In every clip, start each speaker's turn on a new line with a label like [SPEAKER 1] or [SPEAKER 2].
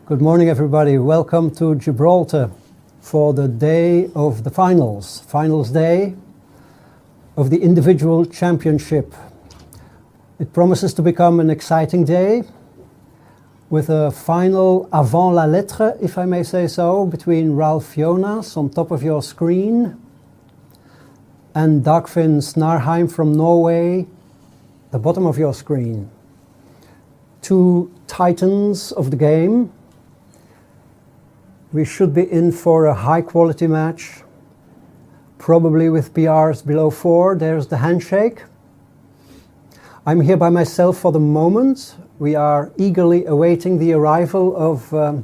[SPEAKER 1] Good morning, everybody. Welcome to Gibraltar for the day of the finals. Finals day of the individual championship. It promises to become an exciting day with a final avant la lettre, if I may say so, between Ralf Jonas on top of your screen and Dagfinn Snarheim from Norway, the bottom of your screen. Two titans of the game. We should be in for a high quality match, probably with PRs below 4. There's the handshake. I'm here by myself for the moment. We are eagerly awaiting the arrival of a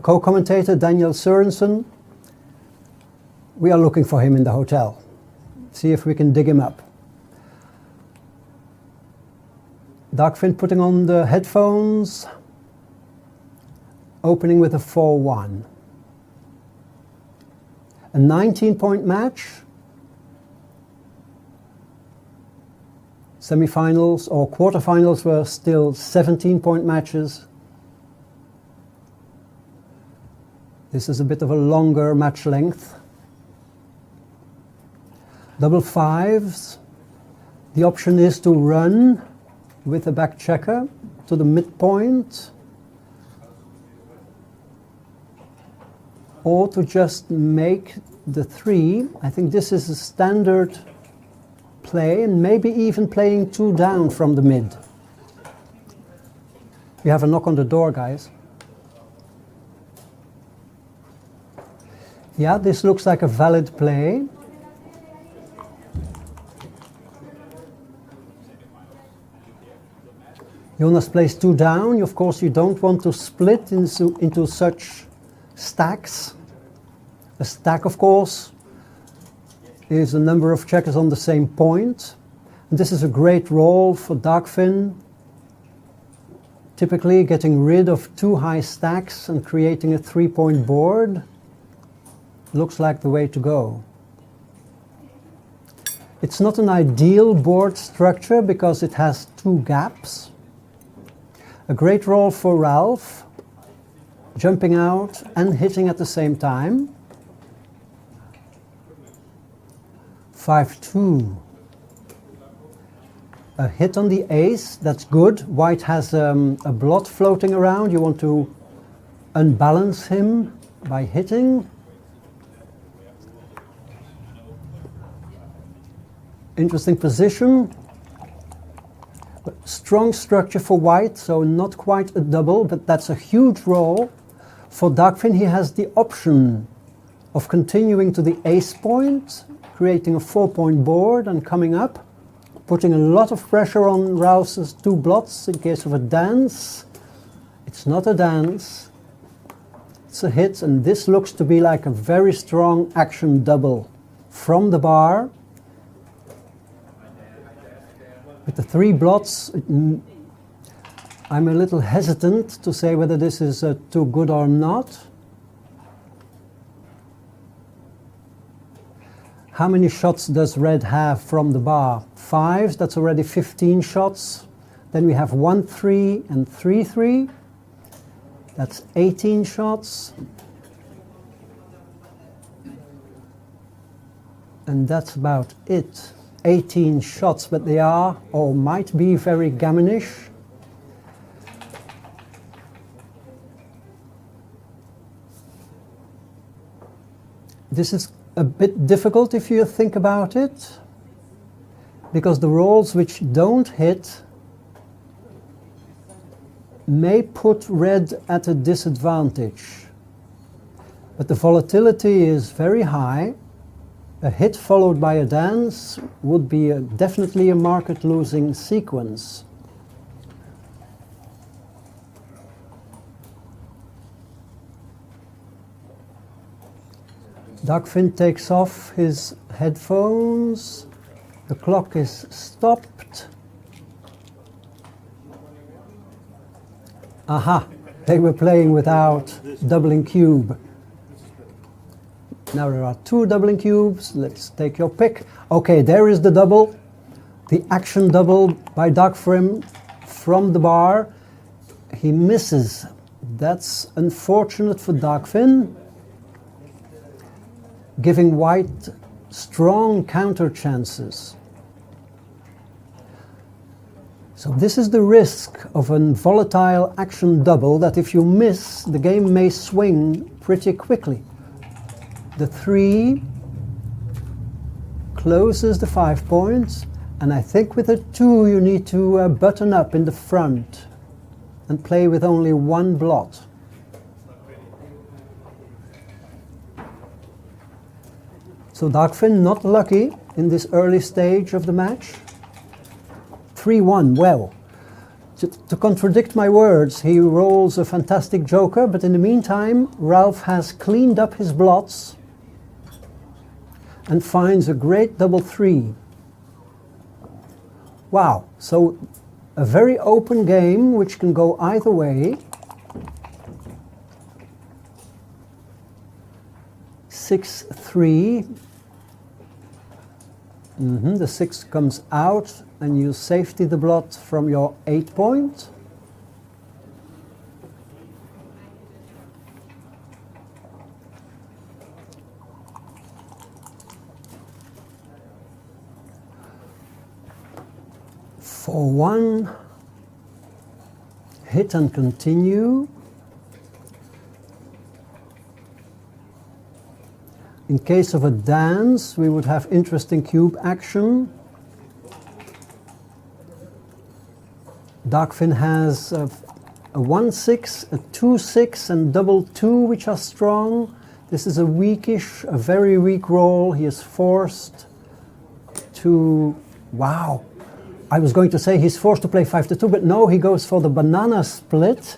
[SPEAKER 1] co-commentator, Daniel Sørensen. We are looking for him in the hotel. See if we can dig him up. Dagfinn putting on the headphones. Opening with a 4-1. A 19-point match. Semi-finals or quarterfinals were still 17-point matches. This is a bit of a longer match length. Double fives. The option is to run with the back checker to the midpoint, or to just make the 3. I think this is a standard play, and maybe even playing 2 down from the mid. We have a knock on the door, guys. Yeah, this looks like a valid play. Jonas plays 2 down. Of course, you don't want to split into such stacks. A stack, of course, is a number of checkers on the same point. And this is a great role for Dagfinn, typically getting rid of 2 high stacks and creating a 3-point board. Looks like the way to go. It's not an ideal board structure because it has 2 gaps. A great role for Ralf, jumping out and hitting at the same time. 5-2. A hit on the ace, that's good. White has a blot floating around. You want to unbalance him by hitting. Interesting position. Strong structure for white, so not quite a double, but that's a huge role. For Dagfinn, he has the option of continuing to the ace point, creating a 4-point board and coming up, putting a lot of pressure on Ralph's 2 blots in case of a dance. It's not a dance, it's a hit, and this looks to be like a very strong action double from the bar. With the 3 blots, I'm a little hesitant to say whether this is too good or not. How many shots does red have from the bar? 5, that's already 15 shots. Then we have 1-3 and 3-3. That's 18 shots. And that's about it. 18 shots, but they are or might be very gammonish. This is a bit difficult if you think about it, because the rolls which don't hit may put red at a disadvantage. But the volatility is very high. A hit followed by a dance would be definitely a market-losing sequence. Dagfinn takes off his headphones. The clock is stopped. Aha, they were playing without doubling cube. Now there are 2 doubling cubes. Let's take your pick. Okay, there is the double. The action double by Dagfinn from the bar. He misses That's unfortunate for Dagfinn, giving white strong counter chances. So this is the risk of a volatile action double, that if you miss, the game may swing pretty quickly. The 3 closes the 5 points, and I think with a 2 you need to button up in the front and play with only 1 blot. So Dagfinn not lucky in this early stage of the match. 3-1, well, to contradict my words, he rolls a fantastic joker, but in the meantime Ralf has cleaned up his blots and finds a great double 3. Wow, so a very open game which can go either way. 6-3. The 6 comes out and you safety the blot from your 8 point. For 1, hit and continue. In case of a dance, we would have interesting cube action. Dagfinn has a 1-6, a 2-6, and double 2, which are strong. This is a weakish, a very weak roll. He is forced to, wow. I was going to say he's forced to play 5-2, but no, he goes for the banana split.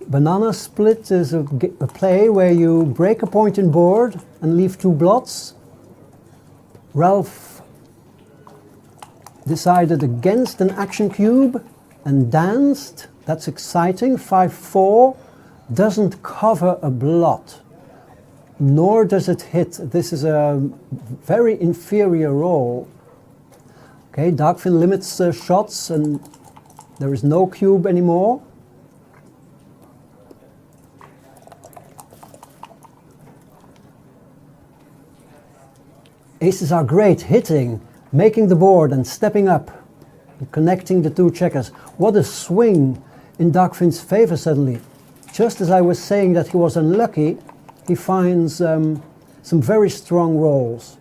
[SPEAKER 1] Banana split is a play where you break a point in board and leave 2 blots. Ralf decided against an action cube and danced. That's exciting. 5-4 doesn't cover a blot, nor does it hit. This is a very inferior roll. Okay, Dagfinn limits shots and there is no cube anymore. Aces are great, hitting, making the board and stepping up, and connecting the 2 checkers. What a swing in Dagfinn's favor suddenly. Just as I was saying that he was unlucky, he finds some very strong rolls.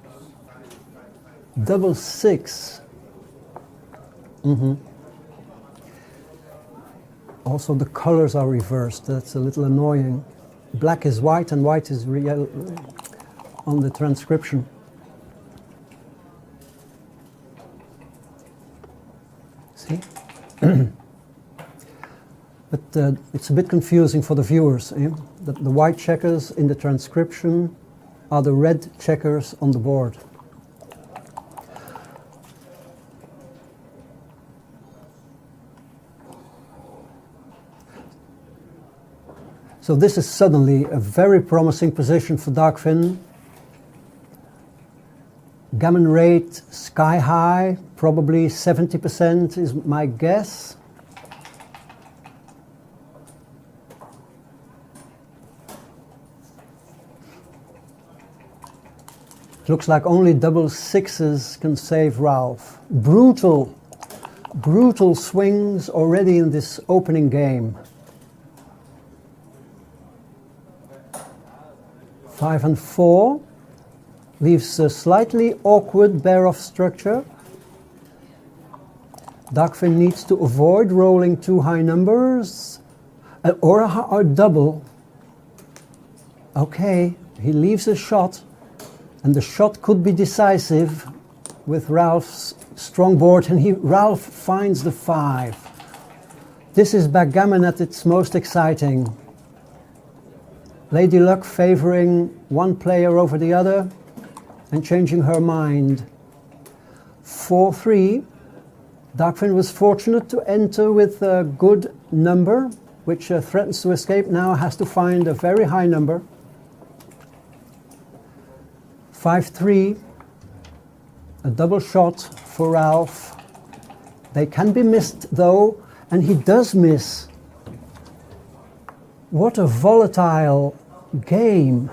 [SPEAKER 1] Double 6. Also the colors are reversed, that's a little annoying. Black is white and white is real on the transcription. See? But it's a bit confusing for the viewers. The white checkers in the transcription are the red checkers on the board. So this is suddenly a very promising position for Dagfinn. Gammon rate sky high, probably 70% is my guess. Looks like only double 6s can save Ralf. Brutal swings already in this opening game. 5 and 4 leaves a slightly awkward bear-off structure. Dagfinn needs to avoid rolling 2 high numbers or a double. Okay, he leaves a shot, and the shot could be decisive with Ralf's strong board, and Ralf finds the 5. This is backgammon at its most exciting. Lady Luck favoring one player over the other and changing her mind. 4-3. Dagfinn was fortunate to enter with a good number, which threatens to escape. Now has to find a very high number. 5-3. A double shot for Ralf. They can be missed though, and he does miss. What a volatile game.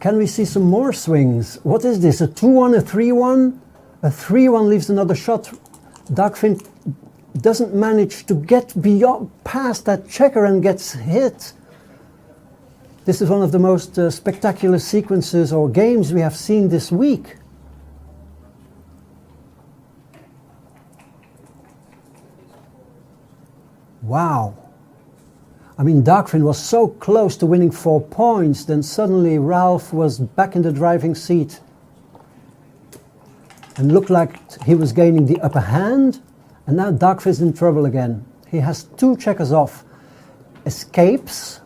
[SPEAKER 1] Can we see some more swings? What is this? A 2-1, a 3-1? A 3-1 leaves another shot. Dagfinn doesn't manage to get past that checker and gets hit. This is one of the most spectacular sequences or games we have seen this week. Wow. I mean, Dagfinn was so close to winning 4 points, then suddenly Ralf was back in the driving seat and looked like he was gaining the upper hand, and now Dagfinn's in trouble again. He has 2 checkers off. Escapes,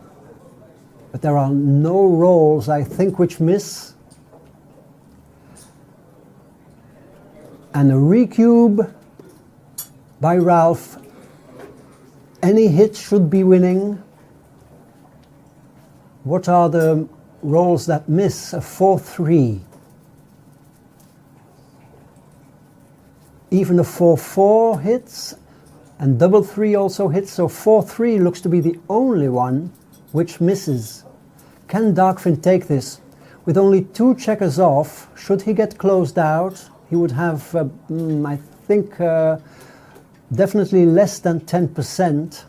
[SPEAKER 1] but there are no rolls, I think, which miss. And a recube by Ralf. Any hit should be winning. What are the rolls that miss? A 4-3. Even a 4-4 hits, and double 3 also hits, so 4-3 looks to be the only one which misses. Can Dagfinn take this? With only 2 checkers off, should he get closed out, he would have, I think, definitely less than 10%.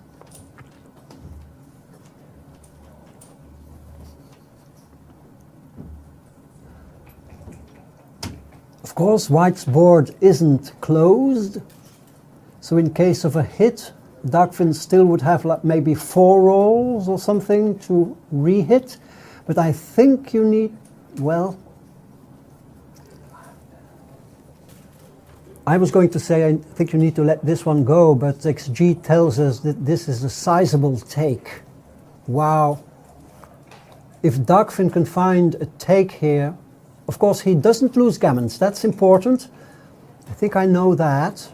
[SPEAKER 1] Of course, White's board isn't closed, so in case of a hit, Dagfinn still would have like maybe 4 rolls or something to re-hit, but I think you need, well, I was going to say I think you need to let this one go, but XG tells us that this is a sizable take. Wow. If Dagfinn can find a take here, of course he doesn't lose gammons, that's important. I think I know that.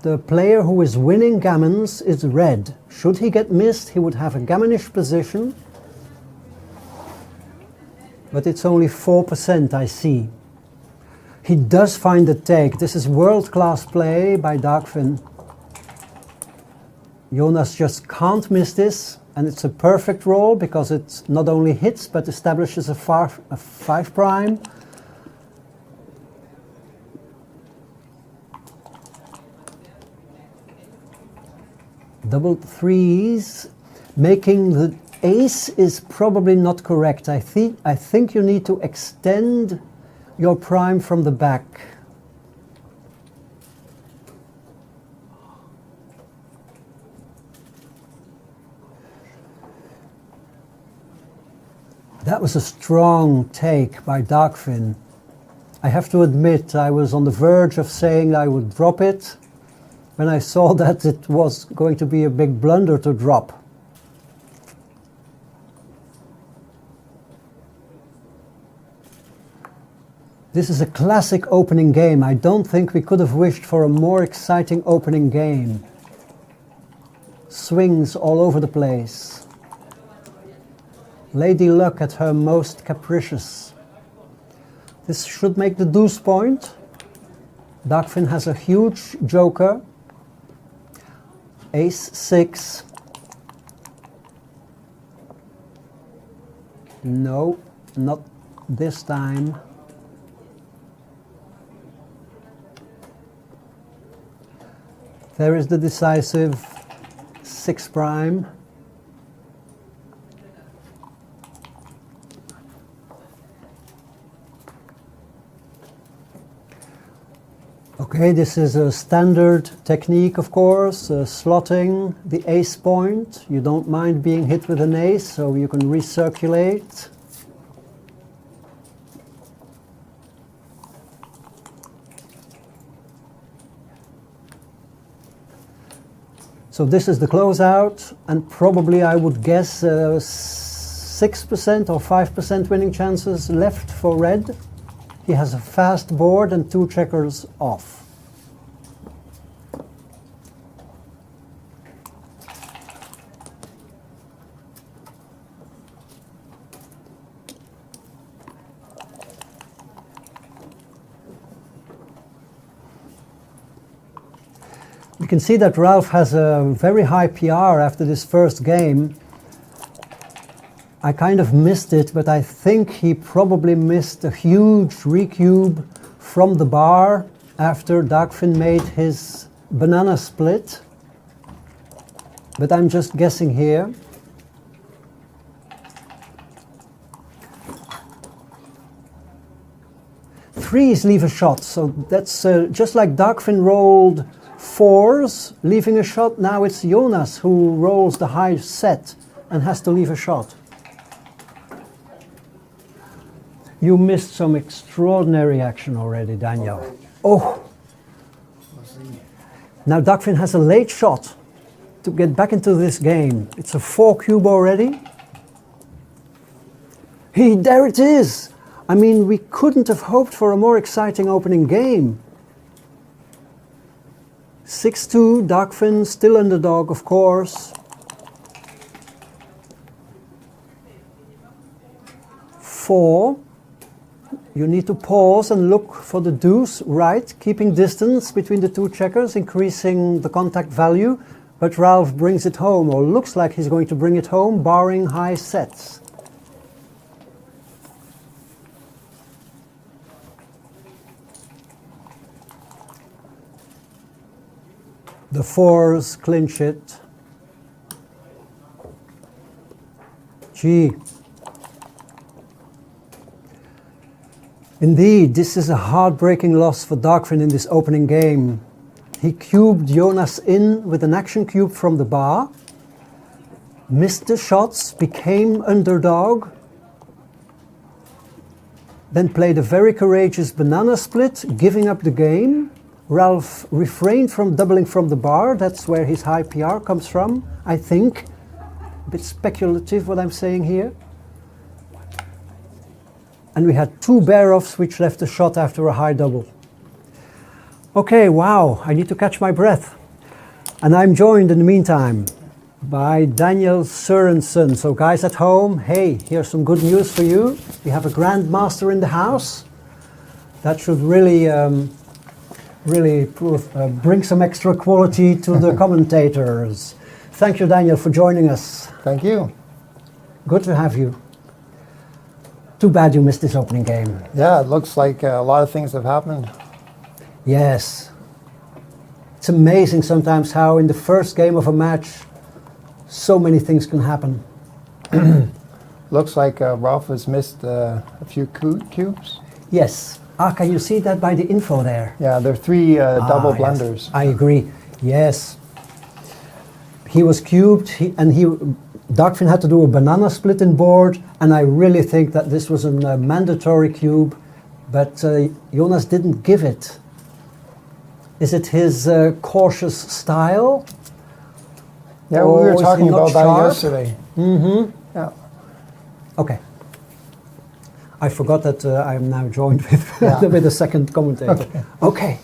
[SPEAKER 1] The player who is winning gammons is red. Should he get missed, he would have a gammonish position. But it's only 4%, I see. He does find the take. This is world-class play by Dagfinn. Jonas just can't miss this, and it's a perfect roll because it not only hits but establishes a 5 prime. Double 3s, making the ace is probably not correct. I think you need to extend your prime from the back. That was a strong take by Dagfinn. I have to admit, I was on the verge of saying I would drop it when I saw that it was going to be a big blunder to drop. This is a classic opening game. I don't think we could have wished for a more exciting opening game. Swings all over the place. Lady Luck at her most capricious. This should make the deuce point. Dagfinn has a huge joker. Ace 6. No, not this time. There is the decisive 6 prime. Okay, this is a standard technique, of course, slotting the ace point. You don't mind being hit with an ace, so you can recirculate. So this is the closeout, and probably I would guess 6% or 5% winning chances left for red. He has a fast board and 2 checkers off. You can see that Ralf has a very high PR after this first game. I kind of missed it, but I think he probably missed a huge recube from the bar after Dagfinn made his banana split. But I'm just guessing here. Threes leave a shot, so that's just like Dagfinn rolled fours, leaving a shot. Now it's Jonas who rolls the high set and has to leave a shot. You missed some extraordinary action already, Daniel. Oh! Now Dagfinn has a late shot to get back into this game. It's a 4-cube already. There it is! I mean, we couldn't have hoped for a more exciting opening game. 6-2, Dagfinn, still underdog, of course. 4. You need to pause and look for the deuce, right, keeping distance between the two checkers, increasing the contact value, but Ralf brings it home, or looks like he's going to bring it home, barring high sets. The fours clinch it. Gee. Indeed, this is a heartbreaking loss for Dagfinn in this opening game. He cubed Jonas in with an action cube from the bar, missed the shots, became underdog, then played a very courageous banana split, giving up the game. Ralf refrained from doubling from the bar. That's where his high PR comes from, I think. A bit speculative what I'm saying here. And we had 2 bear-offs which left a shot after a high double. Okay, wow, I need to catch my breath. And I'm joined in the meantime by Daniel Sørensen. So guys at home, hey, here's some good news for you. We have a grandmaster in the house. That should really bring some extra quality to the commentators. Thank you, Daniel, for joining us.
[SPEAKER 2] Thank you.
[SPEAKER 1] Good to have you. Too bad you missed this opening game.
[SPEAKER 2] Yeah, it looks like a lot of things have happened.
[SPEAKER 1] Yes. It's amazing sometimes how in the first game of a match so many things can happen.
[SPEAKER 2] Looks like Ralf has missed a few cubes.
[SPEAKER 1] Yes. Can you see that by the info there?
[SPEAKER 2] Yeah, there are 3 double
[SPEAKER 1] yes.
[SPEAKER 2] blunders.
[SPEAKER 1] I agree. Yes. He was cubed, Dagfinn had to do a banana split in board, and I really think that this was a mandatory cube, but Jonas didn't give it. Is it his cautious style?
[SPEAKER 2] Yeah, we were talking about that yesterday.
[SPEAKER 1] Mm-hmm.
[SPEAKER 2] Yeah.
[SPEAKER 1] Okay. I forgot that I am now joined with a second commentator. Okay.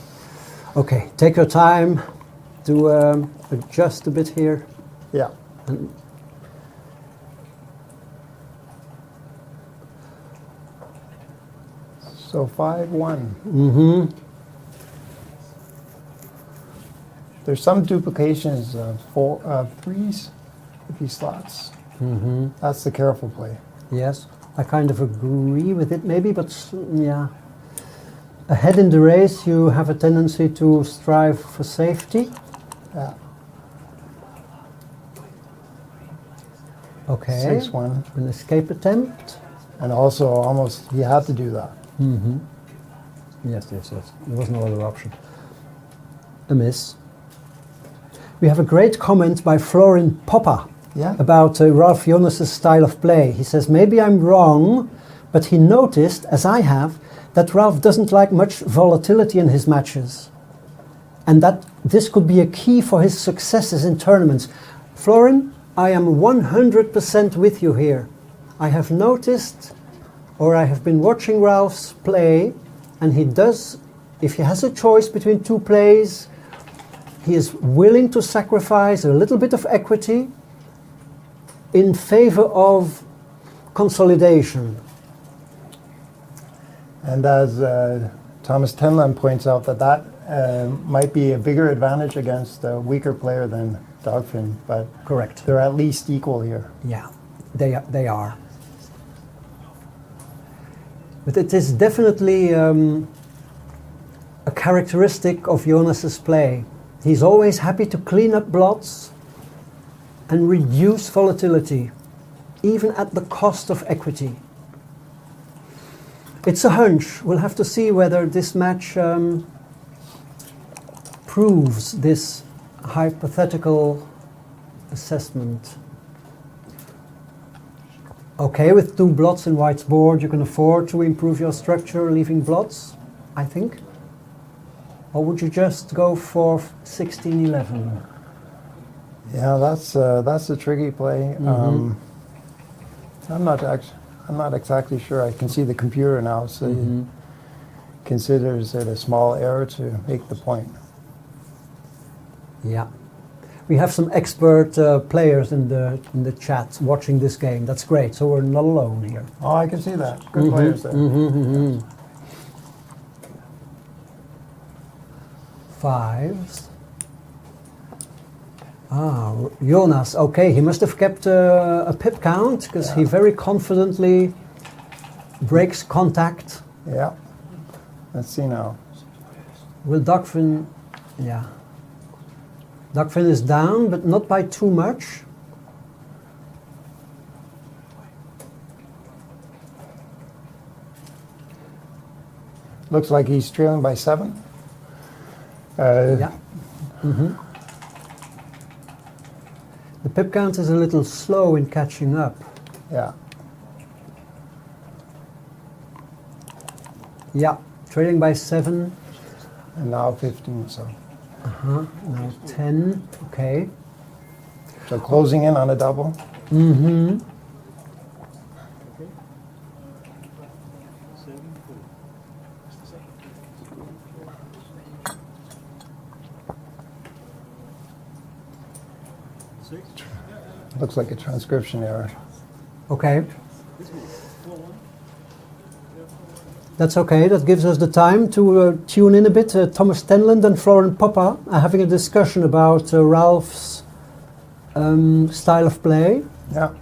[SPEAKER 1] Okay. Take your time to adjust a bit here.
[SPEAKER 2] Yeah. So 5-1.
[SPEAKER 1] Mm-hmm.
[SPEAKER 2] There's some duplications of 3s with these slots.
[SPEAKER 1] Mm-hmm.
[SPEAKER 2] That's the careful play.
[SPEAKER 1] Yes, I kind of agree with it maybe, but yeah. Ahead in the race, you have a tendency to strive for safety.
[SPEAKER 2] Yeah.
[SPEAKER 1] Okay.
[SPEAKER 2] 6-1.
[SPEAKER 1] An escape attempt.
[SPEAKER 2] And also almost, he had to do that.
[SPEAKER 1] Mm-hmm. Yes, yes, yes. There was no other option. A miss. We have a great comment by Florin Poppa about Ralf Jonas' style of play. He says, maybe I'm wrong, but he noticed, as I have, that Ralf doesn't like much volatility in his matches. And that this could be a key for his successes in tournaments. Florin, I am 100% with you here. I have noticed, or I have been watching Ralf's play, and he does, if he has a choice between 2 plays, he is willing to sacrifice a little bit of equity in favor of consolidation.
[SPEAKER 2] And as Thomas Tenland points out that might be a bigger advantage against a weaker player than Dagfinn, but
[SPEAKER 1] Correct.
[SPEAKER 2] they're at least equal here.
[SPEAKER 1] Yeah, they are. But it is definitely a characteristic of Jonas's play. He's always happy to clean up blots and reduce volatility, even at the cost of equity. It's a hunch. We'll have to see whether this match proves this hypothetical assessment. Okay, with 2 blots in white's board, you can afford to improve your structure, leaving blots, I think. Or would you just go for 16-11?
[SPEAKER 2] Yeah, that's a tricky play. I'm not exactly sure. I can see the computer now, so it considers it a small error to make the point.
[SPEAKER 1] Yeah. We have some expert players in the chat watching this game. That's great. So we're not alone here.
[SPEAKER 2] Oh, I can see that. Good players there.
[SPEAKER 1] Fives. Jonas. Okay, he must have kept a pip count because he very confidently breaks contact.
[SPEAKER 2] Yeah. Let's see now.
[SPEAKER 1] Will Dagfinn? Yeah. Dagfinn is down, but not by too much.
[SPEAKER 2] Looks like he's trailing by 7.
[SPEAKER 1] Yeah. The pip count is a little slow in catching up.
[SPEAKER 2] Yeah.
[SPEAKER 1] Yeah, trailing by 7.
[SPEAKER 2] And now 15, so.
[SPEAKER 1] Now 10. Okay.
[SPEAKER 2] So closing in on a double. Looks like a transcription error.
[SPEAKER 1] Okay. That's okay. That gives us the time to tune in a bit. Thomas Tenland and Florent Poppa are having a discussion about Ralph's style of play.
[SPEAKER 2] Yeah.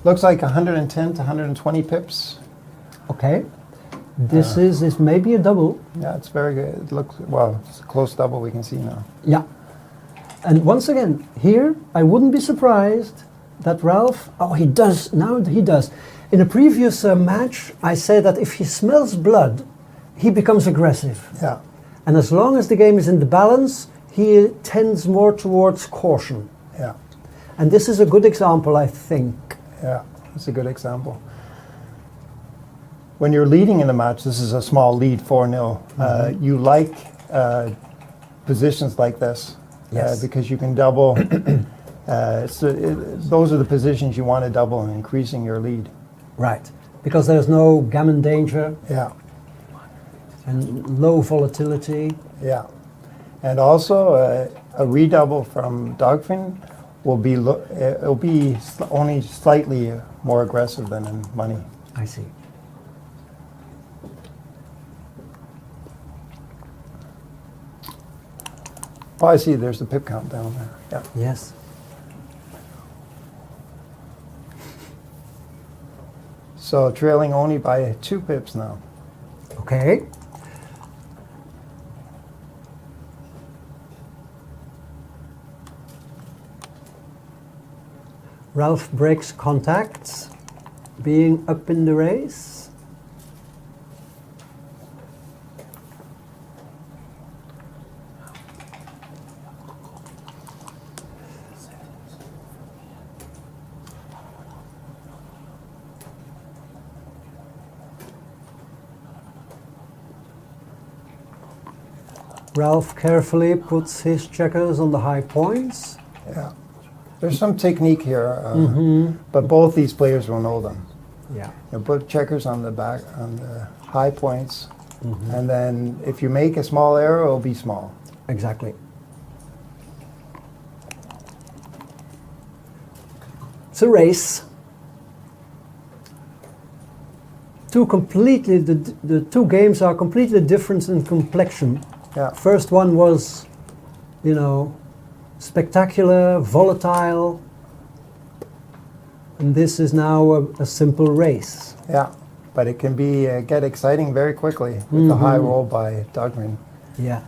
[SPEAKER 2] Looks like 110 to 120 pips.
[SPEAKER 1] Okay. This is maybe a double.
[SPEAKER 2] Yeah, it's very good. It looks, well, it's a close double we can see now.
[SPEAKER 1] Yeah. And once again, here, I wouldn't be surprised that Ralf, he does. In a previous match, I said that if he smells blood, he becomes aggressive.
[SPEAKER 2] Yeah.
[SPEAKER 1] And as long as the game is in the balance, he tends more towards caution.
[SPEAKER 2] Yeah.
[SPEAKER 1] And this is a good example, I think.
[SPEAKER 2] Yeah, it's a good example. When you're leading in the match, this is a small lead, 4-0. You like positions like this because you can double. Those are the positions you want to double in increasing your lead.
[SPEAKER 1] Right, because there's no gammon danger.
[SPEAKER 2] Yeah.
[SPEAKER 1] And low volatility.
[SPEAKER 2] Yeah. And also a redouble from Dagfinn will be only slightly more aggressive than in money.
[SPEAKER 1] I see.
[SPEAKER 2] Oh, I see. There's the pip count down there. Yeah.
[SPEAKER 1] Yes.
[SPEAKER 2] So trailing only by 2 pips now.
[SPEAKER 1] Okay. Ralf breaks contacts, being up in the race. Ralf carefully puts his checkers on the high points.
[SPEAKER 2] Yeah. There's some technique here, but both these players will know them.
[SPEAKER 1] Yeah.
[SPEAKER 2] You put checkers on the back, on the high points, and then if you make a small error, it'll be small.
[SPEAKER 1] Exactly. It's a race. the two games are completely different in complexion.
[SPEAKER 2] Yeah.
[SPEAKER 1] First one was, you know, spectacular, volatile, and this is now a simple race.
[SPEAKER 2] Yeah, but it can be get exciting very quickly with the high roll by Dagfinn.
[SPEAKER 1] Yeah.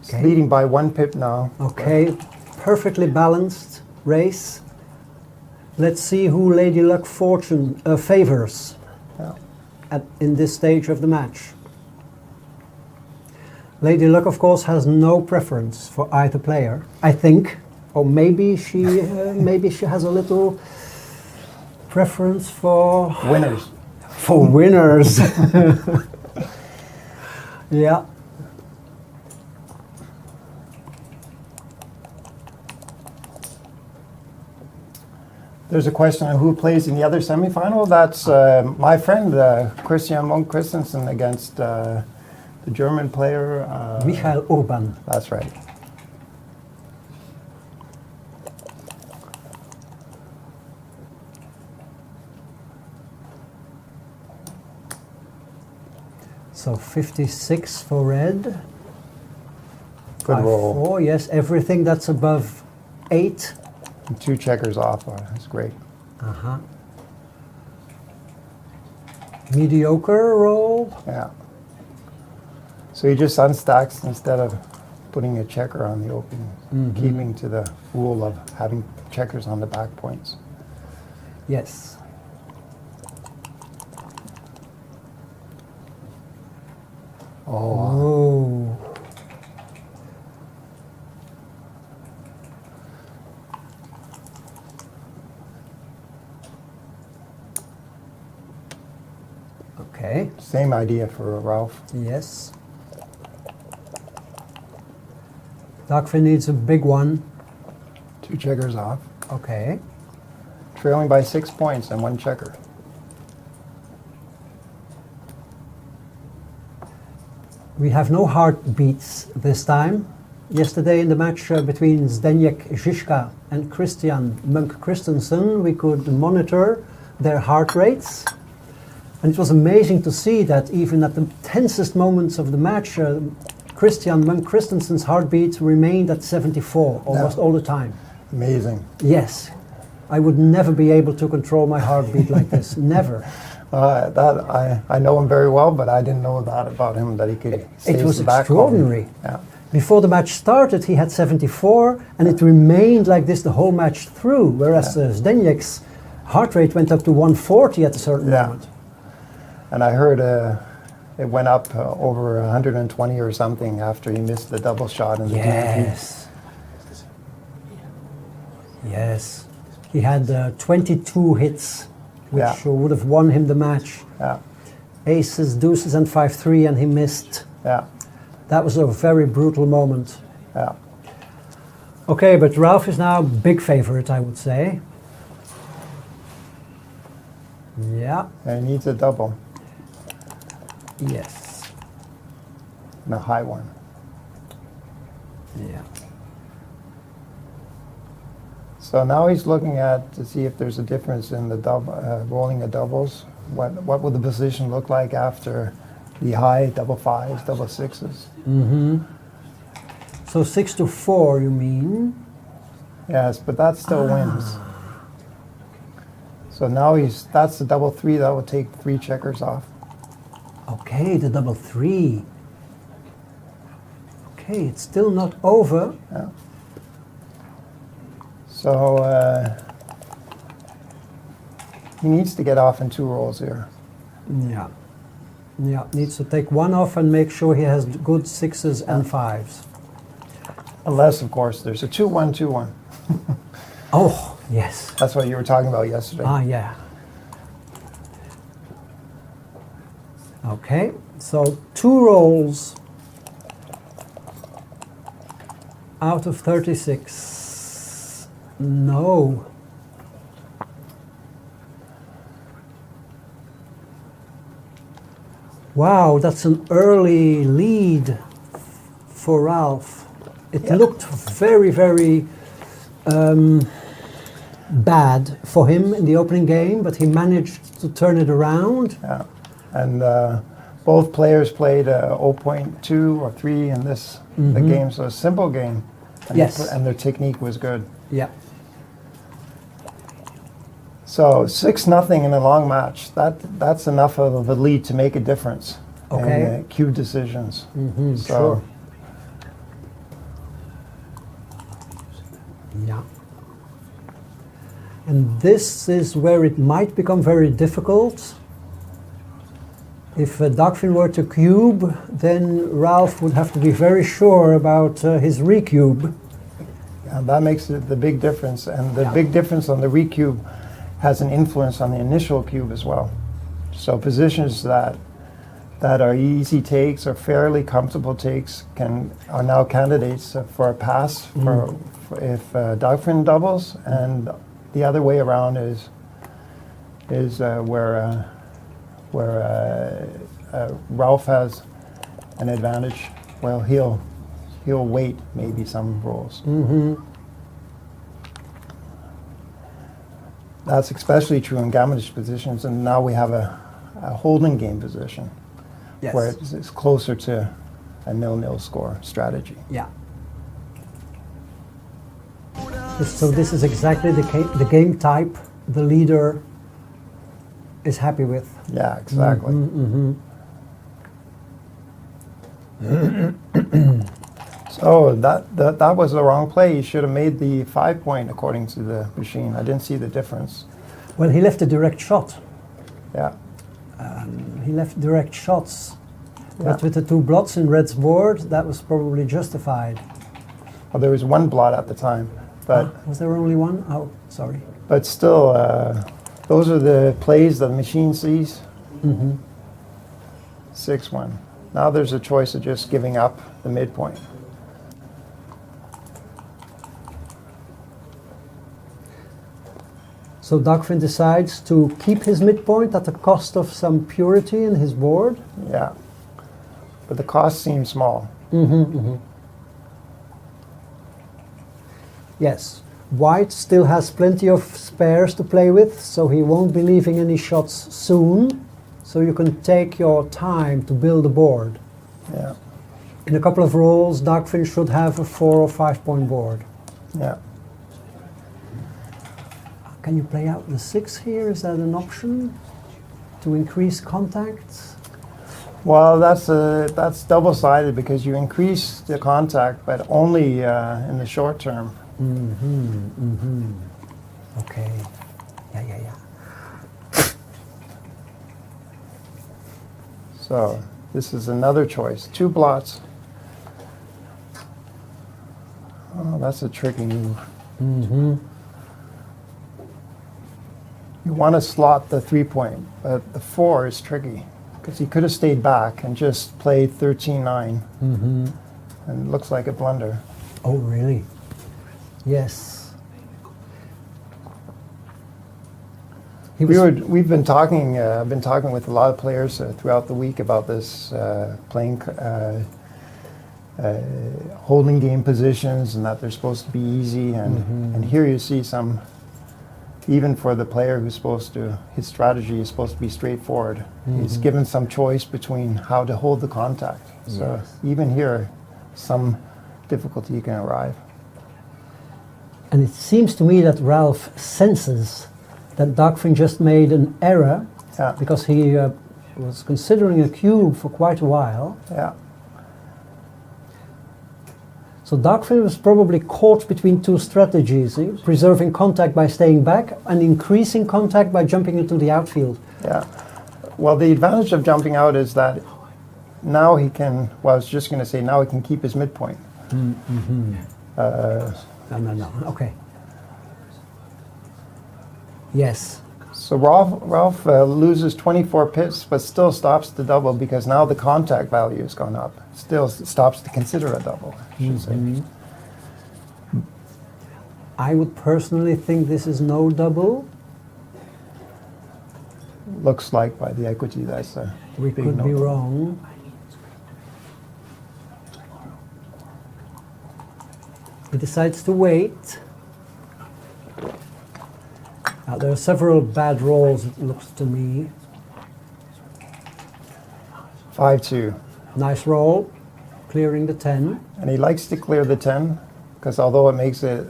[SPEAKER 2] He's leading by 1 pip now.
[SPEAKER 1] Okay, perfectly balanced race. Let's see who Lady Luck fortune favors
[SPEAKER 2] Yeah.
[SPEAKER 1] in this stage of the match. Lady Luck, of course, has no preference for either player, I think, or maybe she has a little preference for
[SPEAKER 2] Winners.
[SPEAKER 1] for winners. Yeah.
[SPEAKER 2] There's a question on who plays in the other semifinal. That's my friend Christian Monk Christensen against the German player
[SPEAKER 1] Michael Urban.
[SPEAKER 2] That's right.
[SPEAKER 1] So 56 for red.
[SPEAKER 2] Good roll.
[SPEAKER 1] 5-4, yes, everything that's above 8.
[SPEAKER 2] And 2 checkers off. That's great.
[SPEAKER 1] Uh-huh. Mediocre roll.
[SPEAKER 2] Yeah. So he just unstacks instead of putting a checker on the opening, keeping to the rule of having checkers on the back points.
[SPEAKER 1] Yes. Oh. Okay.
[SPEAKER 2] Same idea for Ralf.
[SPEAKER 1] Yes. Dagfinn needs a big one.
[SPEAKER 2] 2 checkers off.
[SPEAKER 1] Okay.
[SPEAKER 2] Trailing by 6 points and 1 checker.
[SPEAKER 1] We have no heartbeats this time. Yesterday in the match between Zdeněk Žižka and Christian Monk Christensen, we could monitor their heart rates. And it was amazing to see that even at the tensest moments of the match, Christian Monk Christensen's heartbeat remained at 74 almost all the time.
[SPEAKER 2] Amazing.
[SPEAKER 1] Yes. I would never be able to control my heartbeat like this. Never.
[SPEAKER 2] I know him very well, but I didn't know that about him, that he could stay
[SPEAKER 1] It was
[SPEAKER 2] back
[SPEAKER 1] extraordinary.
[SPEAKER 2] Yeah.
[SPEAKER 1] Before the match started, he had 74, and it remained like this the whole match through, whereas Zdeněk's heart rate went up to 140 at a certain moment.
[SPEAKER 2] And I heard it went up over 120 or something after he missed the double shot in the
[SPEAKER 1] Yes. Yes. He had 22 hits, which would have won him the match.
[SPEAKER 2] Yeah.
[SPEAKER 1] Aces, deuces, and 5-3, and he missed.
[SPEAKER 2] Yeah.
[SPEAKER 1] That was a very brutal moment.
[SPEAKER 2] Yeah.
[SPEAKER 1] Okay, but Ralf is now big favorite, I would say. Yeah.
[SPEAKER 2] And he needs a double
[SPEAKER 1] Yes.
[SPEAKER 2] and a high one.
[SPEAKER 1] Yeah.
[SPEAKER 2] So now he's looking at to see if there's a difference in the rolling the doubles. What would the position look like after the high double 5s, double 6s?
[SPEAKER 1] Mm-hmm. So 6-4, you mean?
[SPEAKER 2] Yes, but that still wins. So now that's the double 3. That will take 3 checkers off.
[SPEAKER 1] Okay, the double 3. Okay, it's still not over.
[SPEAKER 2] Yeah. So he needs to get off in 2 rolls here.
[SPEAKER 1] Yeah. Yeah, needs to take 1 off and make sure he has good 6s and 5s.
[SPEAKER 2] Unless, of course, there's a 2-1, 2-1.
[SPEAKER 1] Oh, yes.
[SPEAKER 2] That's what you were talking about yesterday.
[SPEAKER 1] Ah, yeah. Okay, so 2 rolls out of 36. No. Wow, that's an early lead for Ralf. It looked very, very bad for him in the opening game, but he managed to turn it around.
[SPEAKER 2] Yeah, and both players played 0.2 or 3 in the game, so a simple game. And
[SPEAKER 1] Yes.
[SPEAKER 2] and their technique was good.
[SPEAKER 1] Yeah.
[SPEAKER 2] So 6-0 in a long match. That's enough of a lead to make a difference
[SPEAKER 1] Okay.
[SPEAKER 2] in cue decisions. So
[SPEAKER 1] Sure. Yeah. And this is where it might become very difficult. If Dagfinn were to cube, then Ralf would have to be very sure about his recube.
[SPEAKER 2] and that makes the big difference. And the big difference on the recube has an influence on the initial cube as well. So positions that are easy takes or fairly comfortable takes are now candidates for a pass for if Dagfinn doubles, and the other way around is where Ralf has an advantage. Well, he'll wait maybe some rolls. That's especially true in gammonish positions, and now we have a holding game position where it's closer to a 0-0 score strategy.
[SPEAKER 1] Yeah. So this is exactly the game type the leader is happy with.
[SPEAKER 2] Yeah, exactly. So that was the wrong play. You should have made the 5 point according to the machine. I didn't see the difference.
[SPEAKER 1] Well, he left a direct shot.
[SPEAKER 2] Yeah.
[SPEAKER 1] He left direct shots.
[SPEAKER 2] Yeah.
[SPEAKER 1] But with the 2 blots in red's board, that was probably justified.
[SPEAKER 2] Well, there was 1 blot at the time, but
[SPEAKER 1] Was there only one? Oh, sorry.
[SPEAKER 2] but still, those are the plays that the machine sees. 6-1. Now there's a choice of just giving up the midpoint.
[SPEAKER 1] So Dagfinn decides to keep his midpoint at the cost of some purity in his board.
[SPEAKER 2] Yeah. But the cost seems small.
[SPEAKER 1] Yes. White still has plenty of spares to play with, so he won't be leaving any shots soon. So you can take your time to build a board.
[SPEAKER 2] Yeah.
[SPEAKER 1] In a couple of rolls, Dagfinn should have a 4 or 5 point board.
[SPEAKER 2] Yeah.
[SPEAKER 1] Can you play out the 6 here? Is that an option to increase contact?
[SPEAKER 2] Well, that's double-sided because you increase the contact, but only in the short term.
[SPEAKER 1] Okay. Yeah.
[SPEAKER 2] So this is another choice. 2 blots. Oh, that's a tricky move. You want to slot the 3 point, but the 4 is tricky because he could have stayed back and just played 13-9. And it looks like a blunder.
[SPEAKER 1] Oh, really? Yes.
[SPEAKER 2] We've been talking. I've been talking with a lot of players throughout the week about this playing holding game positions, and that they're supposed to be easy. And here you see some. Even for the player who's his strategy is supposed to be straightforward. He's given some choice between how to hold the contact. So even here, some difficulty can arrive.
[SPEAKER 1] And it seems to me that Ralf senses that Dagfinn just made an error because he was considering a cube for quite a while.
[SPEAKER 2] Yeah.
[SPEAKER 1] So Dagfinn was probably caught between 2 strategies, preserving contact by staying back and increasing contact by jumping into the outfield.
[SPEAKER 2] Yeah. Well, the advantage of jumping out is that now he can, well, I was just going to say, now he can keep his midpoint.
[SPEAKER 1] No. Okay. Yes.
[SPEAKER 2] So Ralf loses 24 pips, but still stops the double because now the contact value has gone up. Still stops to consider a double, I should say.
[SPEAKER 1] I would personally think this is no double.
[SPEAKER 2] Looks like by the equity that's a
[SPEAKER 1] We
[SPEAKER 2] big
[SPEAKER 1] could
[SPEAKER 2] no.
[SPEAKER 1] be wrong. He decides to wait. There are several bad rolls, it looks to me.
[SPEAKER 2] 5-2.
[SPEAKER 1] Nice roll, clearing the 10.
[SPEAKER 2] And he likes to clear the 10, because although it makes it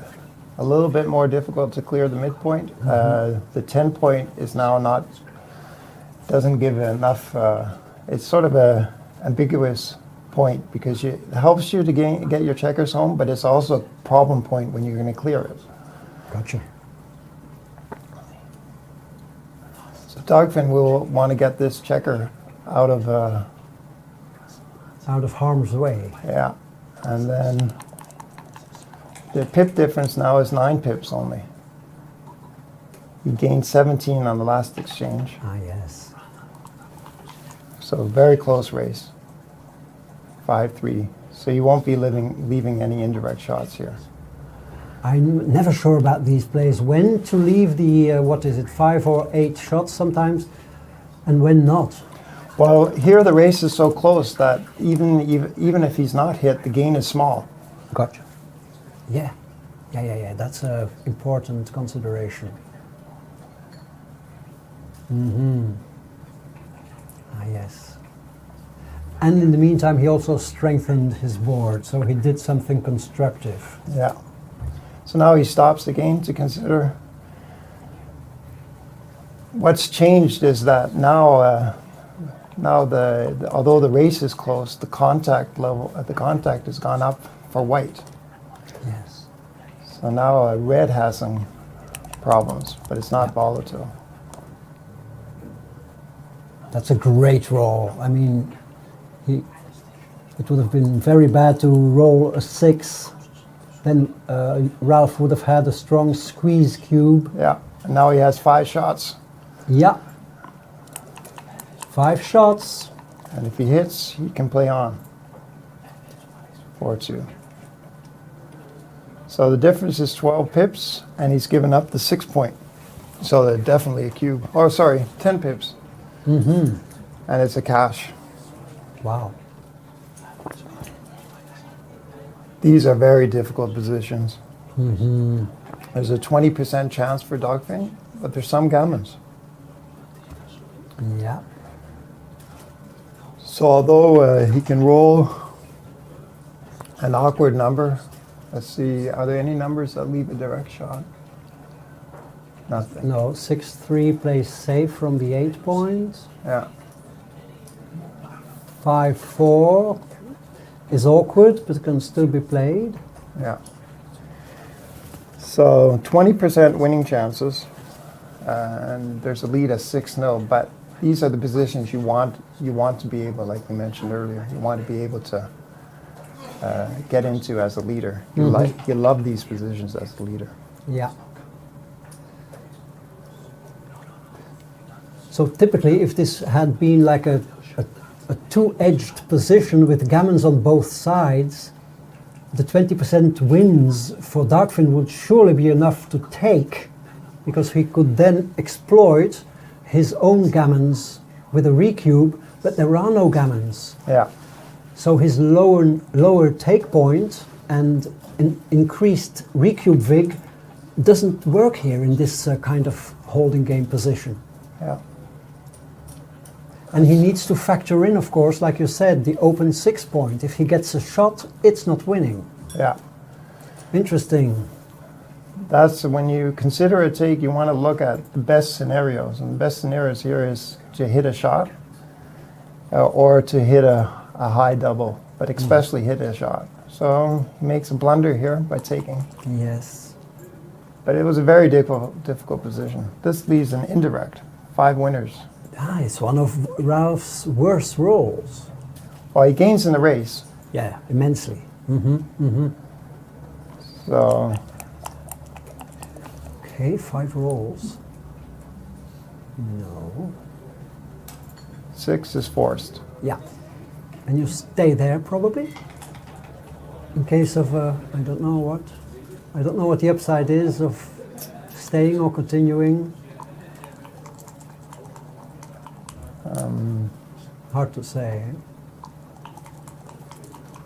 [SPEAKER 2] a little bit more difficult to clear the midpoint, the 10 point is now not, doesn't give enough, it's sort of a ambiguous point, because it helps you to get your checkers home, but it's also a problem point when you're going to clear it.
[SPEAKER 1] Gotcha.
[SPEAKER 2] So Dagfinn will want to get this checker out of
[SPEAKER 1] harm's way.
[SPEAKER 2] yeah, and then the pip difference now is 9 pips only. He gained 17 on the last exchange.
[SPEAKER 1] Ah, yes.
[SPEAKER 2] So very close race. 5-3. So you won't be leaving any indirect shots here.
[SPEAKER 1] I'm never sure about these plays. When to leave the, 5 or 8 shots sometimes, and when not.
[SPEAKER 2] Well, here the race is so close that even if he's not hit, the gain is small.
[SPEAKER 1] Gotcha. Yeah. That's an important consideration. Ah, yes. And in the meantime, he also strengthened his board, so he did something constructive.
[SPEAKER 2] Yeah. So now he stops the game to consider. What's changed is that now although the race is close, the contact has gone up for white.
[SPEAKER 1] Yes.
[SPEAKER 2] So now red has some problems, but it's not volatile.
[SPEAKER 1] That's a great roll. I mean, it would have been very bad to roll a 6. Then Ralf would have had a strong squeeze cube.
[SPEAKER 2] Yeah, and now he has 5 shots.
[SPEAKER 1] Yeah. 5 shots.
[SPEAKER 2] And if he hits, he can play on. 4-2. So the difference is 12 pips, and he's given up the 6 point. So they're definitely a cube. Oh, sorry, 10 pips. And it's a cash.
[SPEAKER 1] Wow.
[SPEAKER 2] These are very difficult positions. There's a 20% chance for Dagfinn, but there's some gammons.
[SPEAKER 1] Yeah.
[SPEAKER 2] So although he can roll an awkward number, let's see, are there any numbers that leave a direct shot? Nothing.
[SPEAKER 1] No, 6-3 plays safe from the 8 points.
[SPEAKER 2] Yeah.
[SPEAKER 1] 5-4 is awkward, but can still be played.
[SPEAKER 2] Yeah. So 20% winning chances, and there's a lead at 6-0. But these are the positions you want to be able, like we mentioned earlier, you want to be able to get into as a leader. You love these positions as a leader.
[SPEAKER 1] Yeah. So typically, if this had been like a two-edged position with gammons on both sides, the 20% wins for Dagfinn would surely be enough to take, because he could then exploit his own gammons with a recube, but there are no gammons.
[SPEAKER 2] Yeah.
[SPEAKER 1] So his lower take point and increased recube vig doesn't work here in this kind of holding game position.
[SPEAKER 2] Yeah.
[SPEAKER 1] And he needs to factor in, of course, like you said, the open 6 point. If he gets a shot, it's not winning.
[SPEAKER 2] Yeah.
[SPEAKER 1] Interesting.
[SPEAKER 2] That's when you consider a take, you want to look at the best scenarios. And the best scenarios here is to hit a shot or to hit a high double, but especially hit a shot. So he makes a blunder here by taking.
[SPEAKER 1] Yes.
[SPEAKER 2] But it was a very difficult position. This leaves an indirect, 5 winners.
[SPEAKER 1] Ah, it's one of Ralf's worst rolls.
[SPEAKER 2] Well, he gains in the race.
[SPEAKER 1] Yeah, immensely.
[SPEAKER 2] So,
[SPEAKER 1] Okay, 5 rolls. No.
[SPEAKER 2] 6 is forced.
[SPEAKER 1] Yeah. And you stay there probably? In case of, I don't know what the upside is of staying or continuing. Hard to say.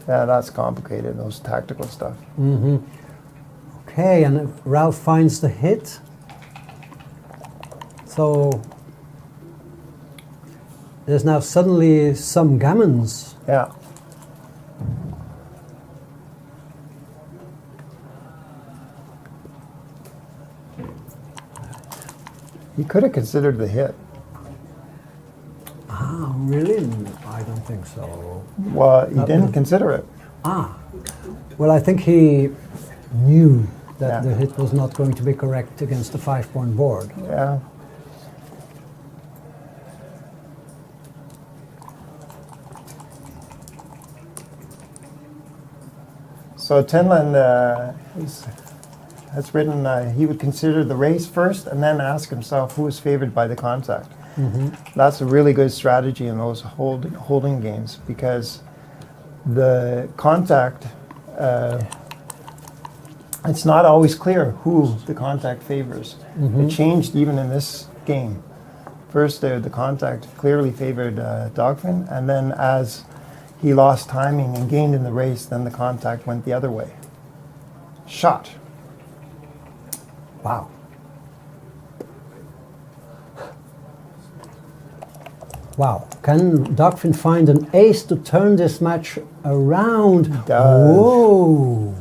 [SPEAKER 2] Yeah, that's complicated, those tactical stuff.
[SPEAKER 1] Okay, and if Ralf finds the hit, So there's now suddenly some gammons.
[SPEAKER 2] Yeah. He could have considered the hit.
[SPEAKER 1] Ah, really? I don't think so.
[SPEAKER 2] Well, he didn't consider it.
[SPEAKER 1] Ah, well, I think he knew that
[SPEAKER 2] Yeah.
[SPEAKER 1] the hit was not going to be correct against the 5-point board.
[SPEAKER 2] Yeah. So Tinland has written he would consider the race first and then ask himself who is favored by the contact. That's a really good strategy in those holding games, because the contact, it's not always clear who the contact favors. It changed even in this game. First, the contact clearly favored Dagfinn, and then as he lost timing and gained in the race, then the contact went the other way. Shot.
[SPEAKER 1] Wow. Wow. Can Dagfinn find an ace to turn this match around?
[SPEAKER 2] Does.
[SPEAKER 1] Whoa.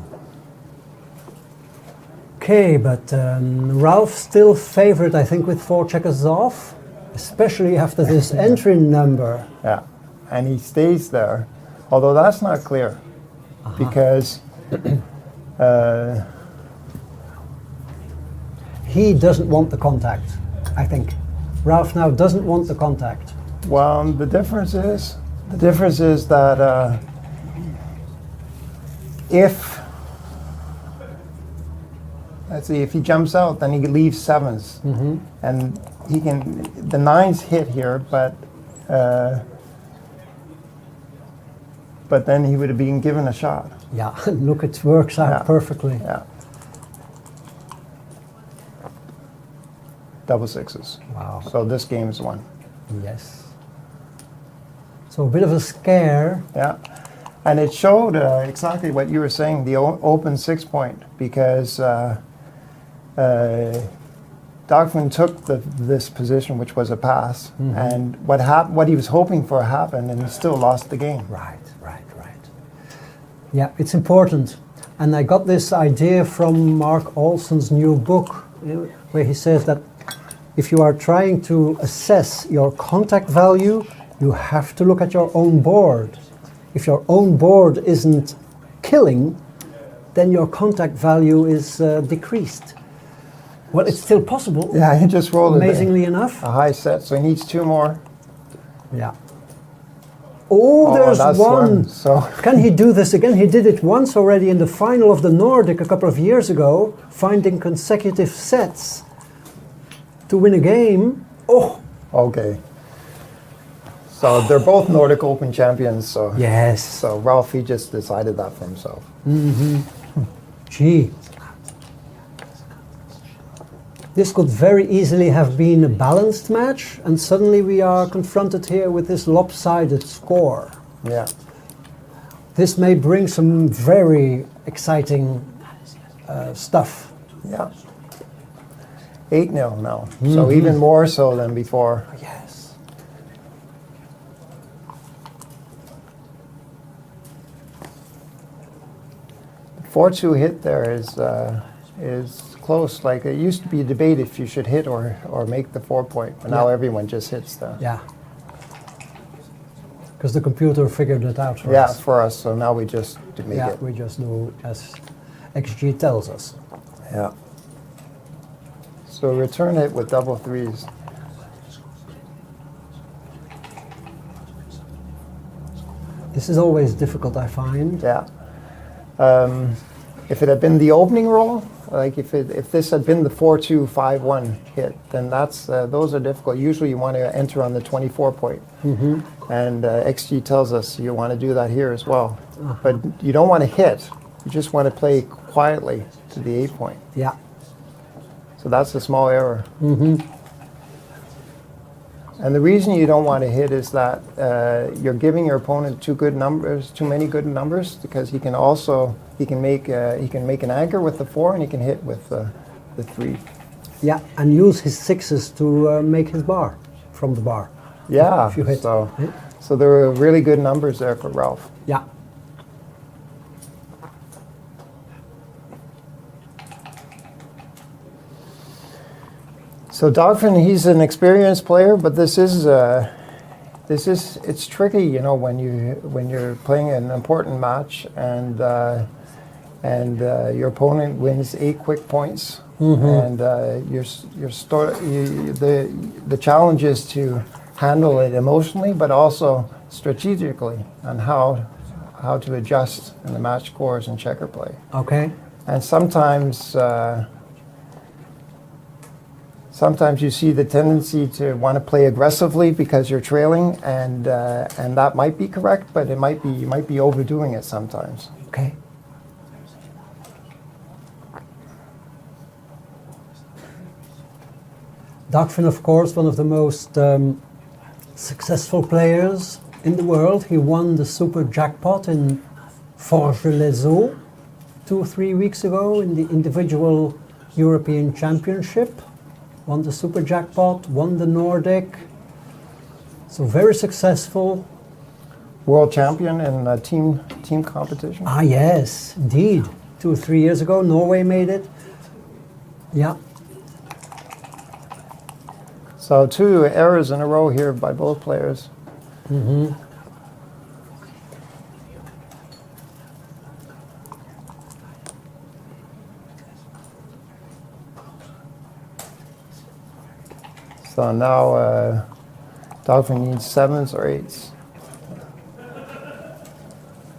[SPEAKER 1] Okay, but Ralf still favored, I think, with 4 checkers off, especially after this entry number.
[SPEAKER 2] Yeah, and he stays there, although that's not clear, because
[SPEAKER 1] he doesn't want the contact, I think. Ralf now doesn't want the contact.
[SPEAKER 2] well, the difference is that if, let's see, if he jumps out, then he leaves 7s, and he can, the 9s hit here, but then he would have been given a shot.
[SPEAKER 1] Yeah, look, it works out
[SPEAKER 2] Yeah.
[SPEAKER 1] perfectly.
[SPEAKER 2] Yeah. Double 6s.
[SPEAKER 1] Wow.
[SPEAKER 2] So this game is won.
[SPEAKER 1] Yes. So a bit of a scare.
[SPEAKER 2] Yeah. And it showed exactly what you were saying, the open 6-point, because Dagfinn took this position, which was a pass, and what he was hoping for happened, and he still lost the game.
[SPEAKER 1] Right. Yeah, it's important. And I got this idea from Mark Olsen's new book, where he says that if you are trying to assess your contact value, you have to look at your own board. If your own board isn't killing, then your contact value is decreased. Well, it's still possible.
[SPEAKER 2] Yeah, he just rolled
[SPEAKER 1] amazingly enough.
[SPEAKER 2] a high set, so he needs 2 more.
[SPEAKER 1] Yeah. Oh, there's
[SPEAKER 2] that's
[SPEAKER 1] one.
[SPEAKER 2] So
[SPEAKER 1] Can he do this again? He did it once already in the final of the Nordic a couple of years ago, finding consecutive sets to win a game. Oh,
[SPEAKER 2] okay. So they're both Nordic Open champions. So
[SPEAKER 1] yes.
[SPEAKER 2] So Ralf, he just decided that for himself.
[SPEAKER 1] Gee. This could very easily have been a balanced match, and suddenly we are confronted here with this lopsided score.
[SPEAKER 2] Yeah.
[SPEAKER 1] This may bring some very exciting stuff.
[SPEAKER 2] Yeah. 8-0 now. So even more so than before.
[SPEAKER 1] Yes.
[SPEAKER 2] The 4-2 hit there is close. Like, it used to be a debate if you should hit or make the 4-point, but now everyone just hits the.
[SPEAKER 1] Yeah. Because the computer figured it out for
[SPEAKER 2] Yeah,
[SPEAKER 1] us.
[SPEAKER 2] for us. So now we just make
[SPEAKER 1] Yeah,
[SPEAKER 2] it.
[SPEAKER 1] we just do as XG tells us.
[SPEAKER 2] Yeah. So return it with double 3s.
[SPEAKER 1] This is always difficult, I find.
[SPEAKER 2] Yeah. If it had been the opening roll, like if this had been the 4-2, 5-1 hit, then those are difficult. Usually you want to enter on the 24-point. And XG tells us you want to do that here as well. But you don't want to hit. You just want to play quietly to the 8-point.
[SPEAKER 1] Yeah.
[SPEAKER 2] So that's a small error. And the reason you don't want to hit is that you're giving your opponent too many good numbers, because he can make an anchor with the 4 and he can hit with the 3.
[SPEAKER 1] Yeah, and use his sixes to make his bar from the bar.
[SPEAKER 2] Yeah,
[SPEAKER 1] If you hit.
[SPEAKER 2] so there were really good numbers there for Ralf.
[SPEAKER 1] Yeah.
[SPEAKER 2] So Dagfinn, he's an experienced player, but it's tricky, you know, when you're playing an important match and your opponent wins 8 quick points, and the challenge is to handle it emotionally, but also strategically, on how to adjust in the match scores and checker play.
[SPEAKER 1] Okay.
[SPEAKER 2] And sometimes you see the tendency to want to play aggressively because you're trailing, and that might be correct, but you might be overdoing it sometimes.
[SPEAKER 1] Okay. Dagfinn, of course, one of the most successful players in the world. He won the super jackpot in Forges-les-Eaux 2 or 3 weeks ago in the individual European Championship. Won the super jackpot, won the Nordic. So very successful.
[SPEAKER 2] World champion in team competition.
[SPEAKER 1] Ah, yes, indeed. 2 or 3 years ago, Norway made it. Yeah.
[SPEAKER 2] So 2 errors in a row here by both players. So now Dagfinn needs 7s or 8s.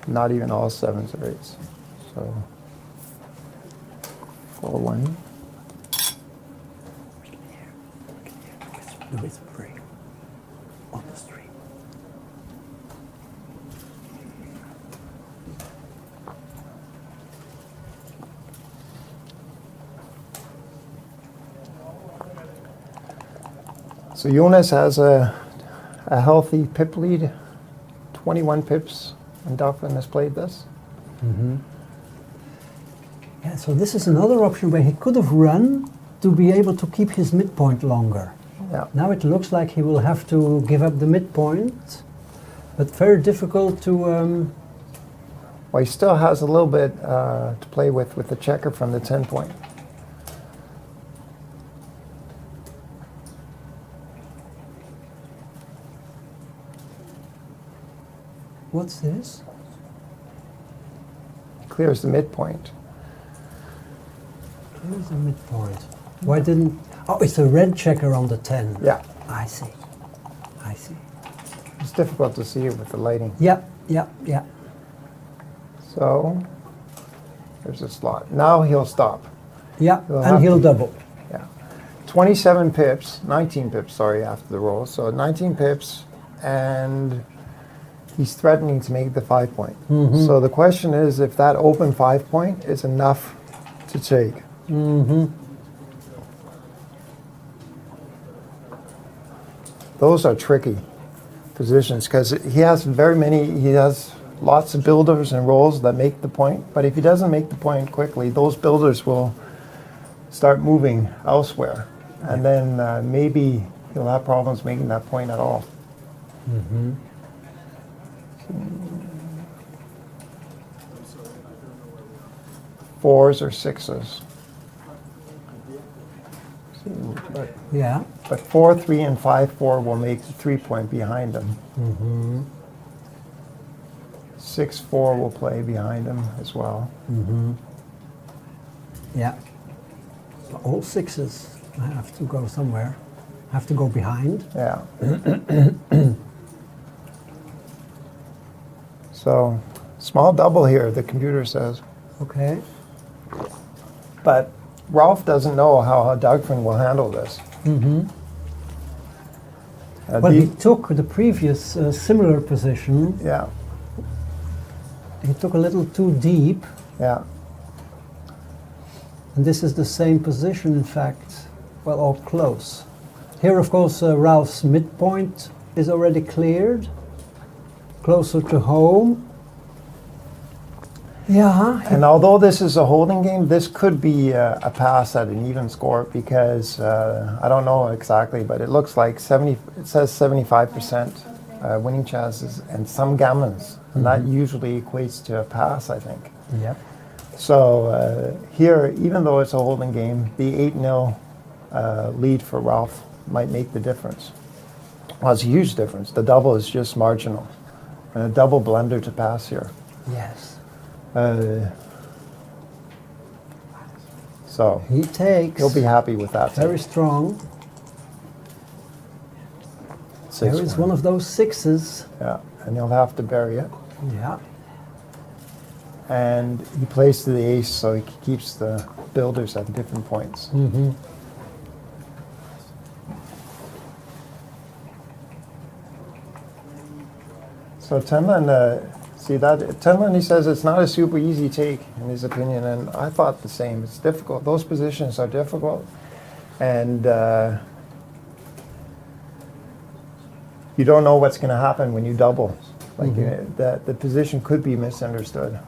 [SPEAKER 2] Not even all 7s or 8s. So 4-1.
[SPEAKER 1] No, it's free. On the street.
[SPEAKER 2] So Jonas has a healthy pip lead, 21 pips, and Dagfinn has played this.
[SPEAKER 1] Yeah, so this is another option where he could have run to be able to keep his midpoint longer.
[SPEAKER 2] Yeah.
[SPEAKER 1] Now it looks like he will have to give up the midpoint, but very difficult to...
[SPEAKER 2] Well, he still has a little bit to play with the checker from the 10 point.
[SPEAKER 1] What's this?
[SPEAKER 2] Clears the midpoint.
[SPEAKER 1] Here's the midpoint. Why didn't... Oh, it's a red checker on the 10.
[SPEAKER 2] Yeah.
[SPEAKER 1] I see. I see.
[SPEAKER 2] It's difficult to see it with the lighting.
[SPEAKER 1] Yep, yep, yep.
[SPEAKER 2] So there's a slot. Now he'll stop.
[SPEAKER 1] Yeah,
[SPEAKER 2] He'll
[SPEAKER 1] and
[SPEAKER 2] have
[SPEAKER 1] he'll
[SPEAKER 2] to-
[SPEAKER 1] double.
[SPEAKER 2] Yeah. 27 pips, 19 pips, sorry, after the roll. So 19 pips, and he's threatening to make the 5 point. So the question is if that open 5 point is enough to take. Those are tricky positions because he has lots of builders and rolls that make the point, but if he doesn't make the point quickly, those builders will start moving elsewhere, and then maybe he'll have problems making that point at all. 4s or 6s.
[SPEAKER 1] Yeah.
[SPEAKER 2] But 4-3 and 5-4 will make the 3 point behind him. 6-4 will play behind him as well.
[SPEAKER 1] Yeah. So all 6s have to go somewhere. Have to go behind.
[SPEAKER 2] Yeah. So small double here, the computer says.
[SPEAKER 1] Okay.
[SPEAKER 2] But Ralf doesn't know how Dagfinn will handle this.
[SPEAKER 1] Well, he took the previous similar position.
[SPEAKER 2] Yeah,
[SPEAKER 1] He took a little too deep.
[SPEAKER 2] yeah.
[SPEAKER 1] And this is the same position, in fact, well, or close. Here, of course, Ralph's midpoint is already cleared, closer to home. Yeah.
[SPEAKER 2] And although this is a holding game, this could be a pass at an even score because I don't know exactly, but it looks like 70. It says 75% winning chances and some gammons, and that usually equates to a pass, I think.
[SPEAKER 1] Yep.
[SPEAKER 2] So here, even though it's a holding game, the 8-0 lead for Ralf might make the difference. Well, it's a huge difference. The double is just marginal. And a double blunder to pass here.
[SPEAKER 1] Yes.
[SPEAKER 2] So
[SPEAKER 1] He takes.
[SPEAKER 2] he'll be happy with that.
[SPEAKER 1] Very strong.
[SPEAKER 2] Six
[SPEAKER 1] There is one of those sixes.
[SPEAKER 2] Yeah, and he'll have to bury it.
[SPEAKER 1] Yeah.
[SPEAKER 2] And he plays to the ace, so he keeps the builders at different points.
[SPEAKER 1] Mm-hmm.
[SPEAKER 2] So Tenlin, see that? Tenlin, he says it's not a super easy take, in his opinion, and I thought the same. It's difficult. Those positions are difficult, and you don't know what's going to happen when you double. Like the position could be misunderstood.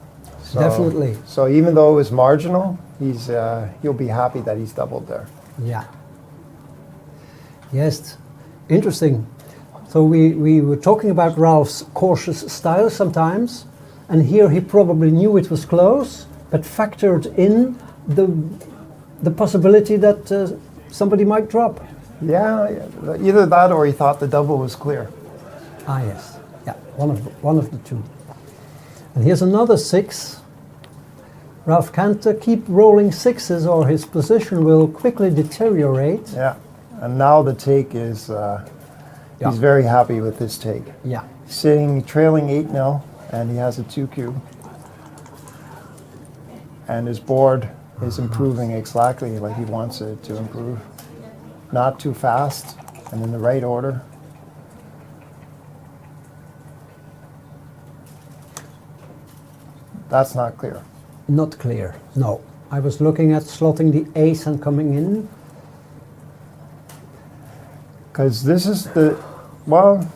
[SPEAKER 2] So,
[SPEAKER 1] Definitely.
[SPEAKER 2] So even though it was marginal, he'll be happy that he's doubled there.
[SPEAKER 1] Yeah. Yes. Interesting. So we were talking about Ralph's cautious style sometimes, and here he probably knew it was close, but factored in the possibility that somebody might drop.
[SPEAKER 2] Yeah, either that or he thought the double was clear.
[SPEAKER 1] Ah, yes. Yeah, one of the two. And here's another six. Ralf can't keep rolling sixes or his position will quickly deteriorate.
[SPEAKER 2] Yeah, and now the take is, he's very happy with this take.
[SPEAKER 1] Yeah.
[SPEAKER 2] Trailing 8-0, and he has a 2Q. And his board is improving exactly like he wants it to improve. Not too fast, and in the right order. That's not clear.
[SPEAKER 1] Not clear, no. I was looking at slotting the ace and coming in.
[SPEAKER 2] Because this is well,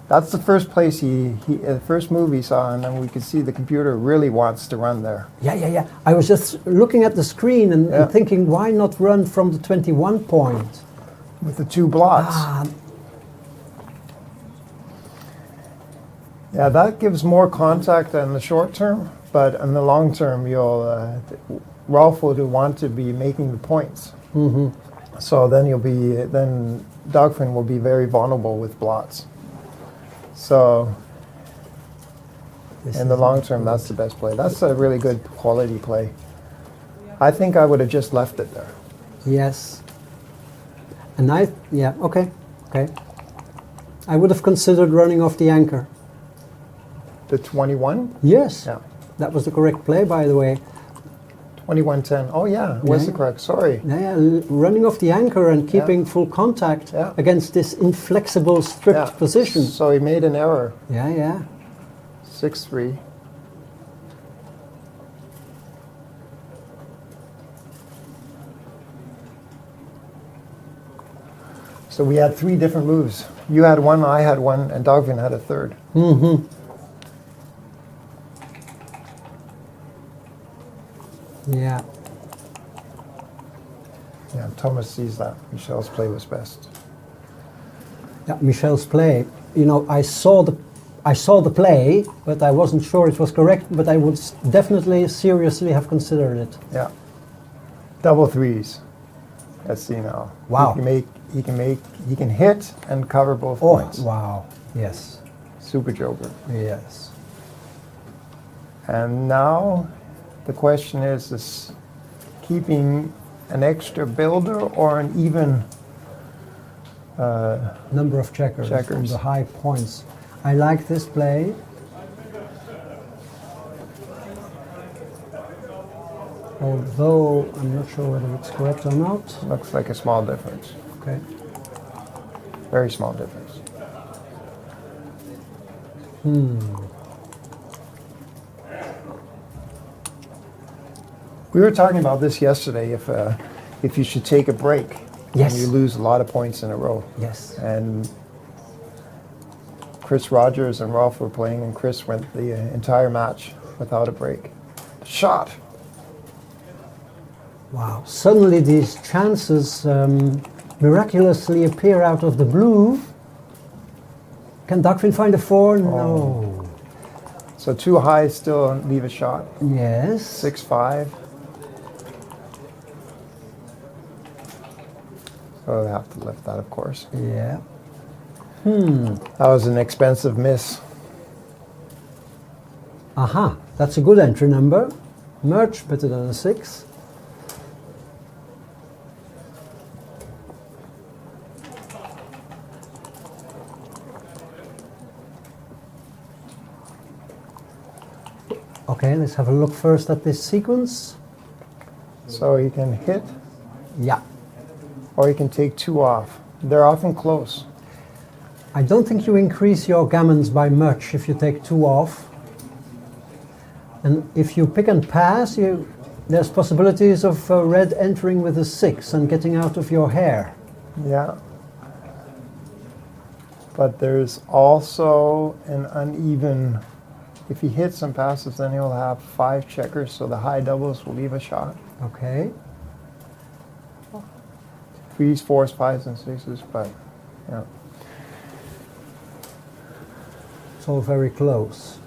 [SPEAKER 2] that's the first place the first move he saw, and then we could see the computer really wants to run there.
[SPEAKER 1] Yeah. I was just looking at the screen and thinking, why not run from the 21 point?
[SPEAKER 2] With the two blots. Yeah, that gives more contact in the short term, but in the long term, Ralf will want to be making the points.
[SPEAKER 1] Mm-hmm.
[SPEAKER 2] So then Dagfinn will be very vulnerable with blots. So in the long term, that's the best play. That's a really good quality play. I think I would have just left it there.
[SPEAKER 1] Yes. And okay. I would have considered running off the anchor.
[SPEAKER 2] The 21?
[SPEAKER 1] Yes.
[SPEAKER 2] Yeah.
[SPEAKER 1] That was the correct play, by the way.
[SPEAKER 2] 21-10. Oh yeah, was the correct. Sorry.
[SPEAKER 1] Yeah, running off the anchor and keeping full contact against this inflexible, stripped position.
[SPEAKER 2] So he made an error.
[SPEAKER 1] Yeah.
[SPEAKER 2] 6-3. So we had three different moves. You had one, I had one, and Dagfinn had a third.
[SPEAKER 1] Mm-hmm. Yeah.
[SPEAKER 2] Yeah, Thomas sees that. Michel's play was best.
[SPEAKER 1] Yeah, Michel's play. You know, I saw the play, but I wasn't sure it was correct. But I would definitely seriously have considered it.
[SPEAKER 2] Yeah. Double threes. Let's see now.
[SPEAKER 1] Wow.
[SPEAKER 2] He can hit and cover both points.
[SPEAKER 1] Wow. Yes.
[SPEAKER 2] Super joker.
[SPEAKER 1] Yes.
[SPEAKER 2] And now the question is keeping an extra builder or an even
[SPEAKER 1] number of checkers on the high points. I like this play. Although I'm not sure whether it's correct or not.
[SPEAKER 2] Looks like a small difference.
[SPEAKER 1] Okay.
[SPEAKER 2] Very small difference. We were talking about this yesterday, if you should take a break.
[SPEAKER 1] Yes.
[SPEAKER 2] And you lose a lot of points in a row.
[SPEAKER 1] Yes.
[SPEAKER 2] And Chris Rogers and Ralf were playing, and Chris went the entire match without a break. Shot.
[SPEAKER 1] Wow. Suddenly these chances miraculously appear out of the blue. Can Dagfinn find a 4? No.
[SPEAKER 2] So too high, still leave a shot.
[SPEAKER 1] Yes.
[SPEAKER 2] 6-5. So I have to lift that, of course.
[SPEAKER 1] Yeah.
[SPEAKER 2] That was an expensive miss.
[SPEAKER 1] Aha, that's a good entry number. Much better than a 6. Okay, let's have a look first at this sequence.
[SPEAKER 2] So you can hit,
[SPEAKER 1] Yeah.
[SPEAKER 2] or you can take 2 off. They're often close.
[SPEAKER 1] I don't think you increase your gammons by much if you take 2 off. And if you pick and pass, there's possibilities of red entering with a 6 and getting out of your hair.
[SPEAKER 2] Yeah. But there's also an uneven, if he hits and passes, then he'll have 5 checkers, so the high doubles will leave a shot.
[SPEAKER 1] Okay.
[SPEAKER 2] 3s, 4s, 5s, and 6s, but yeah.
[SPEAKER 1] It's all very close.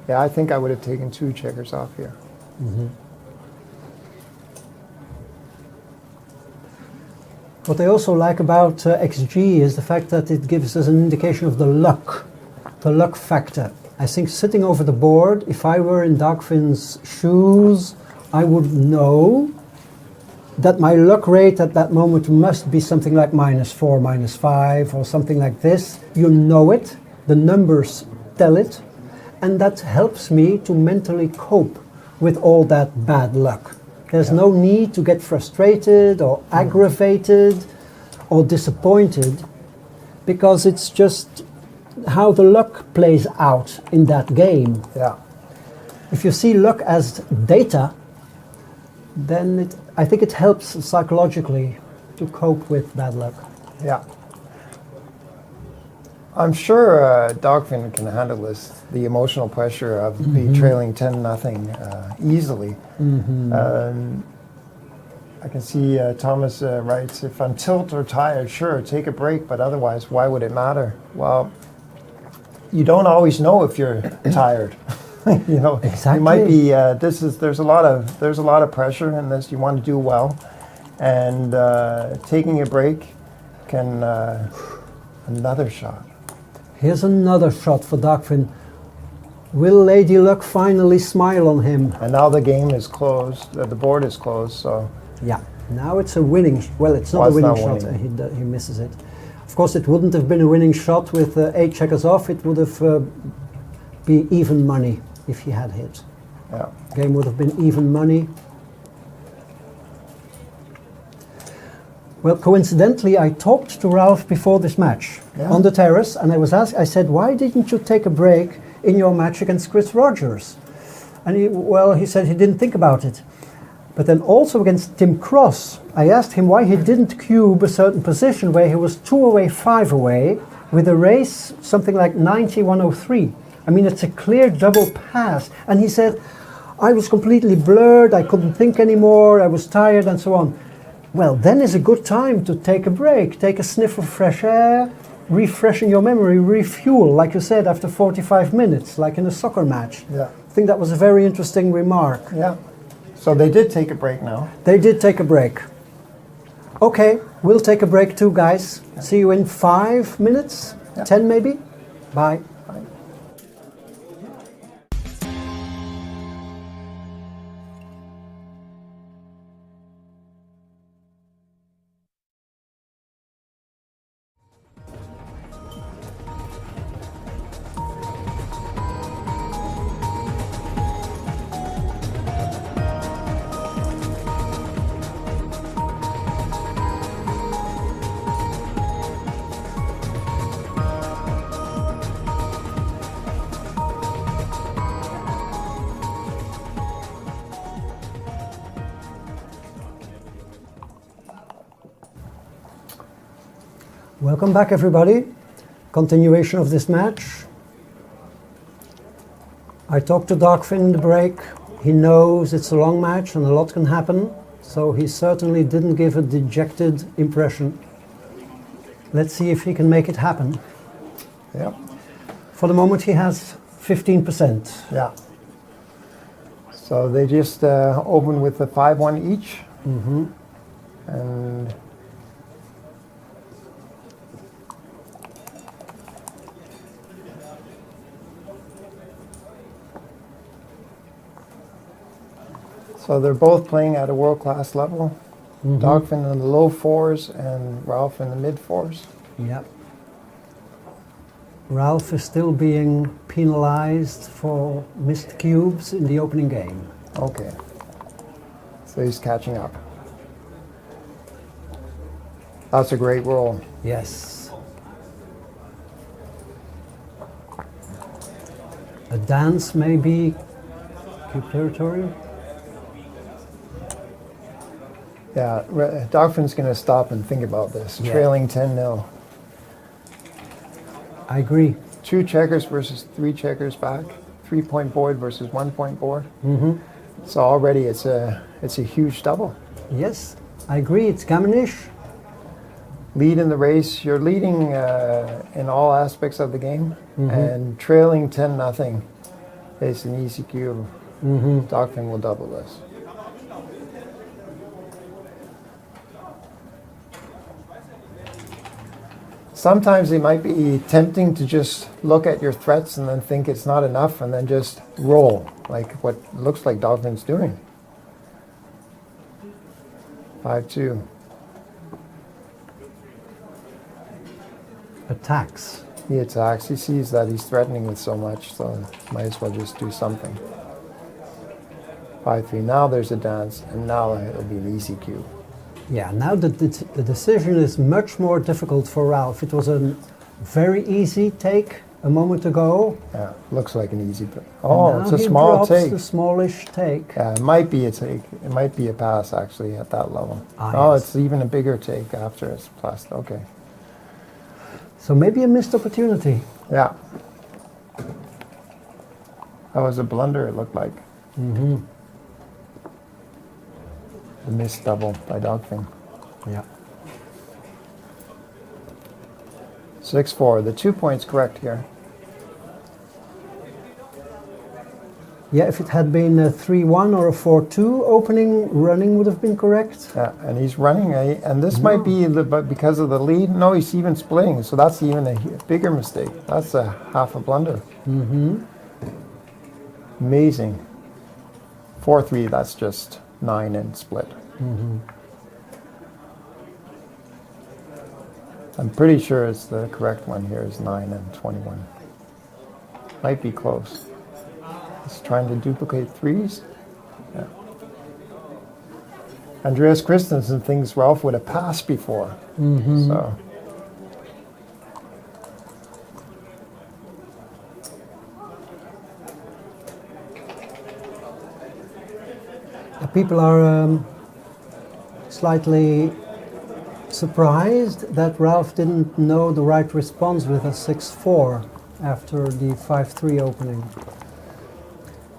[SPEAKER 2] Yeah, I think I would have taken 2 checkers off here.
[SPEAKER 1] What I also like about XG is the fact that it gives us an indication of the luck factor. I think sitting over the board, if I were in Dagfinn's shoes, I would know that my luck rate at that moment must be something like -4, -5, or something like this. You know it, the numbers tell it, and that helps me to mentally cope with all that bad luck. There's no need to get frustrated or aggravated or disappointed, because it's just how the luck plays out in that game.
[SPEAKER 2] Yeah.
[SPEAKER 1] If you see luck as data, then I think it helps psychologically to cope with bad luck.
[SPEAKER 2] Yeah. I'm sure Dagfinn can handle this, the emotional pressure of be trailing 10-0 easily. I can see Thomas writes, if I'm tilt or tired, sure, take a break, but otherwise, why would it matter? Well, you don't always know if you're tired. You know,
[SPEAKER 1] Exactly.
[SPEAKER 2] it might be. There's a lot of pressure in this. You want to do well, and taking a break can another shot.
[SPEAKER 1] Here's another shot for Dagfinn. Will Lady Luck finally smile on him?
[SPEAKER 2] And now the game is closed. The board is closed. So
[SPEAKER 1] Yeah, now it's a winning. Well, it's not
[SPEAKER 2] Well,
[SPEAKER 1] a winning
[SPEAKER 2] it's not
[SPEAKER 1] shot.
[SPEAKER 2] winning.
[SPEAKER 1] He misses it. Of course, it wouldn't have been a winning shot with 8 checkers off. It would have been even money if he had hit.
[SPEAKER 2] yeah,
[SPEAKER 1] Game would have been even money. Well, coincidentally, I talked to Ralf before this match on the terrace, and I was asked. I said, "Why didn't you take a break in your match against Chris Rogers?" And he said he didn't think about it. But then also against Tim Cross, I asked him why he didn't cube a certain position where he was 2 away, 5 away, with a race something like 90-103. I mean, it's a clear double pass. And he said, I was completely blurred, I couldn't think anymore, I was tired, and so on. Well, then is a good time to take a break, take a sniff of fresh air, refreshing your memory, refuel, like you said, after 45 minutes, like in a soccer match.
[SPEAKER 2] yeah,
[SPEAKER 1] I think that was a very interesting remark.
[SPEAKER 2] yeah. So they did take a break now.
[SPEAKER 1] They did take a break. Okay, we'll take a break too, guys. See you in 5 minutes, 10 maybe. Bye. Welcome back, everybody. Continuation of this match. I talked to Dagfinn in the break. He knows it's a long match and a lot can happen, so he certainly didn't give a dejected impression. Let's see if he can make it happen.
[SPEAKER 2] Yep.
[SPEAKER 1] For the moment, he has 15%.
[SPEAKER 2] Yeah. So they just open with the 5-1 each.
[SPEAKER 1] Mm-hmm.
[SPEAKER 2] And so they're both playing at a world-class level.
[SPEAKER 1] Mm-hmm.
[SPEAKER 2] Dagfinn in the low 4s and Ralf in the mid 4s.
[SPEAKER 1] Yep. Ralf is still being penalized for missed cubes in the opening game.
[SPEAKER 2] Okay. So he's catching up. That's a great roll.
[SPEAKER 1] Yes. A dance may be cube territory.
[SPEAKER 2] Yeah, Dagfinn's going to stop and think about this.
[SPEAKER 1] Yeah.
[SPEAKER 2] Trailing 10-0.
[SPEAKER 1] I agree.
[SPEAKER 2] 2 checkers versus 3 checkers back. 3-point board versus 1-point board.
[SPEAKER 1] Mm-hmm.
[SPEAKER 2] So already it's a huge double.
[SPEAKER 1] Yes, I agree. It's Gammonish.
[SPEAKER 2] Lead in the race. You're leading in all aspects of the game.
[SPEAKER 1] Mm-hmm.
[SPEAKER 2] And trailing 10-0 is an easy cube.
[SPEAKER 1] Mm-hmm.
[SPEAKER 2] Dagfinn will double this. Sometimes it might be tempting to just look at your threats and then think it's not enough and then just roll, like what looks like Dagfinn's doing. 5-2.
[SPEAKER 1] Attacks.
[SPEAKER 2] He attacks. He sees that he's threatening it so much, so might as well just do something. 5-3. Now there's a dance, and now it'll be an easy cube.
[SPEAKER 1] Yeah, now the decision is much more difficult for Ralf. It was a very easy take a moment ago.
[SPEAKER 2] Yeah, looks like an easy. Oh, it's a
[SPEAKER 1] Now he
[SPEAKER 2] small
[SPEAKER 1] drops
[SPEAKER 2] take.
[SPEAKER 1] the smallish take.
[SPEAKER 2] Yeah, it might be a take. It might be a pass actually at that level.
[SPEAKER 1] Ah, yes.
[SPEAKER 2] It's even a bigger take after it's plastic. Okay.
[SPEAKER 1] So maybe a missed opportunity.
[SPEAKER 2] Yeah. That was a blunder, it looked like.
[SPEAKER 1] Mm-hmm.
[SPEAKER 2] The missed double by Dagfinn.
[SPEAKER 1] Yeah.
[SPEAKER 2] 6-4. The 2 points correct here.
[SPEAKER 1] Yeah, if it had been a 3-1 or a 4-2 opening, running would have been correct.
[SPEAKER 2] Yeah, and he's running, and this might be because of the lead. No, he's even splitting, so that's even a bigger mistake. That's a half a blunder.
[SPEAKER 1] Mm-hmm.
[SPEAKER 2] Amazing. 4-3, that's just 9 and split.
[SPEAKER 1] Mm-hmm.
[SPEAKER 2] I'm pretty sure it's the correct one here is 9 and 21. Might be close. He's trying to duplicate 3s. Yeah. Andreas Christensen thinks Ralf would have passed before.
[SPEAKER 1] Mm-hmm.
[SPEAKER 2] So
[SPEAKER 1] people are slightly surprised that Ralf didn't know the right response with a 6-4 after the 5-3 opening.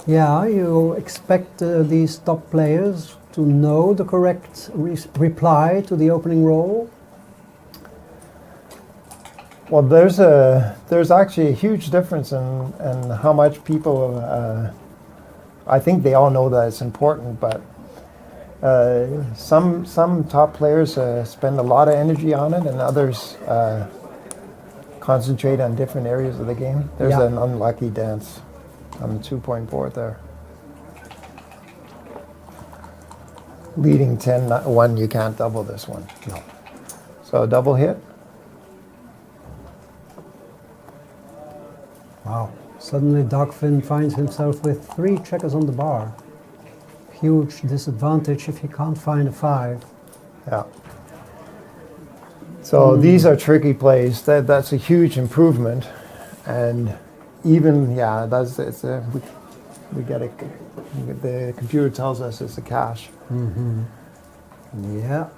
[SPEAKER 1] Yeah, you expect these top players to know the correct reply to the opening roll?
[SPEAKER 2] well, there's actually a huge difference in how much people. I think they all know that it's important, but some top players spend a lot of energy on it, and others concentrate on different areas of the game. There's an unlucky dance on the 2-point board there. Leading 10-1, you can't double this one.
[SPEAKER 1] No.
[SPEAKER 2] So a double hit.
[SPEAKER 1] Wow. Suddenly Dagfinn finds himself with 3 checkers on the bar. Huge disadvantage if he can't find a 5.
[SPEAKER 2] Yeah. So these are tricky plays. That's a huge improvement, and even we get it. The computer tells us it's a cash.
[SPEAKER 1] Mm-hmm. Yeah.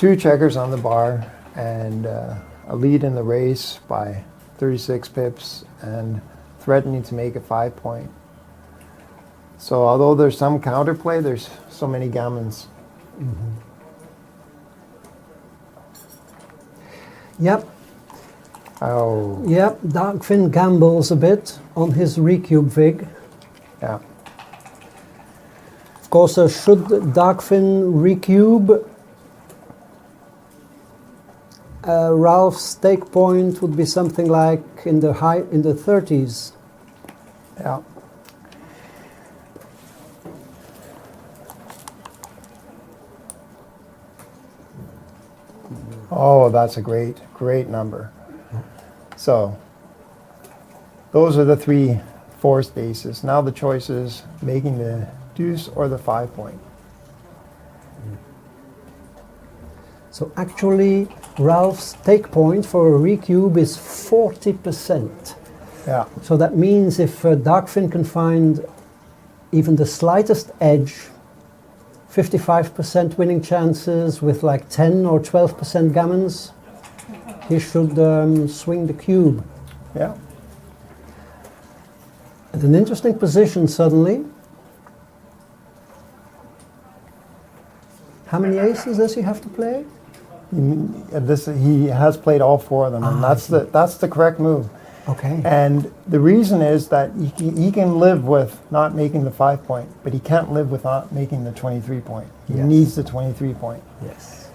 [SPEAKER 2] 2 checkers on the bar and a lead in the race by 36 pips and threatening to make a 5-point. So although there's some counterplay, there's so many gammons.
[SPEAKER 1] Yep.
[SPEAKER 2] Oh.
[SPEAKER 1] Yep, Dagfinn gambles a bit on his recube vig.
[SPEAKER 2] Yeah.
[SPEAKER 1] Of course, should Dagfinn recube, Ralf's stake point would be something like in the 30s.
[SPEAKER 2] Yeah. Oh, that's a great number. So, those are the 3 forced aces. Now the choice is making the deuce or the 5-point.
[SPEAKER 1] So actually, Ralf's stake point for a recube is 40%.
[SPEAKER 2] Yeah.
[SPEAKER 1] So that means if Dagfinn can find even the slightest edge, 55% winning chances with like 10 or 12% gammons, he should swing the cube.
[SPEAKER 2] Yeah.
[SPEAKER 1] At an interesting position suddenly. How many aces does he have to play?
[SPEAKER 2] He has played all 4 of them, and that's the correct move.
[SPEAKER 1] Okay.
[SPEAKER 2] And the reason is that he can live with not making the 5-point, but he can't live with not making the 23-point. He
[SPEAKER 1] Yes.
[SPEAKER 2] needs the 23-point.
[SPEAKER 1] Yes.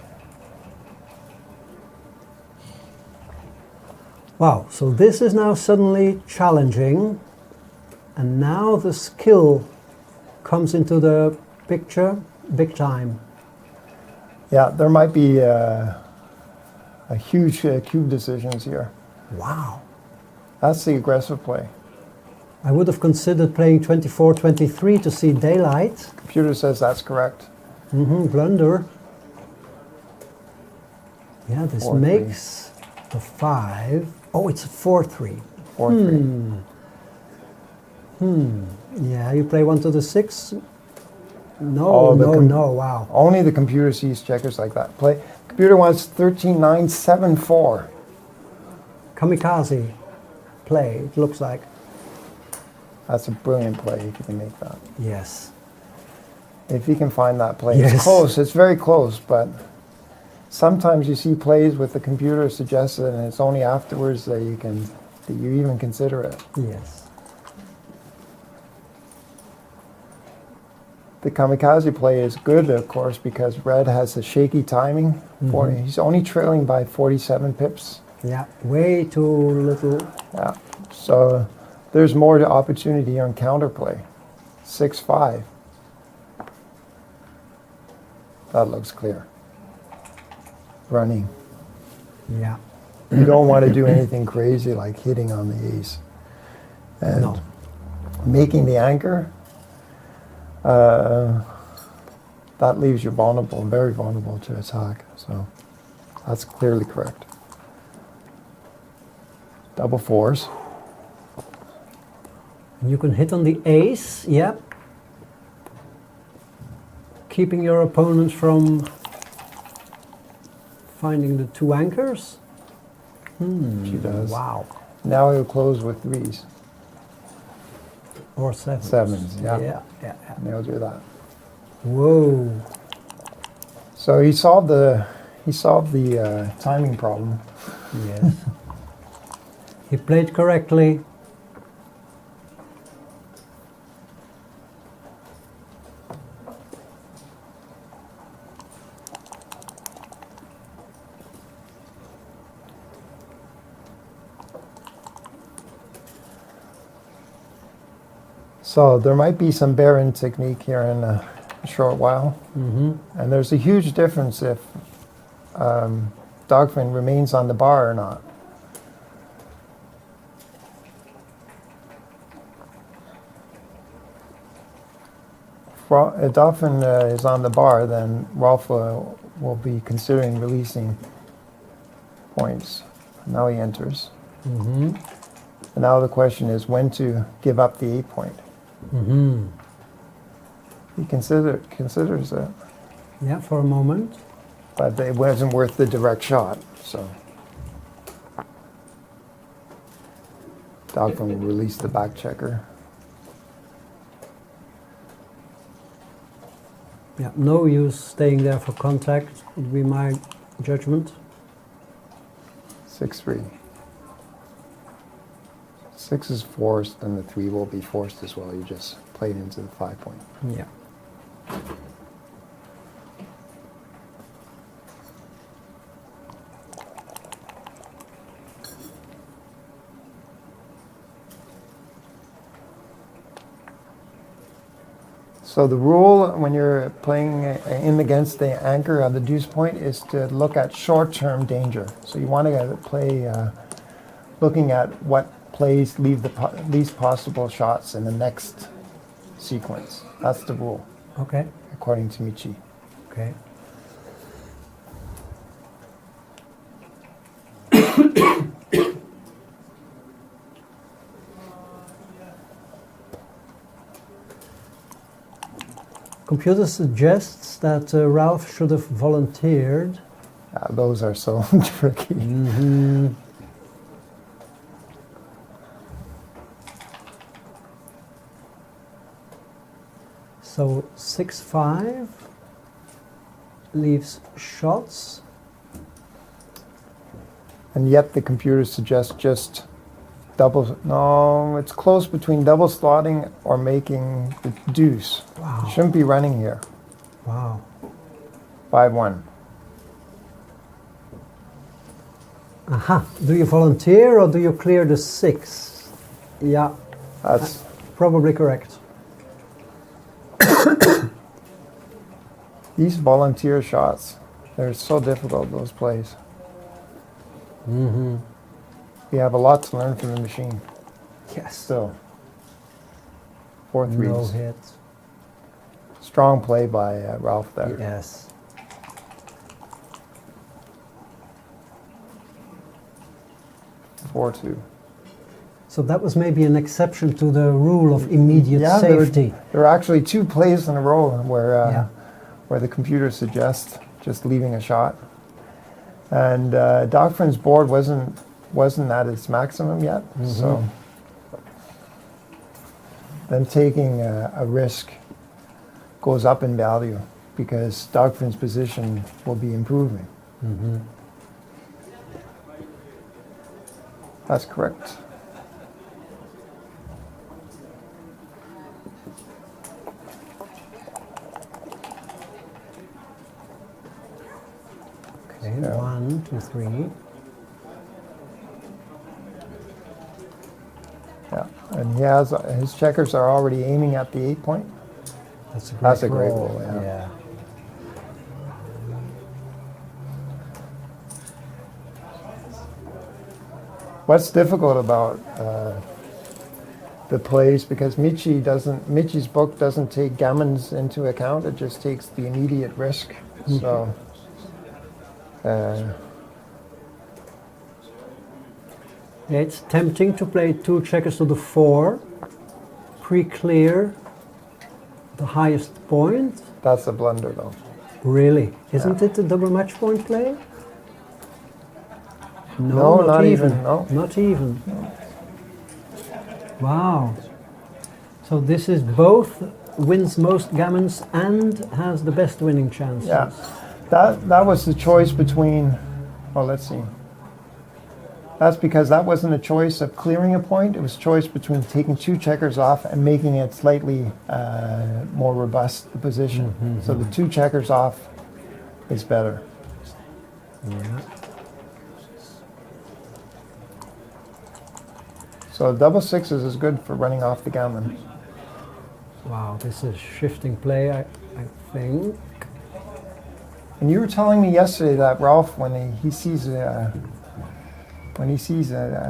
[SPEAKER 1] Wow, so this is now suddenly challenging, and now the skill comes into the picture big time.
[SPEAKER 2] Yeah, there might be a huge cube decisions here.
[SPEAKER 1] Wow.
[SPEAKER 2] That's the aggressive play.
[SPEAKER 1] I would have considered playing 24-23 to see daylight.
[SPEAKER 2] Computer says that's correct.
[SPEAKER 1] Blunder. Yeah, this
[SPEAKER 2] 4-3.
[SPEAKER 1] makes the 5. Oh, it's a 4-3.
[SPEAKER 2] 4-3.
[SPEAKER 1] Yeah, you play 1 to the 6. No,
[SPEAKER 2] Oh,
[SPEAKER 1] no, wow.
[SPEAKER 2] Only the computer sees checkers like that. Computer wants 13-9-7-4.
[SPEAKER 1] Kamikaze play, it looks like.
[SPEAKER 2] That's a brilliant play if you can make that.
[SPEAKER 1] Yes.
[SPEAKER 2] If you can find that play.
[SPEAKER 1] Yes.
[SPEAKER 2] It's close, it's very close, but sometimes you see plays with the computer suggested and it's only afterwards that you even consider it.
[SPEAKER 1] Yes.
[SPEAKER 2] The kamikaze play is good, of course, because red has a shaky timing. He's only trailing by 47 pips.
[SPEAKER 1] Yeah, way too little.
[SPEAKER 2] Yeah. So there's more opportunity on counterplay. 6-5. That looks clear. Running.
[SPEAKER 1] Yeah.
[SPEAKER 2] You don't want to do anything crazy like hitting on the ace. And
[SPEAKER 1] No.
[SPEAKER 2] making the anchor, that leaves you vulnerable, very vulnerable to attack. So that's clearly correct. Double 4s.
[SPEAKER 1] You can hit on the ace, yep. Keeping your opponents from finding the 2 anchors.
[SPEAKER 2] She does.
[SPEAKER 1] Wow.
[SPEAKER 2] Now he'll close with 3s.
[SPEAKER 1] Or 7s.
[SPEAKER 2] 7s, yeah.
[SPEAKER 1] Yeah.
[SPEAKER 2] And he'll do that.
[SPEAKER 1] Whoa.
[SPEAKER 2] So he solved the timing problem.
[SPEAKER 1] Yes. He played correctly.
[SPEAKER 2] So there might be some Baron technique here in a short while. And there's a huge difference if Dagfinn remains on the bar or not. If Dagfinn is on the bar, then Ralf will be considering releasing points. Now he enters. And now the question is when to give up the 8-point. He considers it.
[SPEAKER 1] Yeah, for a moment.
[SPEAKER 2] but it wasn't worth the direct shot. So Dagfinn will release the back checker.
[SPEAKER 1] Yeah, no use staying there for contact, would be my judgment.
[SPEAKER 2] 6-3. 6 is forced, and the 3 will be forced as well. You just played into the 5 point.
[SPEAKER 1] Yeah.
[SPEAKER 2] So the rule when you're playing in against the anchor of the deuce point is to look at short-term danger. So you want to play looking at what plays leave the least possible shots in the next sequence. That's the rule.
[SPEAKER 1] Okay.
[SPEAKER 2] According to Michie.
[SPEAKER 1] Okay. Computer suggests that Ralf should have volunteered.
[SPEAKER 2] Those are so tricky.
[SPEAKER 1] Mm-hmm. So 6-5 leaves shots.
[SPEAKER 2] And yet the computer suggests just double. No, it's close between double slotting or making the deuce.
[SPEAKER 1] Wow.
[SPEAKER 2] You shouldn't be running here.
[SPEAKER 1] Wow.
[SPEAKER 2] 5-1.
[SPEAKER 1] Aha. Do you volunteer or do you clear the 6? Yeah,
[SPEAKER 2] That's
[SPEAKER 1] probably correct.
[SPEAKER 2] these volunteer shots. They're so difficult, those plays.
[SPEAKER 1] Mm-hmm.
[SPEAKER 2] We have a lot to learn from the machine.
[SPEAKER 1] Yes.
[SPEAKER 2] Still. 4 threes.
[SPEAKER 1] No hit.
[SPEAKER 2] Strong play by Ralf there.
[SPEAKER 1] Yes.
[SPEAKER 2] 4-2.
[SPEAKER 1] So that was maybe an exception to the rule of immediate
[SPEAKER 2] Yeah,
[SPEAKER 1] safety.
[SPEAKER 2] There are actually 2 plays in a row where
[SPEAKER 1] Yeah.
[SPEAKER 2] where the computer suggests just leaving a shot. And Dagfinn's board wasn't at its maximum yet, so then taking a risk goes up in value because Dagfinn's position will be improving.
[SPEAKER 1] Mm-hmm.
[SPEAKER 2] That's correct.
[SPEAKER 1] Okay,
[SPEAKER 2] Yeah.
[SPEAKER 1] 1, 2, 3.
[SPEAKER 2] Yeah, and he has his checkers are already aiming at the 8 point.
[SPEAKER 1] That's a great
[SPEAKER 2] great
[SPEAKER 1] roll.
[SPEAKER 2] roll, yeah.
[SPEAKER 1] Yeah.
[SPEAKER 2] What's difficult about the plays, because Michi's book doesn't take gammons into account, it just takes the immediate risk. So
[SPEAKER 1] Yeah, it's tempting to play 2 checkers to the 4, pre-clear the highest point.
[SPEAKER 2] that's a blunder though.
[SPEAKER 1] Really? Isn't it a double match point play?
[SPEAKER 2] No, not even, no.
[SPEAKER 1] Not even. Wow. So this is both wins most gammons and has the best winning chances.
[SPEAKER 2] Yeah, that was the choice between, well, let's see. That's because that wasn't a choice of clearing a point. It was a choice between taking 2 checkers off and making it slightly more robust, the position.
[SPEAKER 1] Mm-hmm.
[SPEAKER 2] So the 2 checkers off is better.
[SPEAKER 1] Yeah.
[SPEAKER 2] So double sixes is good for running off the gammon.
[SPEAKER 1] Wow, this is shifting play, I think.
[SPEAKER 2] And you were telling me yesterday that Ralf, when he sees a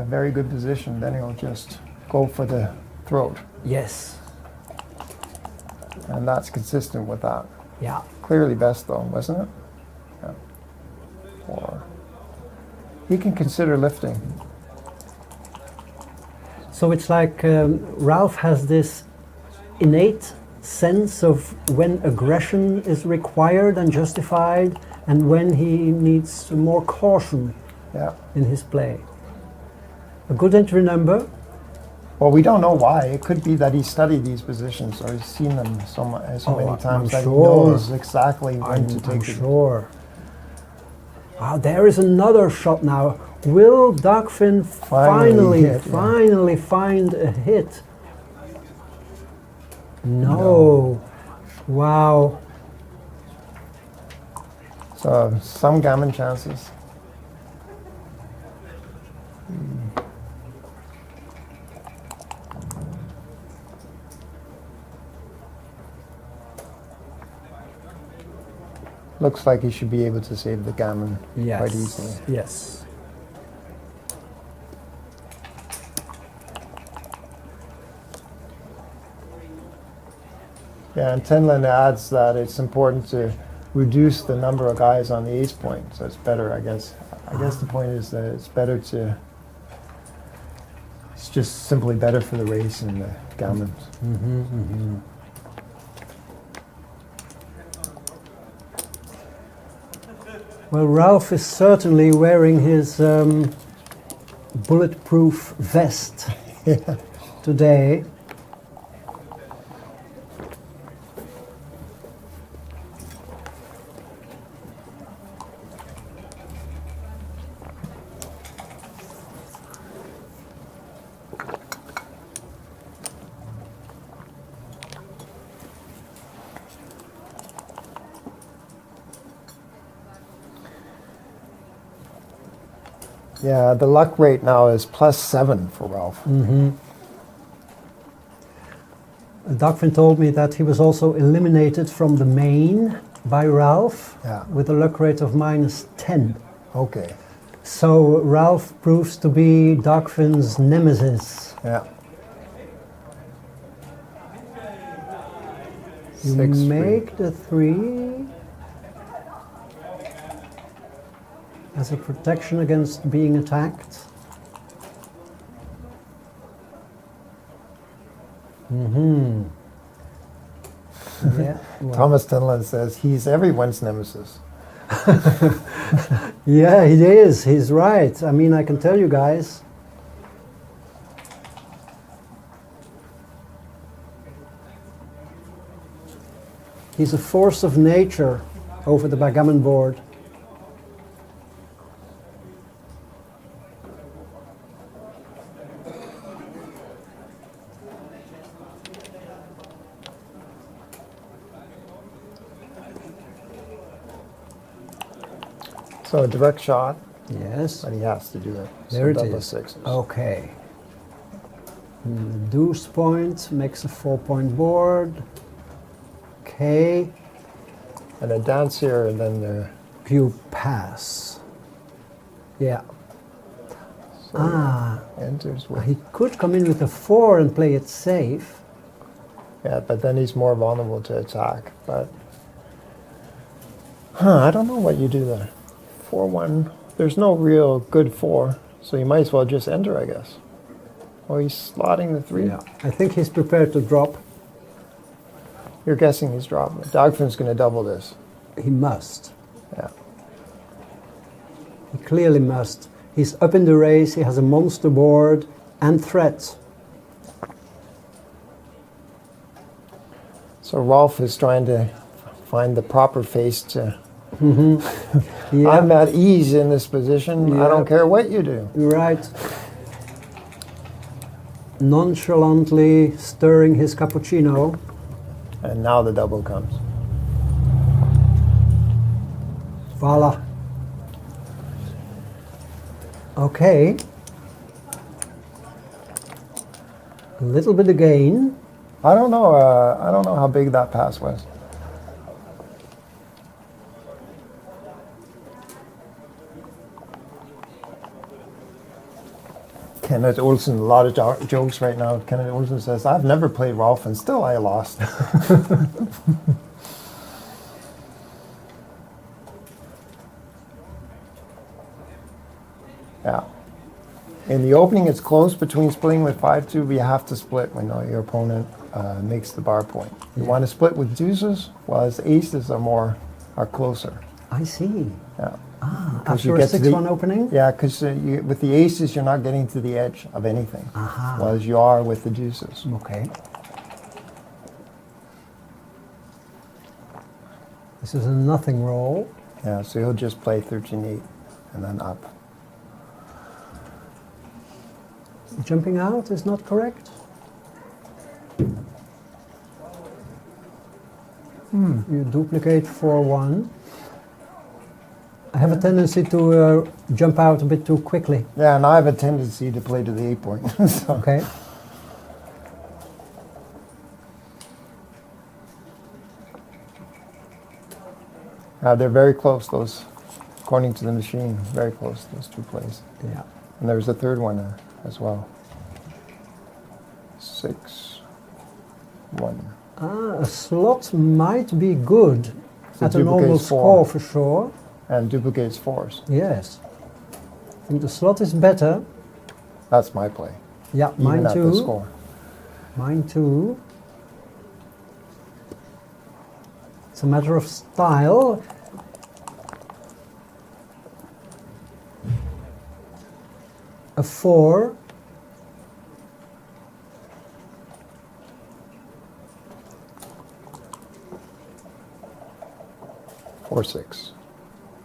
[SPEAKER 2] very good position, then he'll just go for the throat.
[SPEAKER 1] Yes.
[SPEAKER 2] And that's consistent with that.
[SPEAKER 1] Yeah.
[SPEAKER 2] Clearly best though, wasn't it? Yeah. 4. He can consider lifting.
[SPEAKER 1] So it's like Ralf has this innate sense of when aggression is required and justified and when he needs more caution
[SPEAKER 2] Yeah.
[SPEAKER 1] in his play. A good entry number.
[SPEAKER 2] Well, we don't know why. It could be that he studied these positions or he's seen them so many times
[SPEAKER 1] I'm
[SPEAKER 2] that
[SPEAKER 1] sure.
[SPEAKER 2] he knows exactly when
[SPEAKER 1] I'm
[SPEAKER 2] to take it.
[SPEAKER 1] sure. Ah, there is another shot now. Will Dagfinn
[SPEAKER 2] Finally
[SPEAKER 1] finally find a hit? No. Wow.
[SPEAKER 2] So some gammon chances. Looks like he should be able to save the gammon quite easily.
[SPEAKER 1] Yes.
[SPEAKER 2] Yeah, and Tenlin adds that it's important to reduce the number of guys on the ace point, so it's better, I guess. I guess the point is that it's better to. It's just simply better for the race and the gammons.
[SPEAKER 1] Mm-hmm, mm-hmm. Well, Ralf is certainly wearing his bulletproof vest today.
[SPEAKER 2] Yeah, the luck rate now is +7 for Ralf.
[SPEAKER 1] Mm-hmm. Dagfinn told me that he was also eliminated from the main by Ralf with a luck rate of -10.
[SPEAKER 2] Okay.
[SPEAKER 1] So Ralf proves to be Dagfinn's nemesis.
[SPEAKER 2] Yeah.
[SPEAKER 1] You
[SPEAKER 2] 6-3.
[SPEAKER 1] make the 3 as a protection against being attacked. Mm-hmm. Yeah. Well.
[SPEAKER 2] Thomas Tenlin says he's everyone's nemesis.
[SPEAKER 1] Yeah, he is. He's right. I mean, I can tell you guys. He's a force of nature over the backgammon board.
[SPEAKER 2] So a direct shot,
[SPEAKER 1] Yes.
[SPEAKER 2] but he has to do it.
[SPEAKER 1] There
[SPEAKER 2] so
[SPEAKER 1] it
[SPEAKER 2] double
[SPEAKER 1] is.
[SPEAKER 2] sixes.
[SPEAKER 1] Okay. And the deuce point makes a 4-point board. Okay.
[SPEAKER 2] And a dance here, and then the
[SPEAKER 1] You pass. Yeah.
[SPEAKER 2] so enters with.
[SPEAKER 1] He could come in with a 4 and play it safe.
[SPEAKER 2] Yeah, but then he's more vulnerable to attack. But I don't know what you do there. 4-1. There's no real good 4, so you might as well just enter, I guess. Oh, he's slotting the 3.
[SPEAKER 1] Yeah. I think he's prepared to drop.
[SPEAKER 2] You're guessing he's dropping. Dagfinn's going to double this.
[SPEAKER 1] He must.
[SPEAKER 2] Yeah.
[SPEAKER 1] He clearly must. He's up in the race. He has a monster board and threat.
[SPEAKER 2] So Ralf is trying to find the proper face to.
[SPEAKER 1] Yeah.
[SPEAKER 2] I'm at ease in this position.
[SPEAKER 1] Yeah.
[SPEAKER 2] I don't care what you do.
[SPEAKER 1] Right. Nonchalantly stirring his cappuccino.
[SPEAKER 2] And now the double comes.
[SPEAKER 1] Voila. Okay. A little bit again.
[SPEAKER 2] I don't know. I don't know how big that pass was. Kenneth Olsen, a lot of jokes right now. Kenneth Olsen says, "I've never played Ralf, and still I lost." Yeah. In the opening, it's close between splitting with 5-2, but you have to split when your opponent makes the bar point. You want to split with deuces, while his aces are closer.
[SPEAKER 1] I see.
[SPEAKER 2] Yeah.
[SPEAKER 1] Ah,
[SPEAKER 2] 'Cause you
[SPEAKER 1] after a
[SPEAKER 2] get to the-
[SPEAKER 1] 6-1 opening?
[SPEAKER 2] Yeah, because with the aces, you're not getting to the edge of anything,
[SPEAKER 1] Aha.
[SPEAKER 2] whereas you are with the deuces.
[SPEAKER 1] Okay. This is a nothing roll.
[SPEAKER 2] Yeah, so he'll just play 13-8 and then up.
[SPEAKER 1] Jumping out is not correct. You duplicate 4-1. I have a tendency to jump out a bit too quickly.
[SPEAKER 2] Yeah, and I have a tendency to play to the 8-point. So.
[SPEAKER 1] Okay.
[SPEAKER 2] They're very close, those, according to the machine, very close, those two plays.
[SPEAKER 1] Yeah.
[SPEAKER 2] And there's a third one as well. 6-1.
[SPEAKER 1] A slot might be good
[SPEAKER 2] So
[SPEAKER 1] at a normal
[SPEAKER 2] duplicates 4.
[SPEAKER 1] score for sure.
[SPEAKER 2] And duplicates 4s.
[SPEAKER 1] Yes. I think the slot is better.
[SPEAKER 2] That's my play.
[SPEAKER 1] Yeah,
[SPEAKER 2] Even
[SPEAKER 1] mine
[SPEAKER 2] at the
[SPEAKER 1] too.
[SPEAKER 2] score.
[SPEAKER 1] Mine too. It's a matter of style. A 4.
[SPEAKER 2] Four, 6.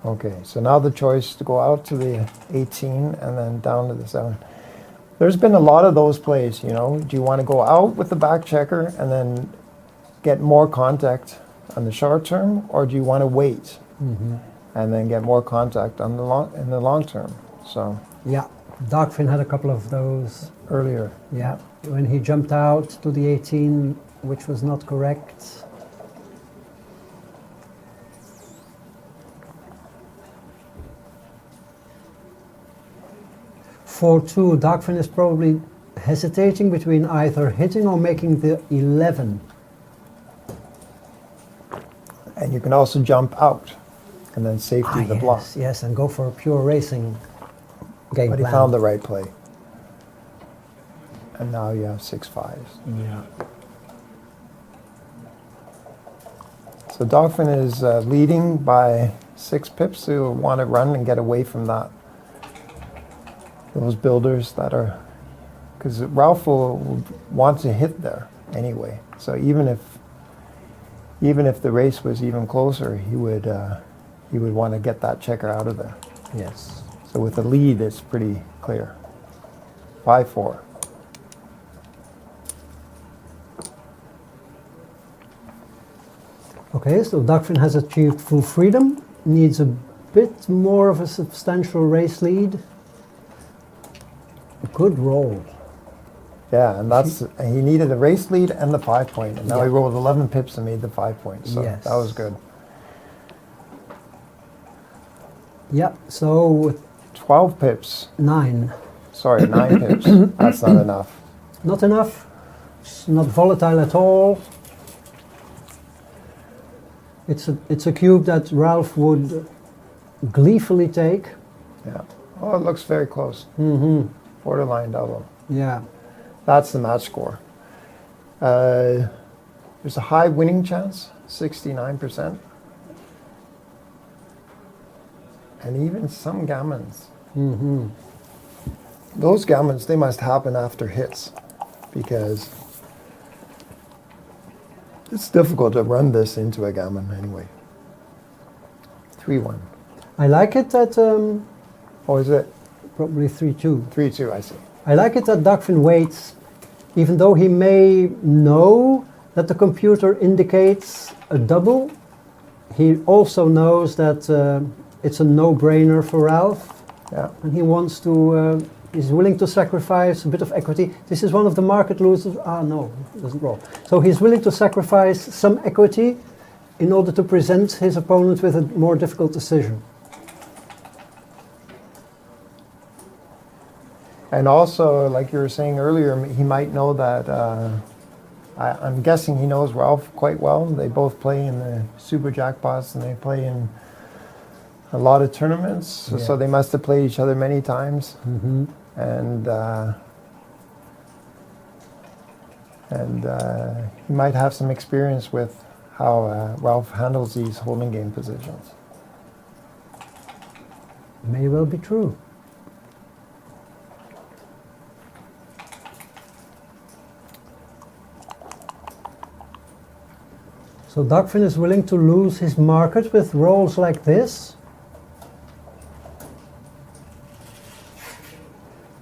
[SPEAKER 2] Okay, so now the choice to go out to the 18 and then down to the 7. There's been a lot of those plays, you know. Do you want to go out with the back checker and then get more contact on the short term, or do you want to wait and then get more contact on the in the long term? So
[SPEAKER 1] Yeah, Dagfinn had a couple of those.
[SPEAKER 2] earlier,
[SPEAKER 1] Yeah, when he jumped out to the 18, which was not correct. For 2, Dagfinn is probably hesitating between either hitting or making the 11.
[SPEAKER 2] and you can also jump out and then safety the block.
[SPEAKER 1] Yes, yes, and go for a pure racing game
[SPEAKER 2] But he
[SPEAKER 1] plan.
[SPEAKER 2] found the right play. And now you have 6 5s.
[SPEAKER 1] Yeah.
[SPEAKER 2] So Dagfinn is leading by 6 pips. So you'll want to run and get away from that. Those builders that are, because Ralf will want to hit there anyway. So even if the race was even closer, he would want to get that checker out of there.
[SPEAKER 1] Yes.
[SPEAKER 2] So with the lead, it's pretty clear. 5-4.
[SPEAKER 1] Okay, so Dagfinn has achieved full freedom, needs a bit more of a substantial race lead. Good roll.
[SPEAKER 2] Yeah, and he needed the race lead and the 5 point, and now
[SPEAKER 1] Yeah.
[SPEAKER 2] he rolled 11 pips and made the 5 point. So
[SPEAKER 1] Yes.
[SPEAKER 2] that was good.
[SPEAKER 1] Yeah, so with
[SPEAKER 2] 12 pips.
[SPEAKER 1] 9.
[SPEAKER 2] Sorry, 9 pips. That's not enough.
[SPEAKER 1] Not enough. It's not volatile at all. It's a cube that Ralf would gleefully take.
[SPEAKER 2] Yeah. Oh, it looks very close.
[SPEAKER 1] Mm-hmm.
[SPEAKER 2] Borderline double.
[SPEAKER 1] Yeah.
[SPEAKER 2] That's the match score. There's a high winning chance, 69%. And even some gammons.
[SPEAKER 1] Mm-hmm.
[SPEAKER 2] Those gammons, they must happen after hits, because it's difficult to run this into a gammon anyway. 3-1.
[SPEAKER 1] I like it at
[SPEAKER 2] Oh, is it?
[SPEAKER 1] probably 3-2.
[SPEAKER 2] 3-2, I see.
[SPEAKER 1] I like it that Dagfinn waits, even though he may know that the computer indicates a double. He also knows that it's a no-brainer for Ralf,
[SPEAKER 2] Yeah.
[SPEAKER 1] and he wants to. He's willing to sacrifice a bit of equity. This is one of the market losers. No, it doesn't roll. So he's willing to sacrifice some equity in order to present his opponent with a more difficult decision.
[SPEAKER 2] And also, like you were saying earlier, he might know that, I'm guessing he knows Ralf quite well. They both play in the Super Jackpots and they play in a lot of tournaments.
[SPEAKER 1] Yeah.
[SPEAKER 2] So they must have played each other many times.
[SPEAKER 1] Mm-hmm.
[SPEAKER 2] And he might have some experience with how Ralf handles these holding game positions.
[SPEAKER 1] May well be true. So Dagfinn is willing to lose his market with rolls like this.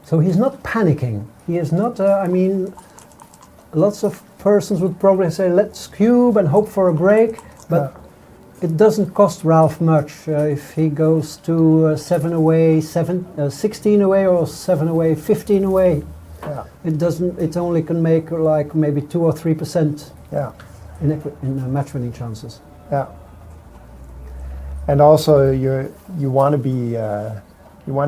[SPEAKER 1] So he's not panicking. He is not, I mean, lots of persons would probably say, let's cube and hope for a break, but it doesn't cost Ralf much if he goes to 7 away, 16 away, or 7 away, 15 away.
[SPEAKER 2] Yeah.
[SPEAKER 1] It doesn't, it only can make like maybe 2 or 3%
[SPEAKER 2] Yeah.
[SPEAKER 1] in match winning chances.
[SPEAKER 2] Yeah. And also you want to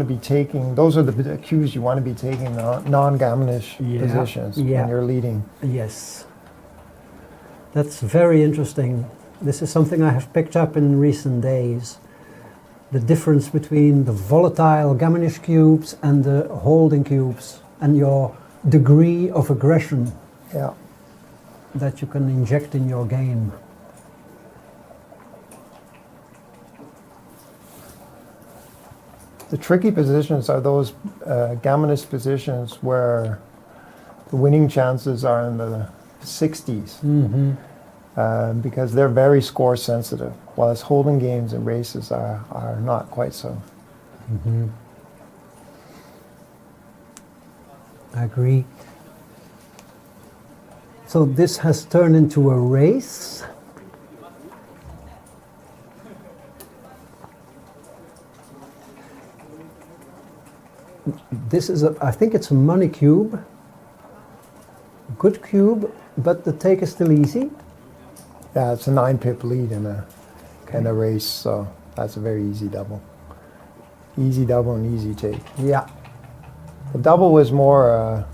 [SPEAKER 2] be taking, those are the cues you want to be taking, non-gammonish positions when you're leading.
[SPEAKER 1] Yes. That's very interesting. This is something I have picked up in recent days. The difference between the volatile gammonish cubes and the holding cubes, and your degree of aggression that you can inject in your game.
[SPEAKER 2] The tricky positions are those gammonish positions where the winning chances are in the 60s.
[SPEAKER 1] Mm-hmm.
[SPEAKER 2] Because they're very score sensitive, whereas holding games and races are not quite so.
[SPEAKER 1] Mm-hmm. I agree. So this has turned into a race. This is I think it's a money cube. Good cube, but the take is still easy.
[SPEAKER 2] Yeah, it's a 9-pip lead in a race, so that's a very easy double. Easy double and easy take.
[SPEAKER 1] Yeah.
[SPEAKER 2] The double was more,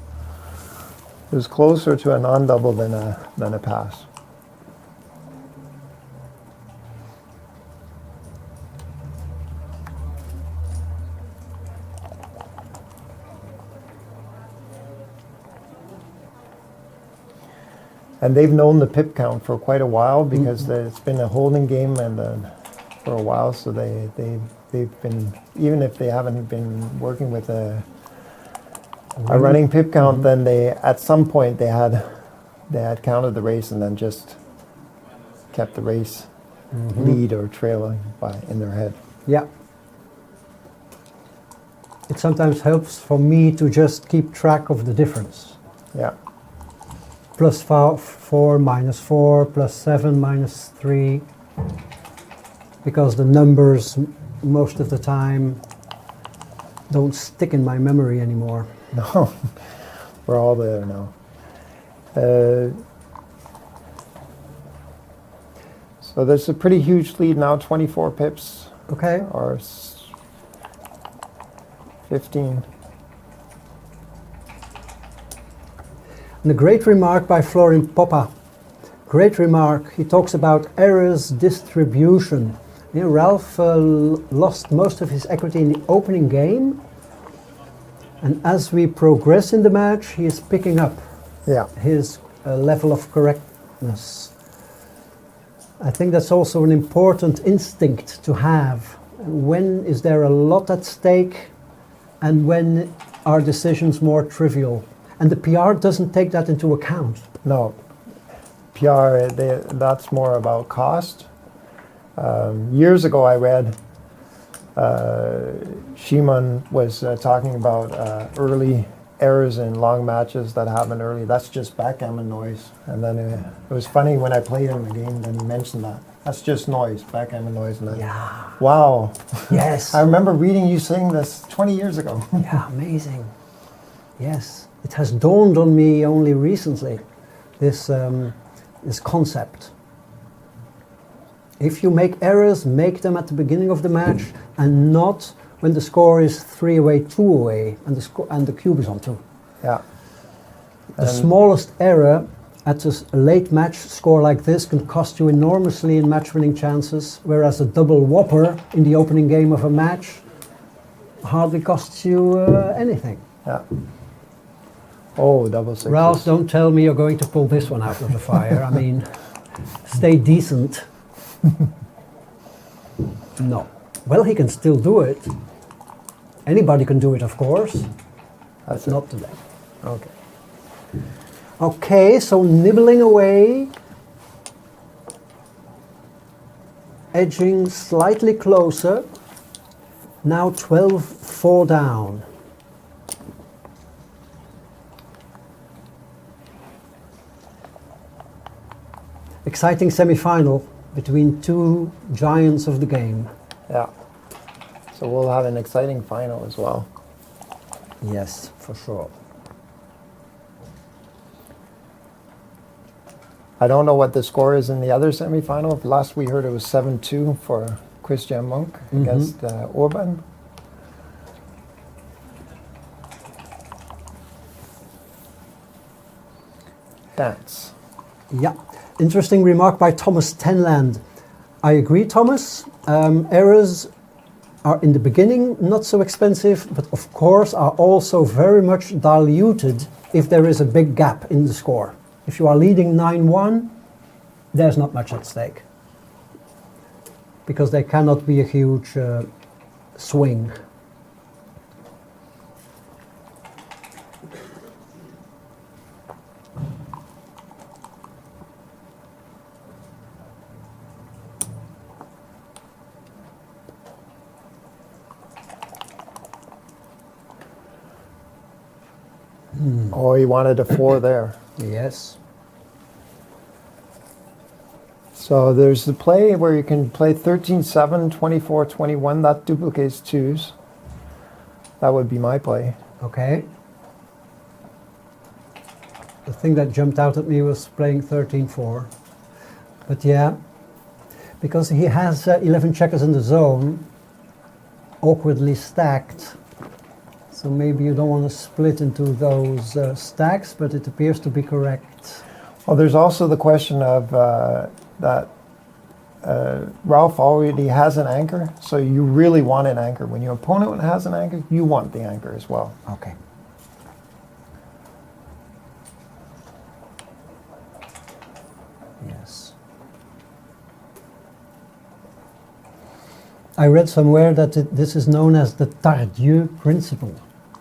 [SPEAKER 2] it was closer to a non-double than a pass. And they've known the pip count for quite a while because it's been a holding game and for a while, so they've been, even if they haven't been working with a running pip count, then they at some point they had counted the race and then just kept the race lead or trailing in their head.
[SPEAKER 1] Yeah. It sometimes helps for me to just keep track of the difference.
[SPEAKER 2] Yeah.
[SPEAKER 1] Plus 4, minus 4, plus 7, minus 3. Because the numbers most of the time don't stick in my memory anymore.
[SPEAKER 2] No, we're all there now. So there's a pretty huge lead now, 24 pips.
[SPEAKER 1] Okay.
[SPEAKER 2] Or 15.
[SPEAKER 1] And a great remark by Florin Poppa. Great remark. He talks about errors distribution. You know, Ralf lost most of his equity in the opening game. And as we progress in the match, he is picking up his level of correctness. I think that's also an important instinct to have. When is there a lot at stake and when are decisions more trivial? And the PR doesn't take that into account.
[SPEAKER 2] No. PR, that's more about cost. Years ago I read Shimon was talking about early errors in long matches that happen early. That's just backgammon noise. And then it was funny when I played in the game, then he mentioned that. That's just noise, backgammon noise. And then, wow.
[SPEAKER 1] Yes.
[SPEAKER 2] I remember reading you saying this 20 years ago.
[SPEAKER 1] Yeah, amazing. Yes. It has dawned on me only recently, this concept. If you make errors, make them at the beginning of the match and not when the score is 3 away, 2 away, and the cube is on 2.
[SPEAKER 2] Yeah.
[SPEAKER 1] The smallest error at a late match score like this can cost you enormously in match-winning chances, whereas a double whopper in the opening game of a match hardly costs you anything.
[SPEAKER 2] Yeah. Oh, double sixes.
[SPEAKER 1] Ralf, don't tell me you're going to pull this one out of the fire. I mean, stay decent. No. Well, he can still do it. Anybody can do it, of course.
[SPEAKER 2] That's
[SPEAKER 1] But not today. Okay. Okay, so nibbling away, edging slightly closer. Now 12-4 down. Exciting semi-final between two giants of the game.
[SPEAKER 2] Yeah. So we'll have an exciting final as well.
[SPEAKER 1] Yes, for sure.
[SPEAKER 2] I don't know what the score is in the other semifinal. Last we heard it was 7-2 for Christian Monk against Orban. Dance.
[SPEAKER 1] Yeah. Interesting remark by Thomas Tenland. I agree, Thomas. Errors are in the beginning not so expensive, but of course are also very much diluted if there is a big gap in the score. If you are leading 9-1, there's not much at stake, because there cannot be a huge swing.
[SPEAKER 2] Oh, he wanted a 4 there.
[SPEAKER 1] Yes.
[SPEAKER 2] So there's the play where you can play 13-7, 24-21. That duplicates 2s. That would be my play.
[SPEAKER 1] Okay. The thing that jumped out at me was playing 13-4. But yeah, because he has 11 checkers in the zone, awkwardly stacked. So maybe you don't want to split into those stacks, but it appears to be correct.
[SPEAKER 2] Well, there's also the question of that Ralf already has an anchor, so you really want an anchor. When your opponent has an anchor, you want the anchor as well.
[SPEAKER 1] Okay. Yes. I read somewhere that this is known as the Tardieu principle.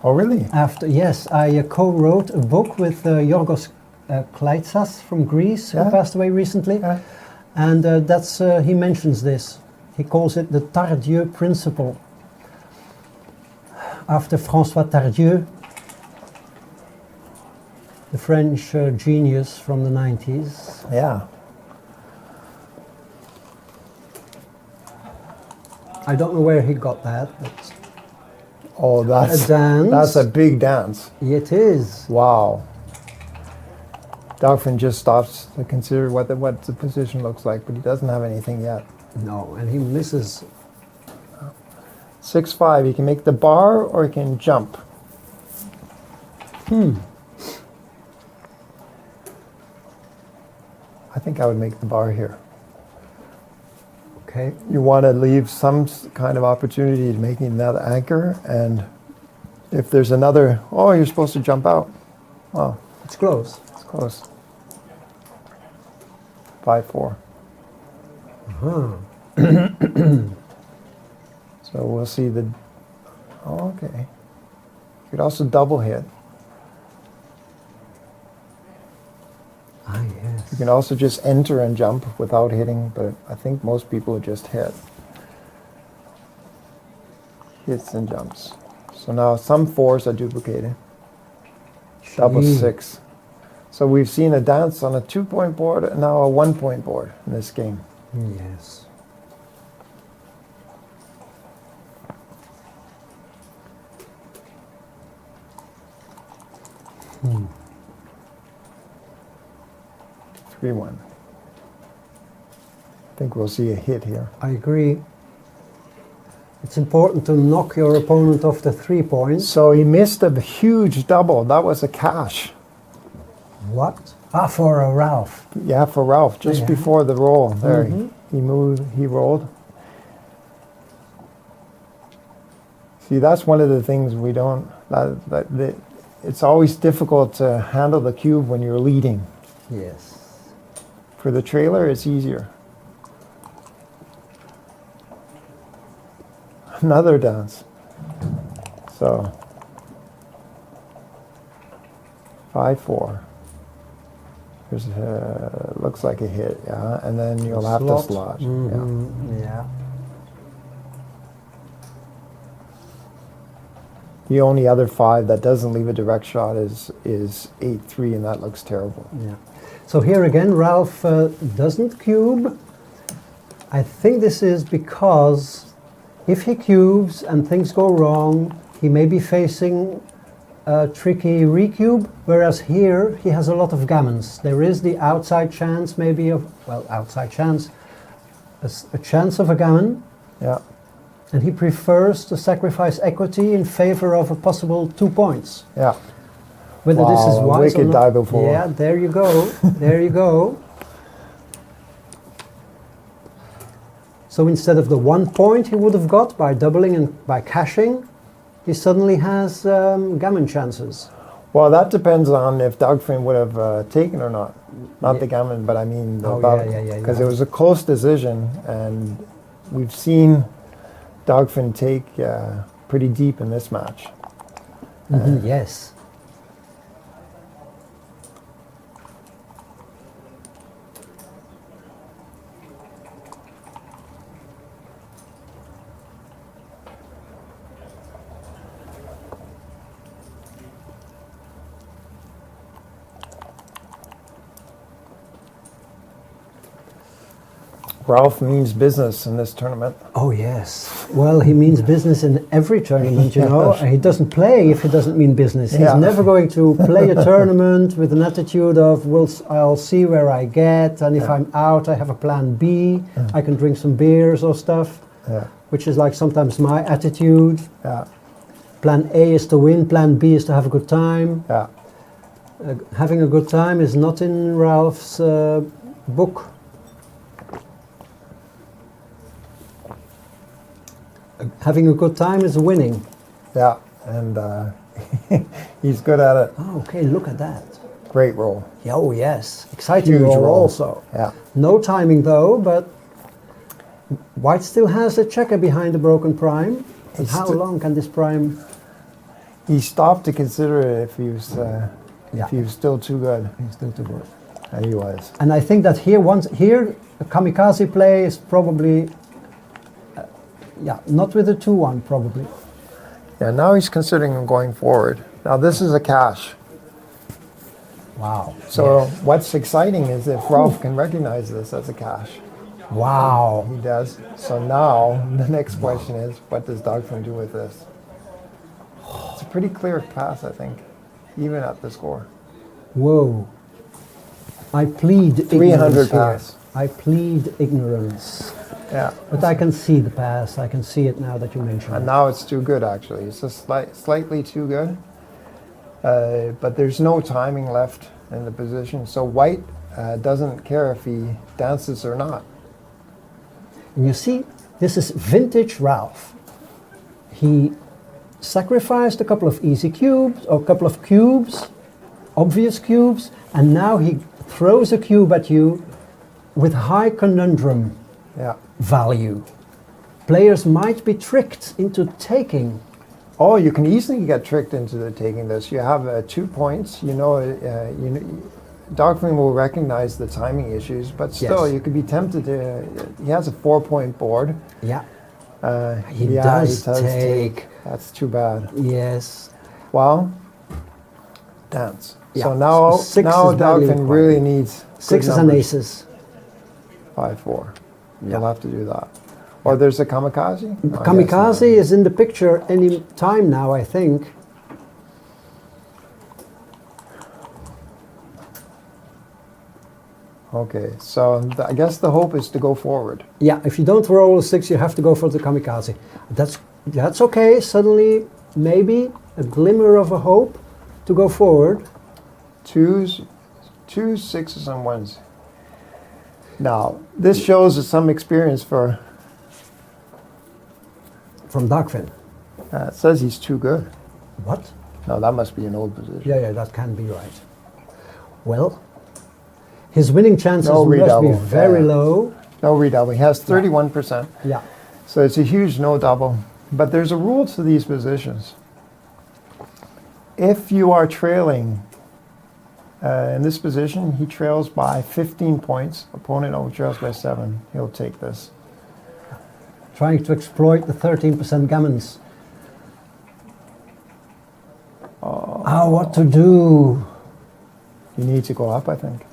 [SPEAKER 2] Oh, really?
[SPEAKER 1] Yes, I co-wrote a book with Yorgos Kleitsas from Greece, who passed away recently.
[SPEAKER 2] Yeah.
[SPEAKER 1] And he mentions this. He calls it the Tardieu principle. After François Tardieu, the French genius from the 90s.
[SPEAKER 2] Yeah.
[SPEAKER 1] I don't know where he got that, but
[SPEAKER 2] Oh, that's
[SPEAKER 1] a dance.
[SPEAKER 2] That's a big dance.
[SPEAKER 1] It is.
[SPEAKER 2] Wow. Dagfinn just stops to consider what the position looks like, but he doesn't have anything yet.
[SPEAKER 1] No, and he misses.
[SPEAKER 2] 6-5. He can make the bar or he can jump. I think I would make the bar here.
[SPEAKER 1] Okay.
[SPEAKER 2] You want to leave some kind of opportunity to making that anchor, and if there's another, oh, you're supposed to jump out. Oh,
[SPEAKER 1] It's close.
[SPEAKER 2] it's close. 5-4. So we'll see the, oh, okay. You could also double hit.
[SPEAKER 1] Ah, yes.
[SPEAKER 2] You can also just enter and jump without hitting, but I think most people just hit. Hits and jumps. So now some 4s are duplicated. Double
[SPEAKER 1] Gee.
[SPEAKER 2] 6. So we've seen a dance on a 2-point board and now a 1-point board in this game.
[SPEAKER 1] Yes. Hmm.
[SPEAKER 2] 3-1. I think we'll see a hit here.
[SPEAKER 1] I agree. It's important to knock your opponent off the 3 points.
[SPEAKER 2] So he missed a huge double. That was a cash.
[SPEAKER 1] What? Ah, for a Ralf.
[SPEAKER 2] Yeah, for Ralf, just
[SPEAKER 1] Yeah.
[SPEAKER 2] before the roll. There, he moved, he rolled. See, that's one of the things we don't, it's always difficult to handle the cube when you're leading.
[SPEAKER 1] Yes.
[SPEAKER 2] For the trailer, it's easier. Another dance. So 5-4. Here's looks like a hit, yeah, and then you'll have to slot.
[SPEAKER 1] Mm-hmm. Yeah.
[SPEAKER 2] The only other 5 that doesn't leave a direct shot is 8-3, and that looks terrible.
[SPEAKER 1] Yeah. So here again, Ralf doesn't cube. I think this is because if he cubes and things go wrong, he may be facing a tricky recube, whereas here he has a lot of gammons. There is the outside chance maybe of, well, outside chance, a chance of a gammon.
[SPEAKER 2] Yeah.
[SPEAKER 1] And he prefers to sacrifice equity in favor of a possible 2 points.
[SPEAKER 2] Yeah.
[SPEAKER 1] Whether this is wise or
[SPEAKER 2] wicked
[SPEAKER 1] not.
[SPEAKER 2] die before.
[SPEAKER 1] Yeah, there you go. There you go. So instead of the 1 point he would have got by doubling and by cashing, he suddenly has gammon chances.
[SPEAKER 2] Well, that depends on if Dagfinn would have taken or not. Not the gammon, but I mean the because it was a close decision, and we've seen Dagfinn take pretty deep in this match.
[SPEAKER 1] Yes.
[SPEAKER 2] Ralf means business in this tournament.
[SPEAKER 1] Oh yes. Well, he means business in every tournament, you know. He doesn't play if he doesn't mean business. He's never going to play a tournament with an attitude of, well, I'll see where I get, and if I'm out, I have a plan B. I can drink some beers or stuff, which is like sometimes my attitude. Plan A is to win, plan B is to have a good time. Having a good time is not in Ralf's book. Having a good time is winning.
[SPEAKER 2] Yeah, and he's good at it.
[SPEAKER 1] Oh, okay, look at that.
[SPEAKER 2] Great roll.
[SPEAKER 1] Yeah, oh yes, exciting
[SPEAKER 2] Huge
[SPEAKER 1] roll
[SPEAKER 2] roll.
[SPEAKER 1] also.
[SPEAKER 2] Yeah.
[SPEAKER 1] No timing though, but White still has a checker behind the broken prime. And how long can this prime?
[SPEAKER 2] He stopped to consider it if he was still too good.
[SPEAKER 1] He's still too good.
[SPEAKER 2] And he was.
[SPEAKER 1] And I think that here a kamikaze play is probably. Not with a 2-1 probably.
[SPEAKER 2] Yeah, now he's considering going forward. Now this is a cash.
[SPEAKER 1] Wow.
[SPEAKER 2] So what's exciting is if Ralf can recognize this as a cash.
[SPEAKER 1] Wow.
[SPEAKER 2] He does. So now the next question is, what does Dagfinn do with this? It's a pretty clear pass, I think, even at the score.
[SPEAKER 1] Whoa. I plead
[SPEAKER 2] 300 pass.
[SPEAKER 1] I plead ignorance.
[SPEAKER 2] Yeah.
[SPEAKER 1] But I can see the pass. I can see it now that you mention it.
[SPEAKER 2] And now it's too good, actually. It's just slightly too good. But there's no timing left in the position. So White doesn't care if he dances or not.
[SPEAKER 1] And you see, this is vintage Ralf. He sacrificed a couple of easy cubes, or a couple of cubes, obvious cubes, and now he throws a cube at you with high conundrum value. Players might be tricked into taking.
[SPEAKER 2] Oh, you can easily get tricked into taking this. You have 2 points. Dagfinn will recognize the timing issues, but still, you could be tempted to. He has a 4-point board.
[SPEAKER 1] Yeah.
[SPEAKER 2] He does take. That's too bad.
[SPEAKER 1] Yes.
[SPEAKER 2] Well, dance.
[SPEAKER 1] Yeah.
[SPEAKER 2] So now Dagfinn really needs
[SPEAKER 1] sixes and aces.
[SPEAKER 2] 5-4. You'll have to do that. Or there's a kamikaze?
[SPEAKER 1] Kamikaze is in the picture any time now, I think.
[SPEAKER 2] Okay, so I guess the hope is to go forward.
[SPEAKER 1] Yeah, if you don't roll a 6, you have to go for the kamikaze. That's okay. Suddenly, maybe a glimmer of a hope to go forward.
[SPEAKER 2] Two 6s and 1s. Now, this shows some experience from
[SPEAKER 1] Dagfinn.
[SPEAKER 2] It says he's too good.
[SPEAKER 1] What?
[SPEAKER 2] No, that must be an old position.
[SPEAKER 1] Yeah, that can be right. Well, his winning chances must be very low.
[SPEAKER 2] No redouble. He has 31%.
[SPEAKER 1] Yeah.
[SPEAKER 2] So it's a huge no double. But there's a rule to these positions. if you are trailing in this position, he trails by 15 points. Opponent only trails by 7. He'll take this.
[SPEAKER 1] Trying to exploit the 13% gammons. What to do?
[SPEAKER 2] You need to go up, I think.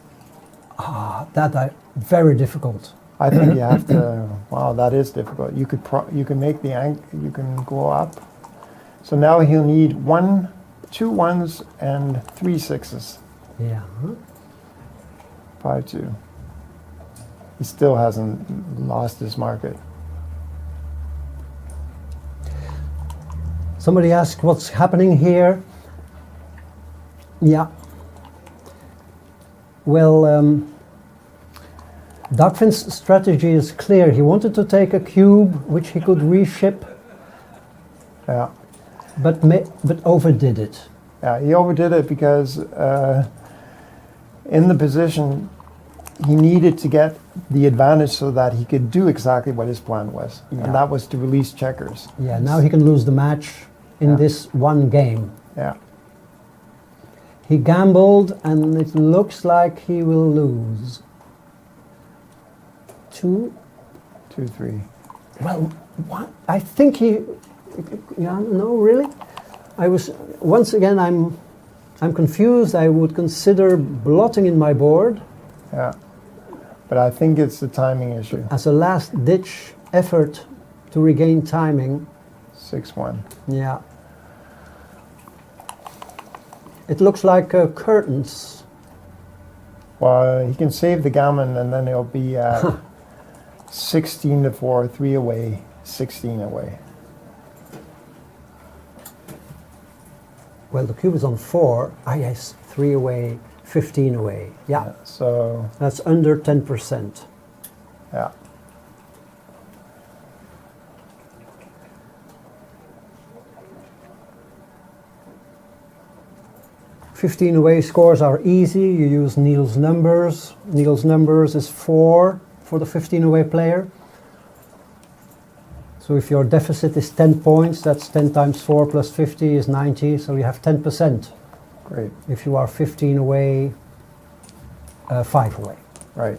[SPEAKER 1] Very difficult.
[SPEAKER 2] I think you have to. Wow, that is difficult. You can make the you can go up. So now he'll need 2 1s and 3 6s.
[SPEAKER 1] Yeah.
[SPEAKER 2] 5-2. He still hasn't lost his market.
[SPEAKER 1] Somebody asked what's happening here. Yeah. Well, Dagfinn's strategy is clear. He wanted to take a cube which he could reship,
[SPEAKER 2] Yeah.
[SPEAKER 1] but overdid it.
[SPEAKER 2] Yeah, he overdid it because in the position he needed to get the advantage so that he could do exactly what his plan was,
[SPEAKER 1] Yeah.
[SPEAKER 2] and that was to release checkers.
[SPEAKER 1] Yeah, now he can lose the match in
[SPEAKER 2] Yeah.
[SPEAKER 1] this one game.
[SPEAKER 2] Yeah.
[SPEAKER 1] He gambled and it looks like he will lose. 2.
[SPEAKER 2] 2-3.
[SPEAKER 1] Well, what? I think he. Yeah, no, really. Once again. I'm confused. I would consider blotting in my board
[SPEAKER 2] Yeah. But I think it's the timing issue.
[SPEAKER 1] as a last-ditch effort to regain timing.
[SPEAKER 2] 6-1.
[SPEAKER 1] Yeah. It looks like curtains.
[SPEAKER 2] Well, he can save the gammon, and then it'll be 16-4, 3 away, 16 away.
[SPEAKER 1] Well, the cube is on 4. Ah, yes, 3 away, 15 away. Yeah,
[SPEAKER 2] So,
[SPEAKER 1] that's under 10%.
[SPEAKER 2] yeah.
[SPEAKER 1] 15 away scores are easy. You use Neil's numbers. Neil's numbers is 4 for the 15 away player. So if your deficit is 10 points, that's 10 times 4 plus 50 is 90, so you have 10%.
[SPEAKER 2] Great.
[SPEAKER 1] If you are 15 away, 5 away.
[SPEAKER 2] Right.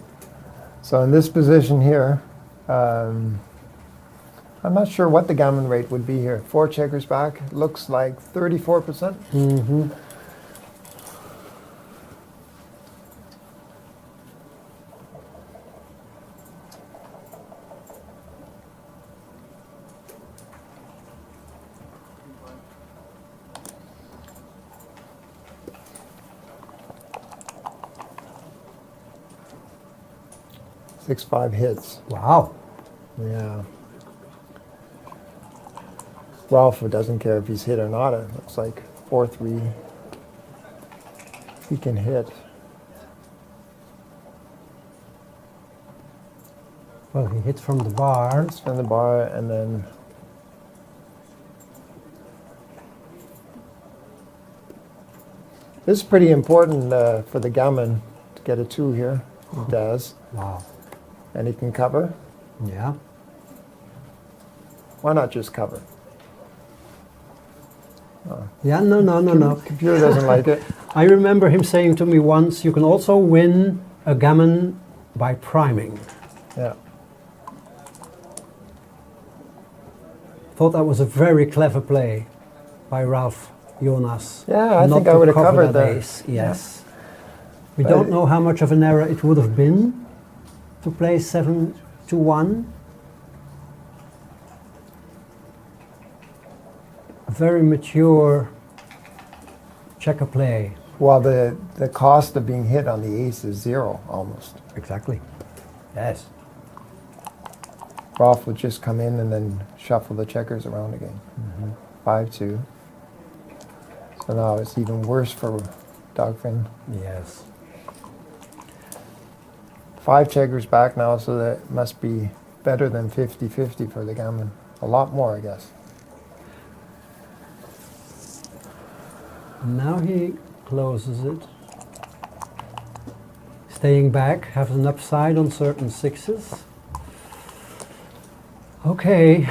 [SPEAKER 2] So in this position here, I'm not sure what the gammon rate would be here. 4 checkers back, looks like 34%.
[SPEAKER 1] Mm-hmm.
[SPEAKER 2] Six, 5 hits.
[SPEAKER 1] Wow.
[SPEAKER 2] Yeah. Ralf doesn't care if he's hit or not. It looks like 4-3. He can hit.
[SPEAKER 1] Well, he hit from the bar.
[SPEAKER 2] Spin the bar and then this is pretty important for the gammon to get a 2 here. He does.
[SPEAKER 1] Wow.
[SPEAKER 2] And he can cover.
[SPEAKER 1] Yeah.
[SPEAKER 2] Why not just cover?
[SPEAKER 1] Yeah, no.
[SPEAKER 2] Computer doesn't like it.
[SPEAKER 1] I remember him saying to me once, you can also win a gammon by priming.
[SPEAKER 2] Yeah.
[SPEAKER 1] Thought that was a very clever play by Ralf Jonas.
[SPEAKER 2] Yeah, I
[SPEAKER 1] Not
[SPEAKER 2] think I
[SPEAKER 1] to
[SPEAKER 2] would have
[SPEAKER 1] cover
[SPEAKER 2] covered
[SPEAKER 1] that
[SPEAKER 2] there.
[SPEAKER 1] ace. Yes. We
[SPEAKER 2] But
[SPEAKER 1] don't know how much of an error it would have been to play 7-1. A very mature checker play.
[SPEAKER 2] Well, the cost of being hit on the ace is 0 almost.
[SPEAKER 1] Exactly. Yes.
[SPEAKER 2] Ralf would just come in and then shuffle the checkers around again. 5-2. So now it's even worse for Dagfinn.
[SPEAKER 1] Yes.
[SPEAKER 2] 5 checkers back now, so that must be better than 50-50 for the gammon. A lot more, I guess.
[SPEAKER 1] Now he closes it. Staying back, has an upside on certain sixes. Okay.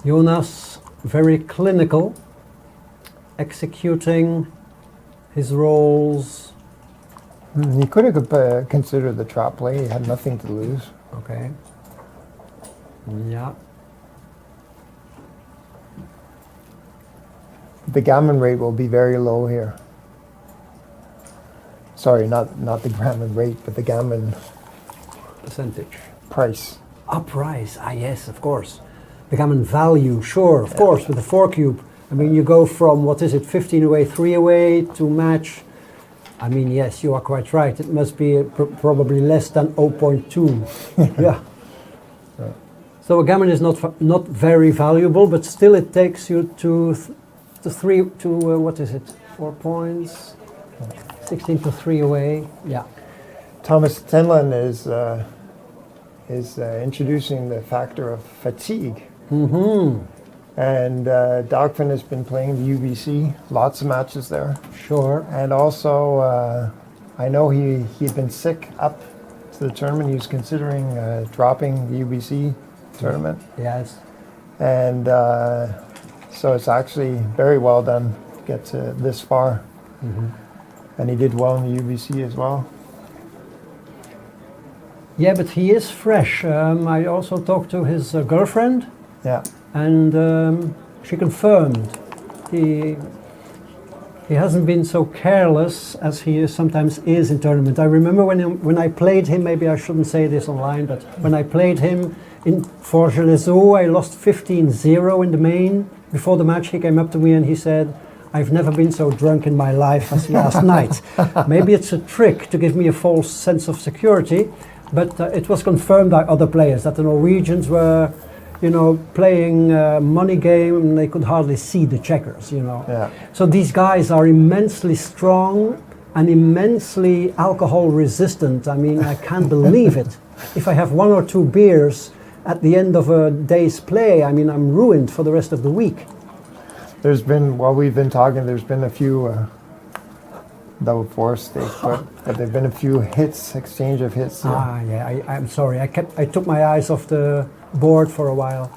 [SPEAKER 1] Jonas, very clinical, executing his roles.
[SPEAKER 2] He could have considered the trap play. He had nothing to lose.
[SPEAKER 1] Okay. Yeah.
[SPEAKER 2] The gammon rate will be very low here. Sorry, not the gammon rate, but the gammon
[SPEAKER 1] Percentage.
[SPEAKER 2] price.
[SPEAKER 1] Price. Yes, of course. The gammon value, sure, of course, with the 4 cube. I mean, you go from, what is it, 15 away, 3 away to match. I mean, yes, you are quite right. It must be probably less than 0.2. Yeah. So a gammon is not very valuable, but still it takes you to 4 points, 16 to 3 away. Yeah.
[SPEAKER 2] Thomas Tenlin is introducing the factor of fatigue.
[SPEAKER 1] Mm-hmm.
[SPEAKER 2] And Dagfinn has been playing the UBC, lots of matches there.
[SPEAKER 1] Sure.
[SPEAKER 2] And also, I know he'd been sick up to the tournament. He was considering dropping the UBC tournament.
[SPEAKER 1] Yes.
[SPEAKER 2] And so it's actually very well done to get to this far.
[SPEAKER 1] Mm-hmm.
[SPEAKER 2] And he did well in the UBC as well.
[SPEAKER 1] Yeah, but he is fresh. I also talked to his girlfriend.
[SPEAKER 2] Yeah.
[SPEAKER 1] And she confirmed he hasn't been so careless as he sometimes is in tournament. I remember when I played him, maybe I shouldn't say this online, but when I played him in Forges-les-Eaux, I lost 15-0 in the main. Before the match, he came up to me and he said, "I've never been so drunk in my life as last night." Maybe it's a trick to give me a false sense of security, but it was confirmed by other players that the Norwegians were, playing money game and they could hardly see the checkers,
[SPEAKER 2] Yeah.
[SPEAKER 1] So these guys are immensely strong and immensely alcohol resistant. I mean, I can't believe it. If I have 1 or 2 beers at the end of a day's play, I mean, I'm ruined for the rest of the week.
[SPEAKER 2] There's been, while we've been talking, there's been a few double four stakes, but there've been a few hits, exchange of hits.
[SPEAKER 1] Yeah. I'm sorry. I took my eyes off the board for a while.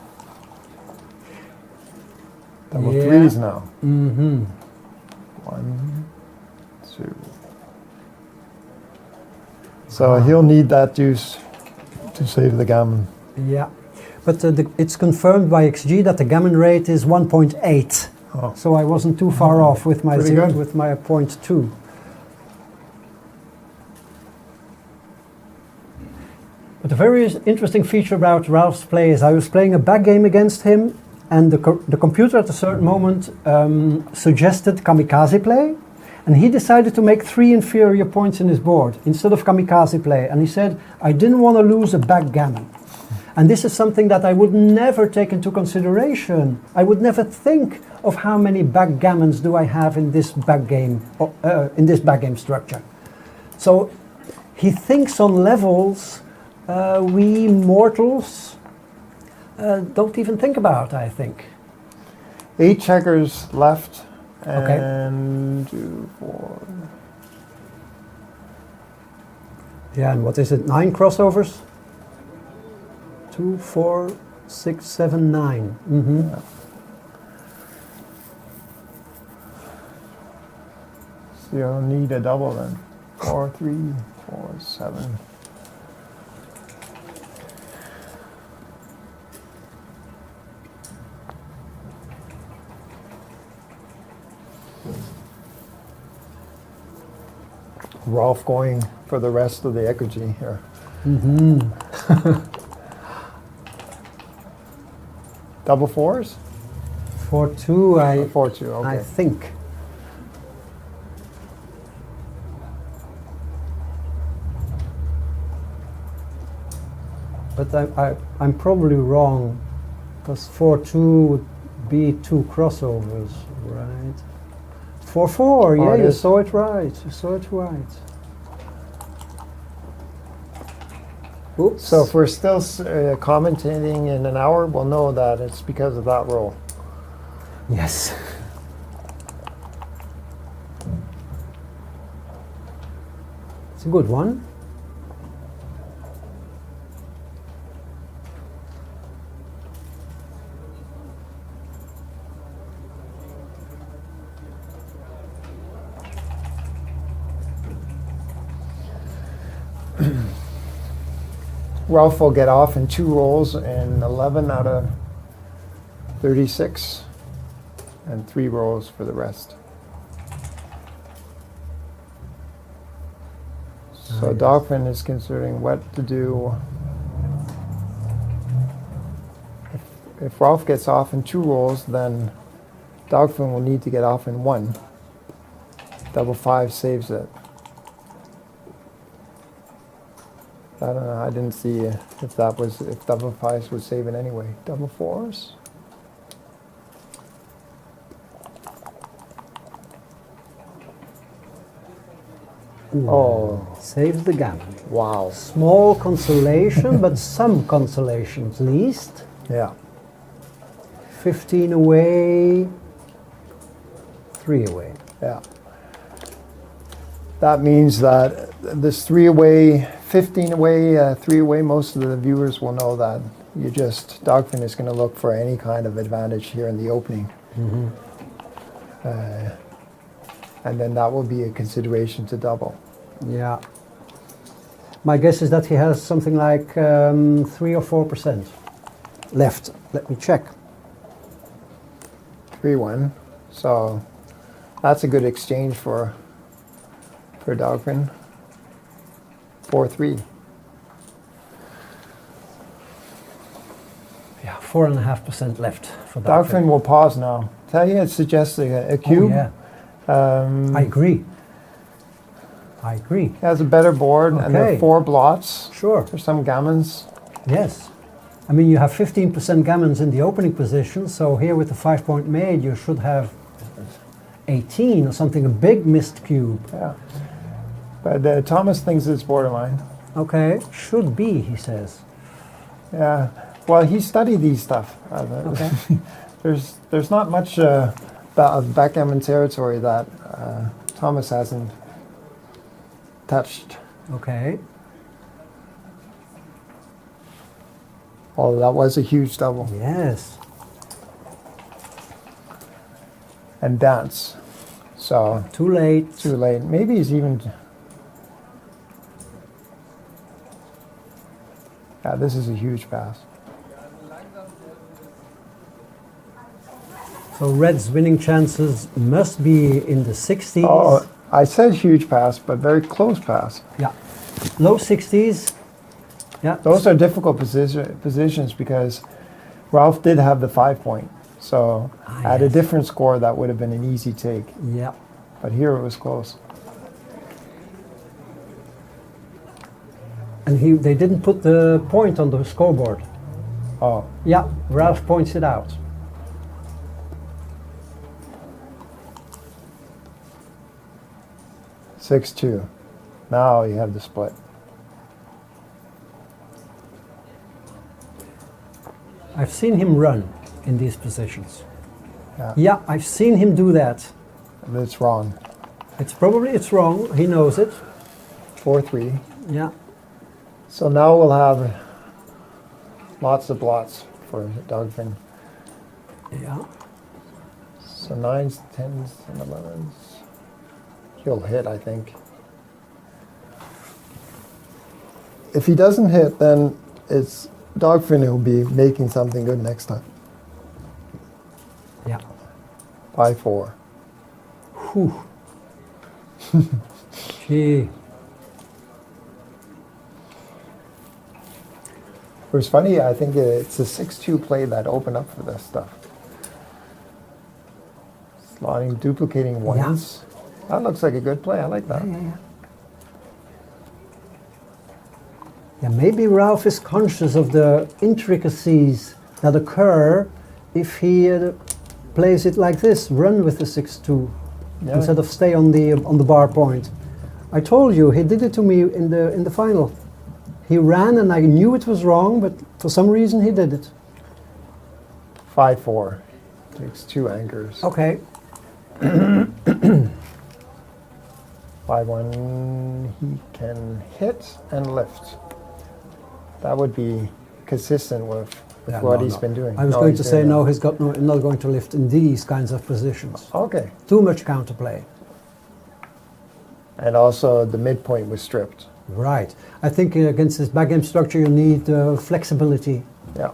[SPEAKER 2] Double threes now.
[SPEAKER 1] Mm-hmm.
[SPEAKER 2] 1, 2. So he'll need that juice to save the gammon.
[SPEAKER 1] Yeah, but it's confirmed by XG that the gammon rate is 1.8.
[SPEAKER 2] Oh.
[SPEAKER 1] So I wasn't too far off with my
[SPEAKER 2] Pretty good.
[SPEAKER 1] with my 0.2. But a very interesting feature about Ralf's play is I was playing a back game against him, and the computer at a certain moment suggested kamikaze play, and he decided to make 3 inferior points in his board instead of kamikaze play. And he said, "I didn't want to lose a backgammon." And this is something that I would never take into consideration. I would never think of how many backgammons do I have in this backgame, structure. So he thinks on levels we mortals don't even think about, I think.
[SPEAKER 2] 8 checkers left.
[SPEAKER 1] Okay.
[SPEAKER 2] And 2, 4.
[SPEAKER 1] Yeah, and what is it? 9 crossovers? 2, 4, 6, 7, 9. Mm-hmm.
[SPEAKER 2] Yeah. So you'll need a double then. 4, 3, 4, 7. Ralf going for the rest of the equity here.
[SPEAKER 1] Mm-hmm.
[SPEAKER 2] Double fours?
[SPEAKER 1] 4-2,
[SPEAKER 2] 4-2, okay.
[SPEAKER 1] I think. But I'm probably wrong, because 4-2 would be 2 crossovers, right? 4-4, yeah, you saw it right. You saw it right. Oops.
[SPEAKER 2] So if we're still commentating in an hour, we'll know that it's because of that roll.
[SPEAKER 1] Yes. It's a good one.
[SPEAKER 2] Ralf will get off in 2 rolls in 11 out of 36, and 3 rolls for the rest. So
[SPEAKER 1] Nice.
[SPEAKER 2] Dagfinn is considering what to do. If Ralf gets off in 2 rolls, then Dagfinn will need to get off in 1. Double 5 saves it. I don't know. I didn't see if double 5s would save it anyway. Double 4s. Oh,
[SPEAKER 1] Saves the gammon.
[SPEAKER 2] wow.
[SPEAKER 1] Small consolation, but some consolation at least.
[SPEAKER 2] Yeah.
[SPEAKER 1] 15 away, 3 away.
[SPEAKER 2] Yeah. That means that this 3 away, 15 away, 3 away, most of the viewers will know that Dagfinn is going to look for any kind of advantage here in the opening. And then that will be a consideration to double.
[SPEAKER 1] Yeah. My guess is that he has something like 3 or 4% left. Let me check.
[SPEAKER 2] 3-1. So that's a good exchange for Dagfinn. 4-3.
[SPEAKER 1] Yeah, 4.5% left for
[SPEAKER 2] Dagfinn will pause now. Tell you, it suggests a cube.
[SPEAKER 1] Oh, yeah. I agree.
[SPEAKER 2] He has a better board, and there
[SPEAKER 1] Okay.
[SPEAKER 2] are 4 blots
[SPEAKER 1] Sure.
[SPEAKER 2] for some gammons.
[SPEAKER 1] Yes. I mean, you have 15% gammons in the opening position, so here with the 5-point made, you should have 18 or something, a big missed cube.
[SPEAKER 2] Yeah. But Thomas thinks it's borderline.
[SPEAKER 1] Okay, should be, he says.
[SPEAKER 2] Yeah. Well, he studied these stuff.
[SPEAKER 1] Okay.
[SPEAKER 2] There's not much of backgammon territory that Thomas hasn't touched.
[SPEAKER 1] Okay.
[SPEAKER 2] Oh, that was a huge double.
[SPEAKER 1] Yes.
[SPEAKER 2] And dance. So
[SPEAKER 1] Too late.
[SPEAKER 2] too late. Maybe he's even. Yeah, this is a huge pass.
[SPEAKER 1] So Red's winning chances must be in the 60s.
[SPEAKER 2] Oh, I said huge pass, but very close pass.
[SPEAKER 1] Yeah. Low 60s. Yeah.
[SPEAKER 2] Those are difficult positions because Ralf did have the 5-point. So at a
[SPEAKER 1] yes.
[SPEAKER 2] different score, that would have been an easy take.
[SPEAKER 1] Yeah.
[SPEAKER 2] But here it was close.
[SPEAKER 1] And they didn't put the point on the scoreboard.
[SPEAKER 2] Oh,
[SPEAKER 1] Yeah, Ralf points it out.
[SPEAKER 2] six two. Now you have the split.
[SPEAKER 1] I've seen him run in these positions.
[SPEAKER 2] Yeah.
[SPEAKER 1] Yeah, I've seen him do that.
[SPEAKER 2] That's wrong.
[SPEAKER 1] It's wrong. He knows it.
[SPEAKER 2] 4-3.
[SPEAKER 1] Yeah.
[SPEAKER 2] So now we'll have lots of blots for Dagfinn.
[SPEAKER 1] Yeah.
[SPEAKER 2] So 9s, 10s, and 11s. He'll hit, I think. If he doesn't hit, then it's Dagfinn who'll be making something good next time.
[SPEAKER 1] Yeah.
[SPEAKER 2] By 4.
[SPEAKER 1] Whew. Gee.
[SPEAKER 2] It was funny, I think it's a 6-2 play that opened up for this stuff. Slotting, duplicating ones. That looks like a good play. I like that.
[SPEAKER 1] Yeah, maybe Ralf is conscious of the intricacies that occur if he plays it like this, run with the 6-2 instead of stay on the bar point. I told you he did it to me in the final. He ran and I knew it was wrong, but for some reason he did it.
[SPEAKER 2] 5-4. Takes 2 anchors.
[SPEAKER 1] Okay.
[SPEAKER 2] 5-1. He can hit and lift. That would be consistent with what he's been doing.
[SPEAKER 1] I was going to say no. He's got not going to lift in these kinds of positions.
[SPEAKER 2] Okay.
[SPEAKER 1] Too much counterplay.
[SPEAKER 2] And also the midpoint was stripped.
[SPEAKER 1] Right. I think against this backgammon structure you need flexibility.
[SPEAKER 2] Yeah.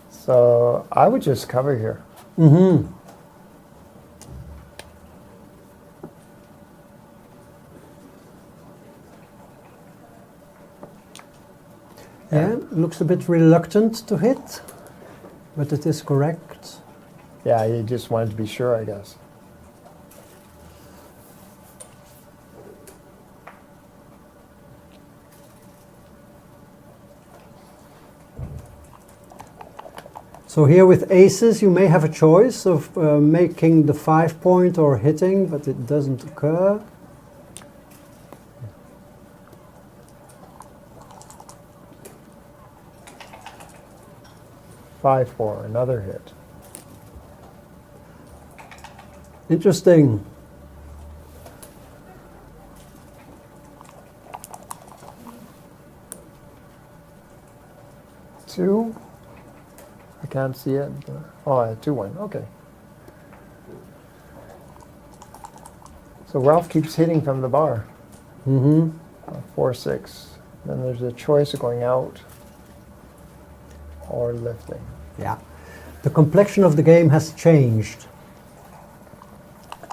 [SPEAKER 2] So I would just cover here.
[SPEAKER 1] Mm-hmm. Yeah, looks a bit reluctant to hit, but it is correct.
[SPEAKER 2] Yeah, he just wanted to be sure, I guess.
[SPEAKER 1] So here with aces you may have a choice of making the 5 point or hitting, but it doesn't occur.
[SPEAKER 2] Five, four, another hit.
[SPEAKER 1] Interesting.
[SPEAKER 2] Two. I can't see it. Oh, 2-1. Okay. So Ralf keeps hitting from the bar.
[SPEAKER 1] Mm-hmm.
[SPEAKER 2] 4-6. Then there's a choice of going out or lifting.
[SPEAKER 1] Yeah. The complexion of the game has changed.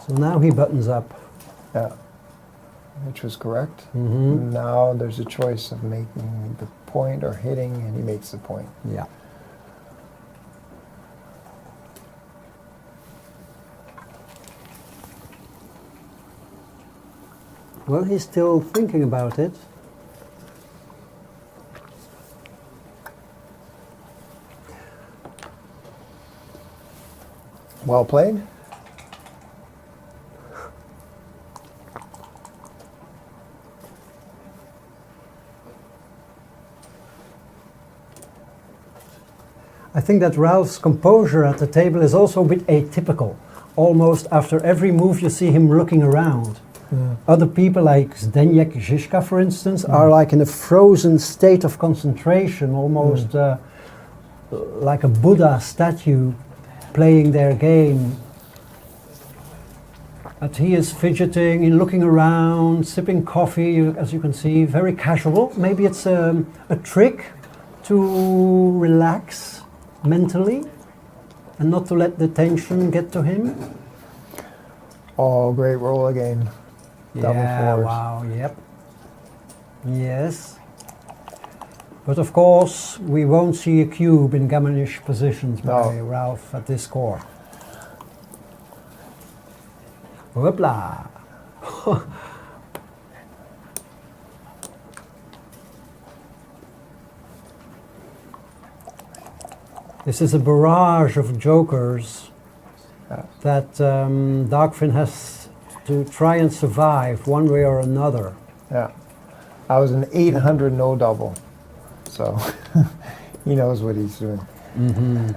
[SPEAKER 1] So now he buttons up.
[SPEAKER 2] Yeah. Which was correct.
[SPEAKER 1] Mm-hmm.
[SPEAKER 2] Now there's a choice of making the point or hitting, and he makes the point.
[SPEAKER 1] Yeah. Well, he's still thinking about it.
[SPEAKER 2] Well played.
[SPEAKER 1] I think that Ralph's composure at the table is also a bit atypical. Almost after every move you see him looking around. Other people like Zdeněk Žižka, for instance, are like in a frozen state of concentration, almost like a Buddha statue playing their game. But he is fidgeting, and looking around, sipping coffee, as you can see, very casual. Maybe it's a trick to relax mentally and not to let the tension get to him.
[SPEAKER 2] Oh, great roll again. Double
[SPEAKER 1] Yeah,
[SPEAKER 2] fours.
[SPEAKER 1] wow, yep. Yes. But of course, we won't see a cube in gammonish positions by
[SPEAKER 2] No.
[SPEAKER 1] Ralf at this score. Hoopla! This is a barrage of jokers that Dagfinn has to try and survive one way or another.
[SPEAKER 2] Yeah. I was an 800 no double. So he knows what he's doing.
[SPEAKER 1] Mm-hmm.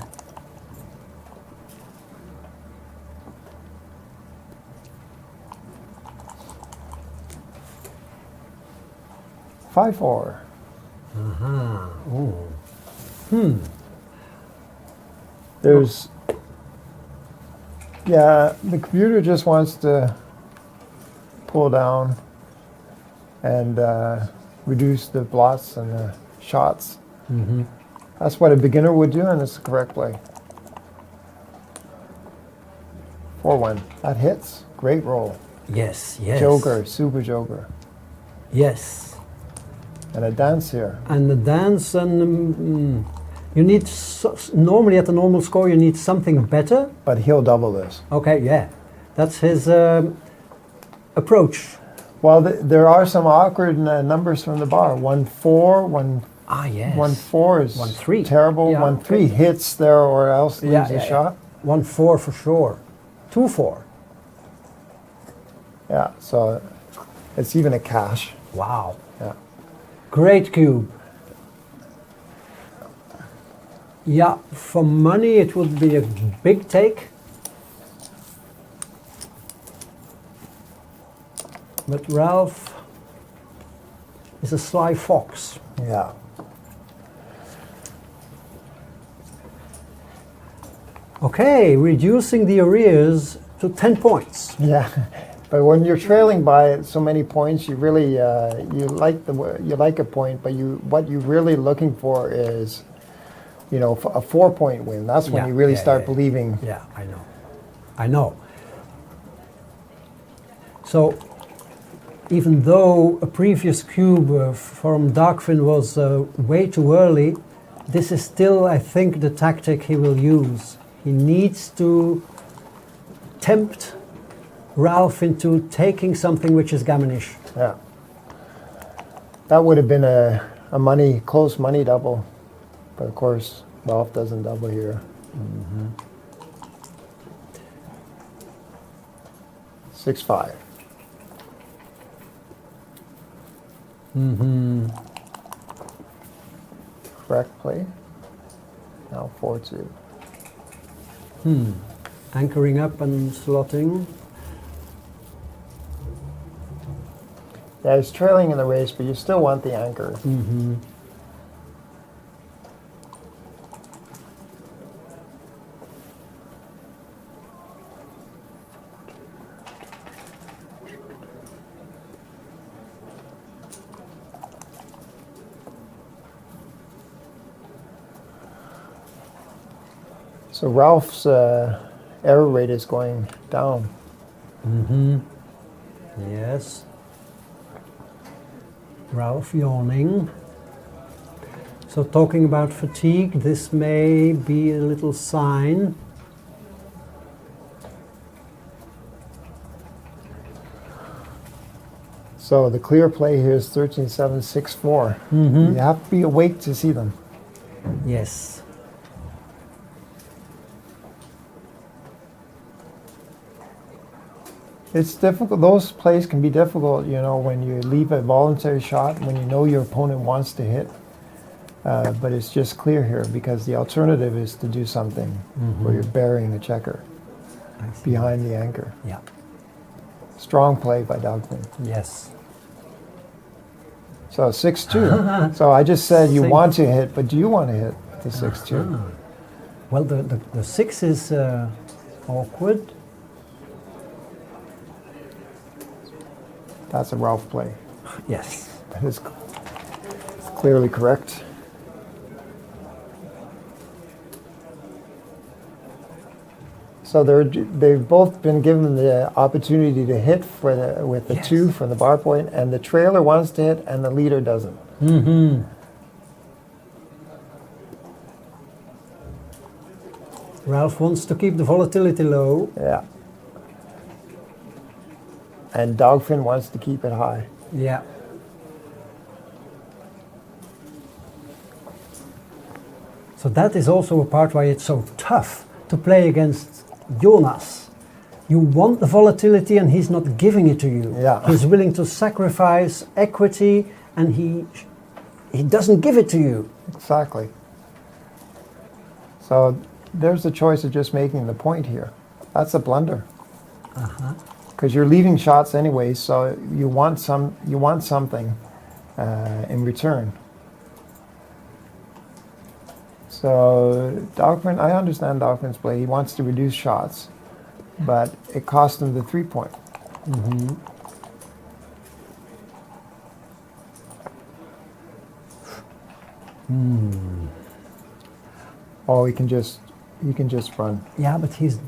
[SPEAKER 2] Five, four.
[SPEAKER 1] Uh-huh. Oh.
[SPEAKER 2] There's, yeah, the computer just wants to pull down and reduce the blots and the shots.
[SPEAKER 1] Mm-hmm.
[SPEAKER 2] That's what a beginner would do, and it's the correct play. 4-1. That hits. Great roll.
[SPEAKER 1] Yes, yes.
[SPEAKER 2] Joker, super joker.
[SPEAKER 1] Yes.
[SPEAKER 2] And a dance here.
[SPEAKER 1] And the dance, and you need, normally at the normal score, you need something better.
[SPEAKER 2] But he'll double this.
[SPEAKER 1] Okay, yeah. That's his approach.
[SPEAKER 2] Well, there are some awkward numbers from the bar. 1-4, 1.
[SPEAKER 1] Ah, yes.
[SPEAKER 2] 1-4 is
[SPEAKER 1] 1-3.
[SPEAKER 2] terrible.
[SPEAKER 1] Yeah,
[SPEAKER 2] 1-3
[SPEAKER 1] okay.
[SPEAKER 2] hits there or else leaves a shot.
[SPEAKER 1] 1-4 for sure. 2-4.
[SPEAKER 2] Yeah, so it's even a cash.
[SPEAKER 1] Wow.
[SPEAKER 2] Yeah.
[SPEAKER 1] Great cube. Yeah, for money it would be a big take. But Ralf is a sly fox.
[SPEAKER 2] Yeah.
[SPEAKER 1] Okay, reducing the arrears to 10 points.
[SPEAKER 2] Yeah. But when you're trailing by so many points, you really you like a point, but what you're really looking for is, a 4-point win. That's when you really start believing.
[SPEAKER 1] Yeah, I know. So, even though a previous cube from Dagfinn was way too early, this is still, I think, the tactic he will use. He needs to tempt Ralf into taking something which is gammonish.
[SPEAKER 2] Yeah. That would have been a close money double. But of course, Ralf doesn't double here. 6-5. Correct play. Now 4-2.
[SPEAKER 1] Anchoring up and slotting.
[SPEAKER 2] Yeah, he's trailing in the race, but you still want the anchor. So Ralf's error rate is going down.
[SPEAKER 1] Yes. Ralf yawning. So talking about fatigue, this may be a little sign.
[SPEAKER 2] So the clear play here is 13-7, 6-4. You have to be awake to see them.
[SPEAKER 1] Yes.
[SPEAKER 2] It's difficult. Those plays can be difficult, when you leave a voluntary shot, when you know your opponent wants to hit. But it's just clear here because the alternative is to do something where you're burying the checker behind the anchor.
[SPEAKER 1] Yeah.
[SPEAKER 2] Strong play by Dagfinn.
[SPEAKER 1] Yes.
[SPEAKER 2] So 6-2. So I just said you want to hit, but do you want to hit the 6-2?
[SPEAKER 1] Well, the 6 is awkward.
[SPEAKER 2] That's a Ralf play.
[SPEAKER 1] Yes.
[SPEAKER 2] That is clearly correct. So they've both been given the opportunity to hit with the 2 from the bar point, and the trailer wants to hit, and the leader doesn't.
[SPEAKER 1] Ralf wants to keep the volatility low.
[SPEAKER 2] Yeah. And Dagfinn wants to keep it high.
[SPEAKER 1] Yeah. So that is also a part why it's so tough to play against Jonas. You want the volatility and he's not giving it to you.
[SPEAKER 2] Yeah.
[SPEAKER 1] He's willing to sacrifice equity and he doesn't give it to you.
[SPEAKER 2] Exactly. So there's the choice of just making the point here. That's a blunder. Because you're leaving shots anyway, so you want something in return. So Dagfinn, I understand Dagfinn's play. He wants to reduce shots, but it cost him the 3-point. Oh, he can just run.
[SPEAKER 1] Yeah, but he's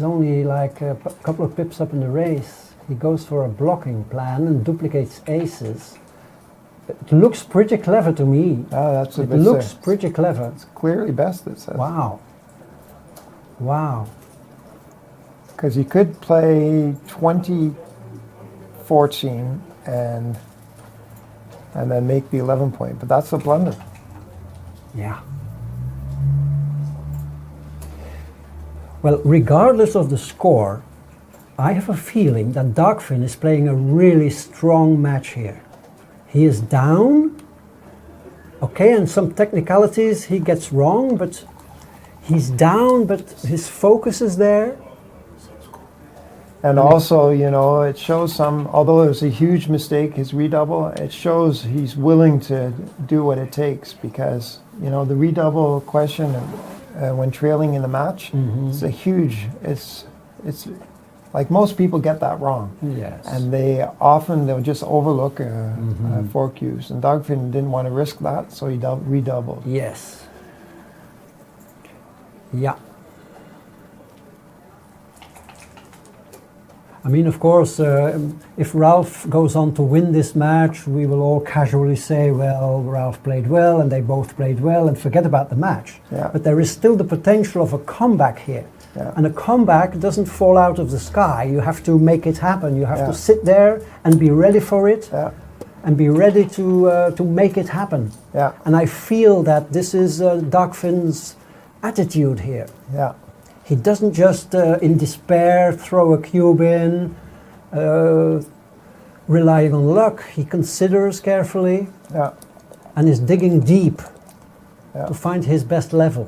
[SPEAKER 1] only like a couple of pips up in the race. He goes for a blocking plan and duplicates aces. It looks pretty clever to me.
[SPEAKER 2] Oh, that's a
[SPEAKER 1] it
[SPEAKER 2] bit
[SPEAKER 1] looks
[SPEAKER 2] sick.
[SPEAKER 1] pretty clever.
[SPEAKER 2] It's clearly best, it says.
[SPEAKER 1] Wow.
[SPEAKER 2] Because you could play 20-14 and then make the 11-point, but that's a blunder.
[SPEAKER 1] Yeah. Well, regardless of the score, I have a feeling that Dagfinn is playing a really strong match here. He is down, okay, and some technicalities he gets wrong, but he's down, but his focus is there.
[SPEAKER 2] And also, it shows although it was a huge mistake, his redouble, it shows he's willing to do what it takes because, the redouble question when trailing in the match, it's a huge, it's Like most people get that wrong.
[SPEAKER 1] Yes.
[SPEAKER 2] And they'll just overlook 4 cues. And Dagfinn didn't want to risk that, so he redoubled.
[SPEAKER 1] Yes. Yeah. I mean, of course, if Ralf goes on to win this match, we will all casually say, well, Ralf played well and they both played well, and forget about the match.
[SPEAKER 2] Yeah.
[SPEAKER 1] But there is still the potential of a comeback here.
[SPEAKER 2] Yeah.
[SPEAKER 1] And a comeback doesn't fall out of the sky. You have to make it happen. You have
[SPEAKER 2] Yeah.
[SPEAKER 1] to sit there and be ready for it,
[SPEAKER 2] Yeah.
[SPEAKER 1] and be ready to make it happen.
[SPEAKER 2] Yeah.
[SPEAKER 1] And I feel that this is Dagfinn's attitude here.
[SPEAKER 2] Yeah.
[SPEAKER 1] He doesn't just, in despair, throw a cube in, relying on luck. He considers carefully
[SPEAKER 2] Yeah.
[SPEAKER 1] and is digging deep
[SPEAKER 2] Yeah.
[SPEAKER 1] to find his best level.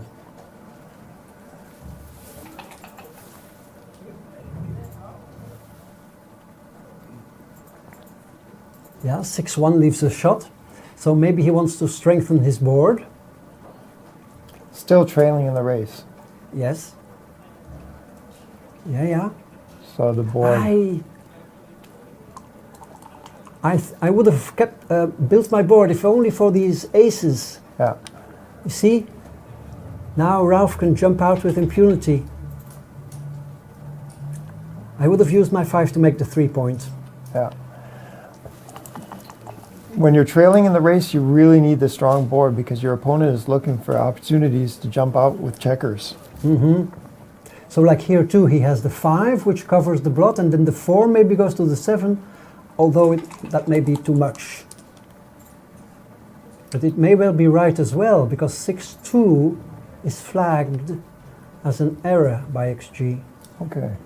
[SPEAKER 1] Yeah, 6-1 leaves a shot. So maybe he wants to strengthen his board.
[SPEAKER 2] Still trailing in the race.
[SPEAKER 1] Yes. Yeah.
[SPEAKER 2] So the board.
[SPEAKER 1] I would have kept built my board if only for these aces.
[SPEAKER 2] Yeah.
[SPEAKER 1] You see? Now Ralf can jump out with impunity. I would have used my 5 to make the 3 point.
[SPEAKER 2] Yeah. When you're trailing in the race, you really need the strong board because your opponent is looking for opportunities to jump out with checkers.
[SPEAKER 1] So like here too, he has the 5, which covers the blot, and then the 4 maybe goes to the 7, although that may be too much. But it may well be right as well, because 6-2 is flagged as an error by XG.
[SPEAKER 2] Okay.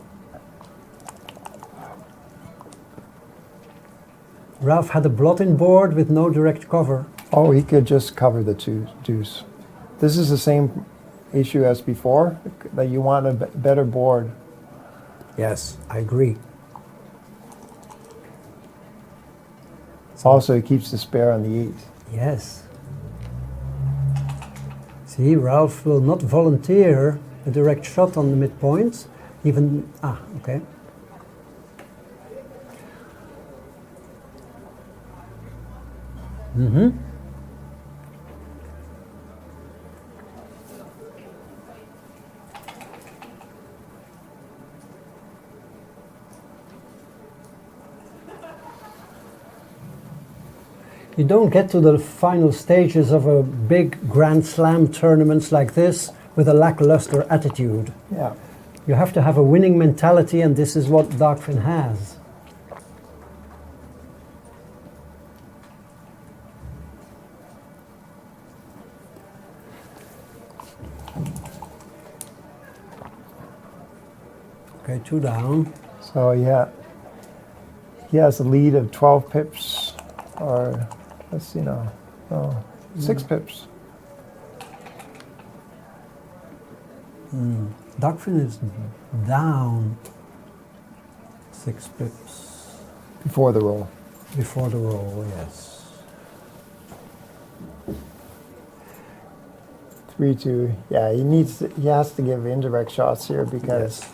[SPEAKER 1] Ralf had a blotting board with no direct cover.
[SPEAKER 2] Oh, he could just cover the deuce. This is the same issue as before, that you want a better board.
[SPEAKER 1] Yes, I agree.
[SPEAKER 2] Also, it keeps the spare on the 8.
[SPEAKER 1] Yes. See, Ralf will not volunteer a direct shot on the midpoint. Even, okay. You don't get to the final stages of a big Grand Slam tournaments like this with a lackluster attitude.
[SPEAKER 2] Yeah.
[SPEAKER 1] You have to have a winning mentality, and this is what Dagfinn has. Okay, 2 down.
[SPEAKER 2] So yeah, he has a lead of 12 pips, or let's see now, 6 pips.
[SPEAKER 1] Dagfinn is down 6 pips
[SPEAKER 2] Before the roll.
[SPEAKER 1] before the roll, yes.
[SPEAKER 2] 3-2. Yeah, he has to give indirect shots here because
[SPEAKER 1] Yes.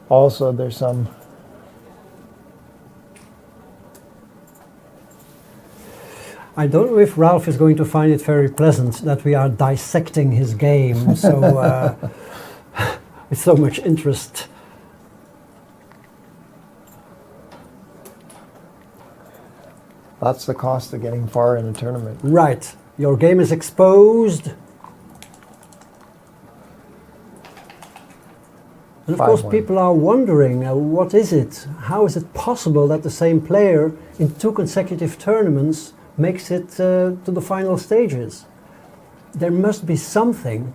[SPEAKER 2] also there's some.
[SPEAKER 1] I don't know if Ralf is going to find it very pleasant that we are dissecting his game so with so much interest.
[SPEAKER 2] That's the cost of getting far in a tournament.
[SPEAKER 1] Right, your game is exposed. And of course
[SPEAKER 2] 5-1.
[SPEAKER 1] people are wondering, what is it? How is it possible that the same player in 2 consecutive tournaments makes it to the final stages? There must be something.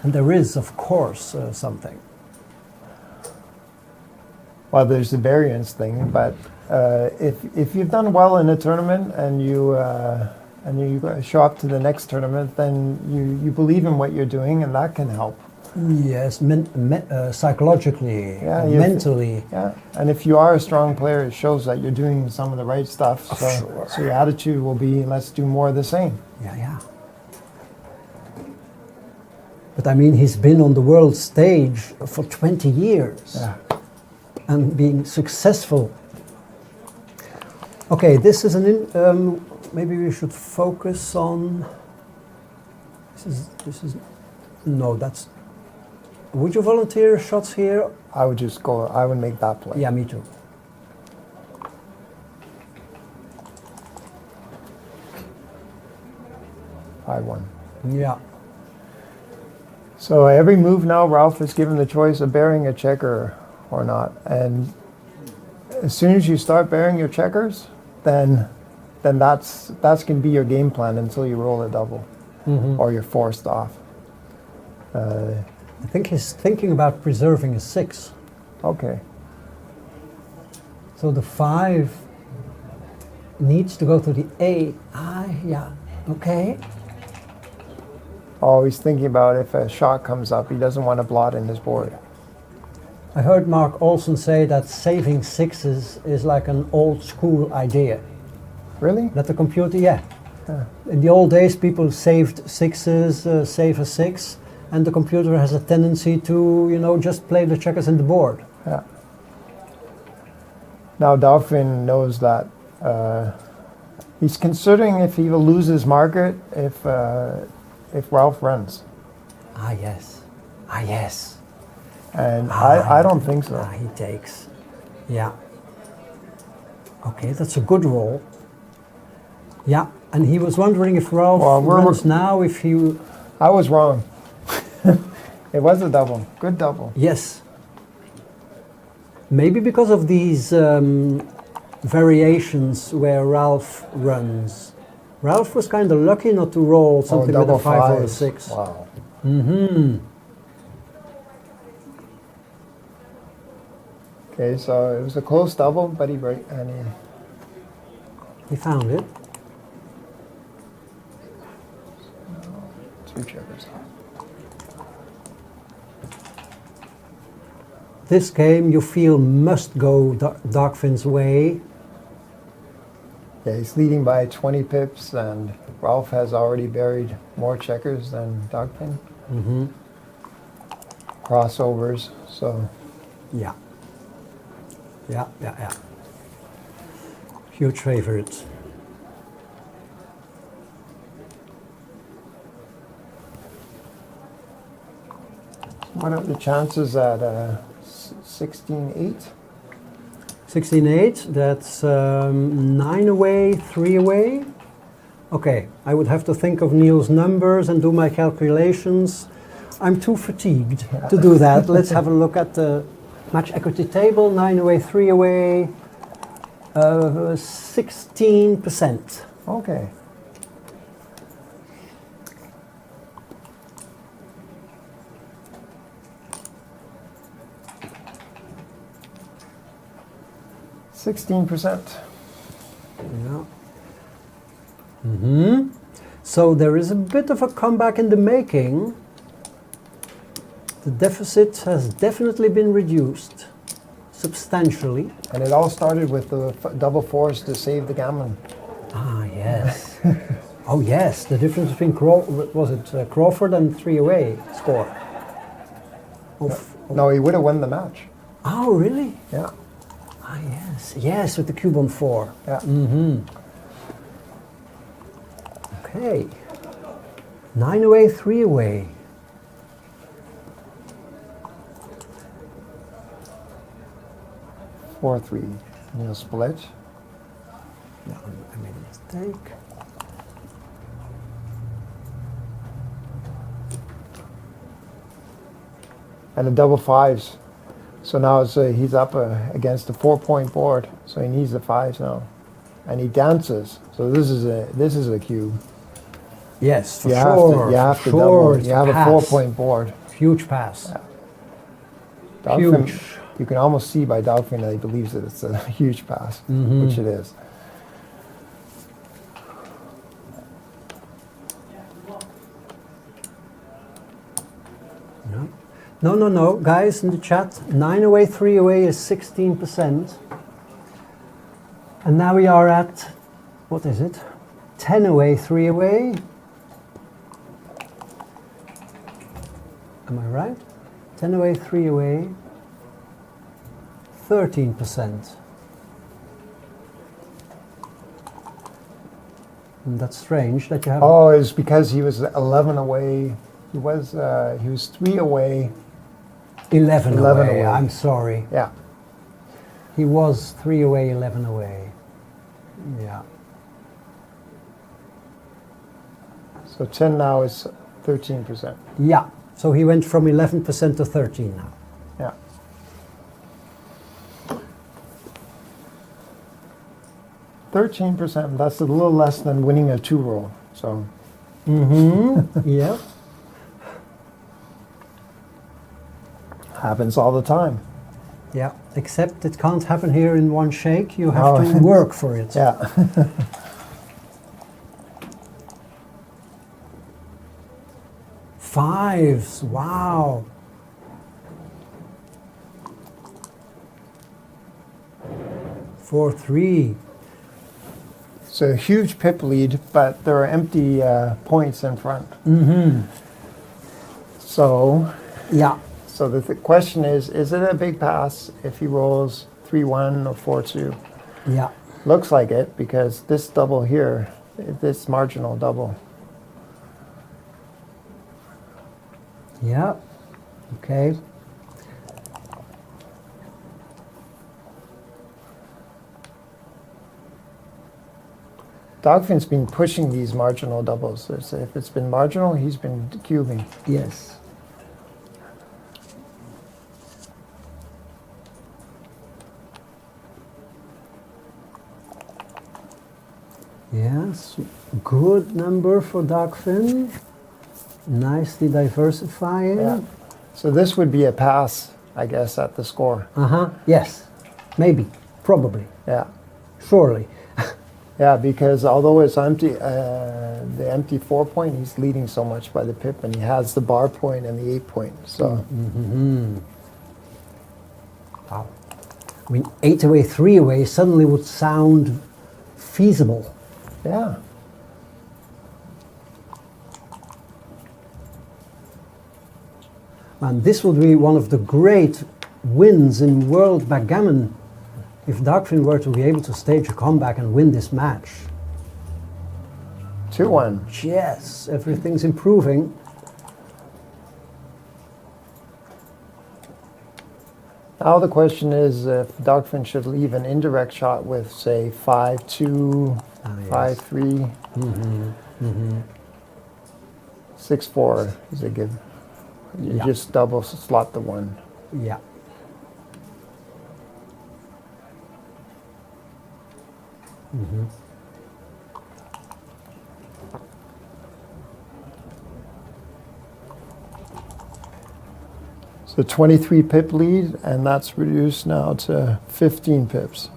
[SPEAKER 1] And there is, of course, something.
[SPEAKER 2] Well, there's the variance thing, but if you've done well in a tournament and you show up to the next tournament, then you believe in what you're doing, and that can help.
[SPEAKER 1] Yes, psychologically,
[SPEAKER 2] Yeah,
[SPEAKER 1] mentally.
[SPEAKER 2] Yeah, and if you are a strong player, it shows that you're doing some of the right stuff. So,
[SPEAKER 1] Sure.
[SPEAKER 2] so your attitude will be, let's do more of the same.
[SPEAKER 1] Yeah. But But I mean, he's been on the world stage for 20 years and being successful. Okay, this is maybe we should focus on. This is. No, that's. Would you volunteer shots here?
[SPEAKER 2] I would just go. I would make that play.
[SPEAKER 1] Yeah, me too.
[SPEAKER 2] I won.
[SPEAKER 1] Yeah.
[SPEAKER 2] So every move now, Ralf is given the choice of burying a checker or not. And as soon as you start burying your checkers, then that's can be your game plan until you roll a double, or you're forced off.
[SPEAKER 1] I think he's thinking about preserving a 6.
[SPEAKER 2] Okay.
[SPEAKER 1] So the 5 needs to go to the 8. Yeah. Okay.
[SPEAKER 2] Oh, he's thinking about if a shot comes up, he doesn't want to blot in his board.
[SPEAKER 1] I heard Mark Olsen say that saving 6s is like an old school idea.
[SPEAKER 2] Really?
[SPEAKER 1] That the computer, yeah. In the old days, people saved 6s, save a 6, and the computer has a tendency to, you know, just play the checkers in the board.
[SPEAKER 2] Yeah. Now Dagfinn knows that he's considering if he will lose his market if Ralf runs.
[SPEAKER 1] Yes. Yes.
[SPEAKER 2] And I don't think so.
[SPEAKER 1] He takes. Yeah. Okay, that's a good roll. Yeah, and he was wondering if Ralf runs now, if he...
[SPEAKER 2] I was wrong. It was a double. Good double.
[SPEAKER 1] Yes. Maybe because of these variations where Ralf runs. Ralf was kind of lucky not to roll something with a 5 or a 6.
[SPEAKER 2] Wow. Okay, so it was a close double, but he
[SPEAKER 1] found it.
[SPEAKER 2] 2 checkers.
[SPEAKER 1] This game you feel must go Dagfinn's way.
[SPEAKER 2] Yeah, he's leading by 20 pips, and Ralf has already buried more checkers than Dagfinn. Crossovers, so.
[SPEAKER 1] Yeah. Huge favorite.
[SPEAKER 2] What are the chances at 16-8?
[SPEAKER 1] 16-8, that's 9 away, 3 away. Okay, I would have to think of Neil's numbers and do my calculations. I'm too fatigued to do that. Let's have a look at the match equity table. 9 away, 3 away, 16%.
[SPEAKER 2] Okay. %.
[SPEAKER 1] Yeah. So there is a bit of a comeback in the making. The deficit has definitely been reduced substantially.
[SPEAKER 2] And it all started with the double fours to save the gammon.
[SPEAKER 1] Yes. Oh yes, the difference between Crawford and 3 away score.
[SPEAKER 2] No, he would have won the match.
[SPEAKER 1] Oh really?
[SPEAKER 2] Yeah.
[SPEAKER 1] Yes, with the cube on 4.
[SPEAKER 2] Yeah.
[SPEAKER 1] Okay. 9 away, 3 away.
[SPEAKER 2] Four, 3. Neil split.
[SPEAKER 1] No, I made a mistake.
[SPEAKER 2] And the double 5s. So now he's up against a 4-point board. So he needs the 5s now, and he dances. So this is a cube.
[SPEAKER 1] Yes, for
[SPEAKER 2] You
[SPEAKER 1] sure.
[SPEAKER 2] have to
[SPEAKER 1] sure,
[SPEAKER 2] double.
[SPEAKER 1] it's
[SPEAKER 2] You have a
[SPEAKER 1] pass.
[SPEAKER 2] 4-point board.
[SPEAKER 1] Huge pass.
[SPEAKER 2] Yeah.
[SPEAKER 1] Huge.
[SPEAKER 2] You can almost see by Dagfinn that he believes that it's a huge pass, which it is.
[SPEAKER 1] No, guys in the chat, 9 away, 3 away is 16%. And now we are at, what is it? 10 away, 3 away. Am I right? 10 away, 3 away, 13%. And that's strange that you have...
[SPEAKER 2] Oh, it's because he was 11 away. He was 3 away.
[SPEAKER 1] 11
[SPEAKER 2] 11
[SPEAKER 1] away.
[SPEAKER 2] away.
[SPEAKER 1] I'm sorry.
[SPEAKER 2] Yeah.
[SPEAKER 1] He was 3 away, 11 away. Yeah.
[SPEAKER 2] So 10 now is 13%.
[SPEAKER 1] Yeah. So he went from 11% to 13 now.
[SPEAKER 2] Yeah. %. That's a little less than winning a 2-roll. So.
[SPEAKER 1] Mm-hmm. Yeah.
[SPEAKER 2] Happens all the time.
[SPEAKER 1] Yeah. Except it can't happen here in one shake. You have to work for it.
[SPEAKER 2] Yeah.
[SPEAKER 1] Fives. Wow. Four, 3.
[SPEAKER 2] It's a huge pip lead, but there are empty points in front.
[SPEAKER 1] Mm-hmm.
[SPEAKER 2] So,
[SPEAKER 1] Yeah.
[SPEAKER 2] so the question is it a big pass if he rolls 3-1 or 4-2?
[SPEAKER 1] Yeah.
[SPEAKER 2] Looks like it because this double here, this marginal double.
[SPEAKER 1] Yeah. Okay.
[SPEAKER 2] Dagfinn's been pushing these marginal doubles. If it's been marginal, he's been cubing.
[SPEAKER 1] Yes. Yes. Good number for Dagfinn. Nicely diversifying.
[SPEAKER 2] Yeah. So this would be a pass, I guess, at the score.
[SPEAKER 1] Uh-huh. Yes. Maybe. Probably.
[SPEAKER 2] Yeah.
[SPEAKER 1] Surely.
[SPEAKER 2] Yeah, because although it's empty, the empty 4 point, he's leading so much by the pip, and he has the bar point and the 8 point. So,
[SPEAKER 1] Mm-hmm. Wow. I mean, 8 away, 3 away suddenly would sound feasible.
[SPEAKER 2] yeah.
[SPEAKER 1] And this would be one of the great wins in world backgammon if Dagfinn were to be able to stage a comeback and win this match.
[SPEAKER 2] 2-1.
[SPEAKER 1] Yes, everything's improving.
[SPEAKER 2] Now the question is if Dagfinn should leave an indirect shot with, say, 5-2,
[SPEAKER 1] yes.
[SPEAKER 2] 5-3, 6-4 is a give. You
[SPEAKER 1] Yeah.
[SPEAKER 2] just double slot the 1.
[SPEAKER 1] Yeah.
[SPEAKER 2] So 23 pip lead, and that's reduced now to 15 pips.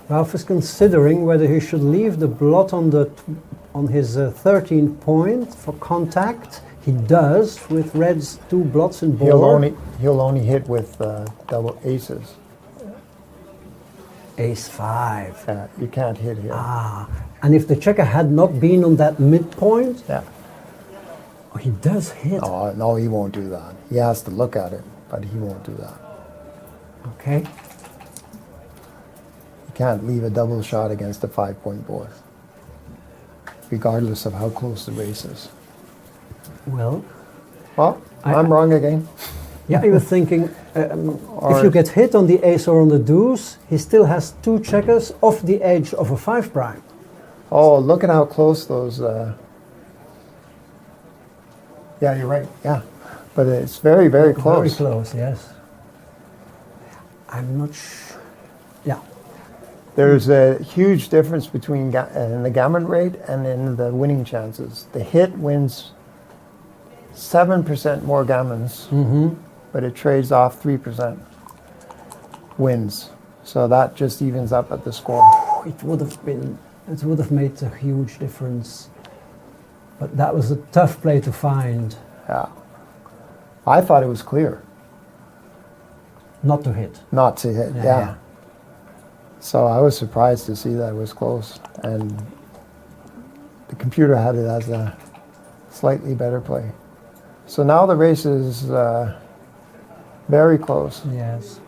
[SPEAKER 1] Ralf is considering whether he should leave the blot on his 13 point for contact. He does with red's 2 blots in board.
[SPEAKER 2] He'll only hit with double aces.
[SPEAKER 1] Ace 5.
[SPEAKER 2] You can't hit here.
[SPEAKER 1] Ah, and if the checker had not been on that midpoint,
[SPEAKER 2] Yeah.
[SPEAKER 1] oh, he does hit.
[SPEAKER 2] Oh, no, he won't do that. He has to look at it, but he won't do that.
[SPEAKER 1] Okay.
[SPEAKER 2] You can't leave a double shot against a 5-point board, regardless of how close the race is.
[SPEAKER 1] Well,
[SPEAKER 2] Well, I'm wrong again.
[SPEAKER 1] yeah, you were thinking if you get hit on the ace or on the deuce, he still has 2 checkers off the edge of a 5 prime.
[SPEAKER 2] Oh, look at how close those. Yeah, you're right. Yeah, but it's very, very close.
[SPEAKER 1] Very close, yes. I'm not sure. Yeah.
[SPEAKER 2] There's a huge difference between in the gammon rate and in the winning chances. The hit wins 7% more gammons, but it trades off 3% wins. So that just evens up at the score.
[SPEAKER 1] It would have made a huge difference. But that was a tough play to find.
[SPEAKER 2] Yeah. I thought it was clear
[SPEAKER 1] Not to hit.
[SPEAKER 2] not to hit. Yeah. So I was surprised to see that it was close. And the computer had it as a slightly better play. So now the race is very close.
[SPEAKER 1] Yes.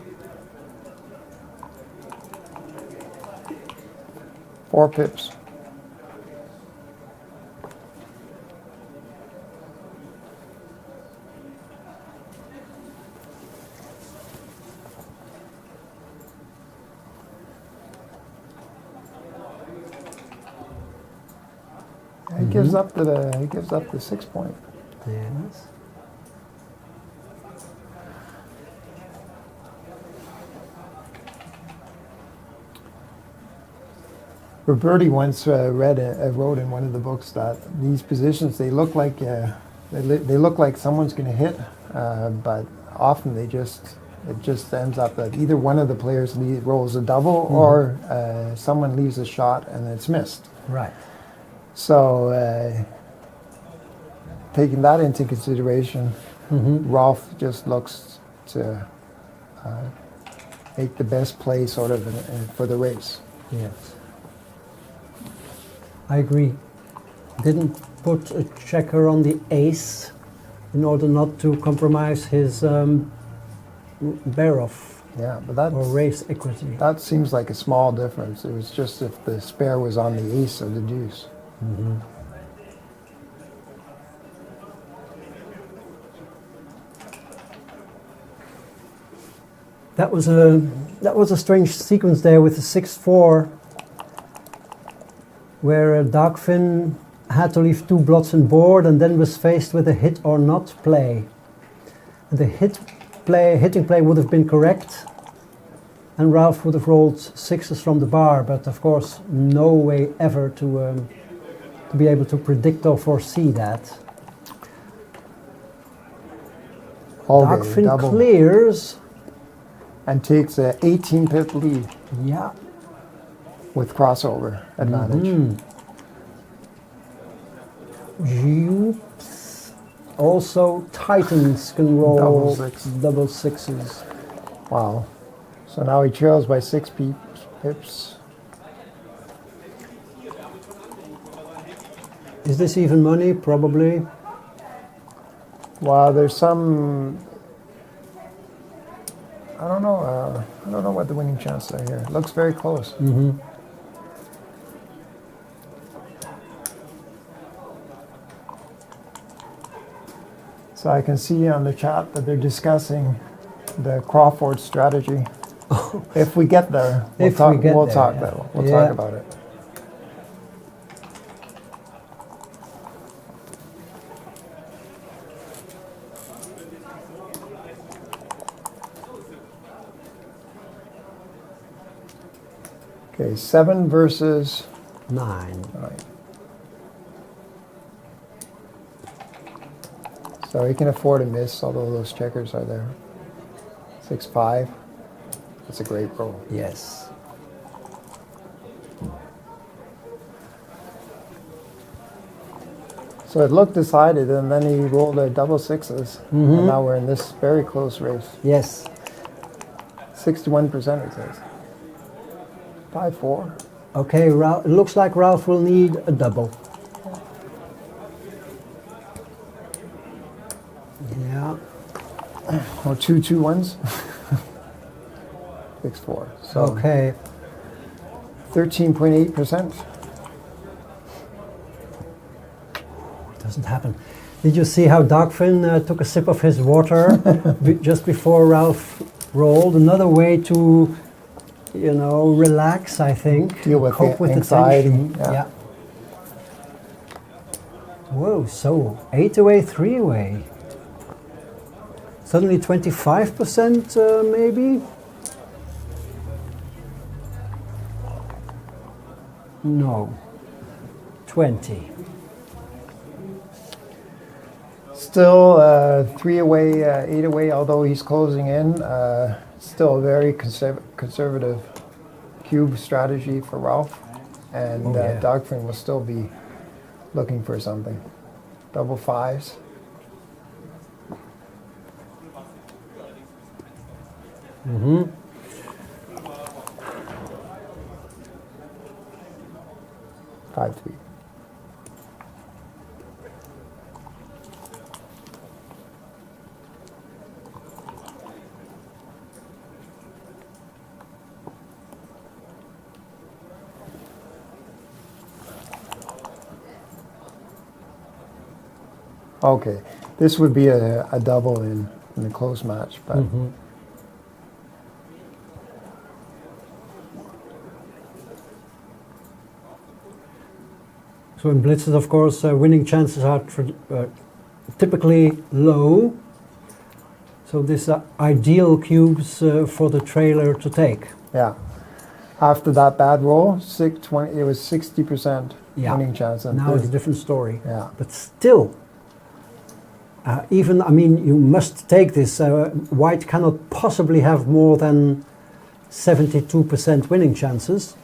[SPEAKER 2] 4 pips. He gives up the 6 point.
[SPEAKER 1] Yes.
[SPEAKER 2] Roberti once wrote in one of the books that these positions, they look like they look like someone's going to hit, but often it just ends up that either one of the players rolls a double or someone leaves a shot and it's missed.
[SPEAKER 1] Right.
[SPEAKER 2] So taking that into consideration, Ralf just looks to make the best play sort of for the race.
[SPEAKER 1] Yes. I agree. Didn't put a checker on the ace in order not to compromise his bear-off
[SPEAKER 2] Yeah, but
[SPEAKER 1] or race equity.
[SPEAKER 2] that seems like a small difference. It was just if the spare was on the ace or the deuce.
[SPEAKER 1] That was a strange sequence there with the 6-4, where Dagfinn had to leave 2 blots on board and then was faced with a hit or not play. And the hitting play would have been correct, and Ralf would have rolled 6s from the bar, but of course no way ever to be able to predict or foresee that. Dagfinn clears.
[SPEAKER 2] And takes an 18 pip lead.
[SPEAKER 1] Yeah.
[SPEAKER 2] With crossover advantage.
[SPEAKER 1] Oops. Also, Titans can roll double 6s.
[SPEAKER 2] Wow. So now he trails by 6 pips.
[SPEAKER 1] Is this even money? Probably.
[SPEAKER 2] Well, there's some. I don't know. I don't know what the winning chances are here. It looks very close. So I can see on the chat that they're discussing the Crawford strategy. If we get there, we'll talk about it. Okay, 7 versus
[SPEAKER 1] 9.
[SPEAKER 2] 9. So he can afford a miss, although those checkers are there. 6-5. That's a great roll.
[SPEAKER 1] Yes.
[SPEAKER 2] So it looked decided, and then he rolled a double 6s. And now we're in this very close race.
[SPEAKER 1] Yes.
[SPEAKER 2] 61% it says. 5-4.
[SPEAKER 1] Okay, it looks like Ralf will need a double. Yeah.
[SPEAKER 2] Or 2 2-1s. 6-4. So
[SPEAKER 1] Okay.
[SPEAKER 2] 13.8%.
[SPEAKER 1] Doesn't happen. Did you see how Dagfinn took a sip of his water just before Ralf rolled? Another way to, relax, I think.
[SPEAKER 2] Deal with
[SPEAKER 1] cope with
[SPEAKER 2] anxiety.
[SPEAKER 1] the tension. Yeah. Whoa, so 8-away, 3-away. Suddenly 25% maybe? No. 20.
[SPEAKER 2] Still 3-away, 8-away, although he's closing in. Still a very conservative cube strategy for Ralf. And Dagfinn will still be looking for something. Double 5s.
[SPEAKER 1] Mm-hmm.
[SPEAKER 2] 5-3. Okay, this would be a double in a close match, but
[SPEAKER 1] So in blitzes, of course, winning chances are typically low. So these are ideal cubes for the trailer to take.
[SPEAKER 2] yeah. After that bad roll, it was 60%
[SPEAKER 1] Yeah.
[SPEAKER 2] winning chance. And
[SPEAKER 1] Now it's a different story.
[SPEAKER 2] yeah,
[SPEAKER 1] But still, even, I mean, you must take this. White cannot possibly have more than 72% winning chances.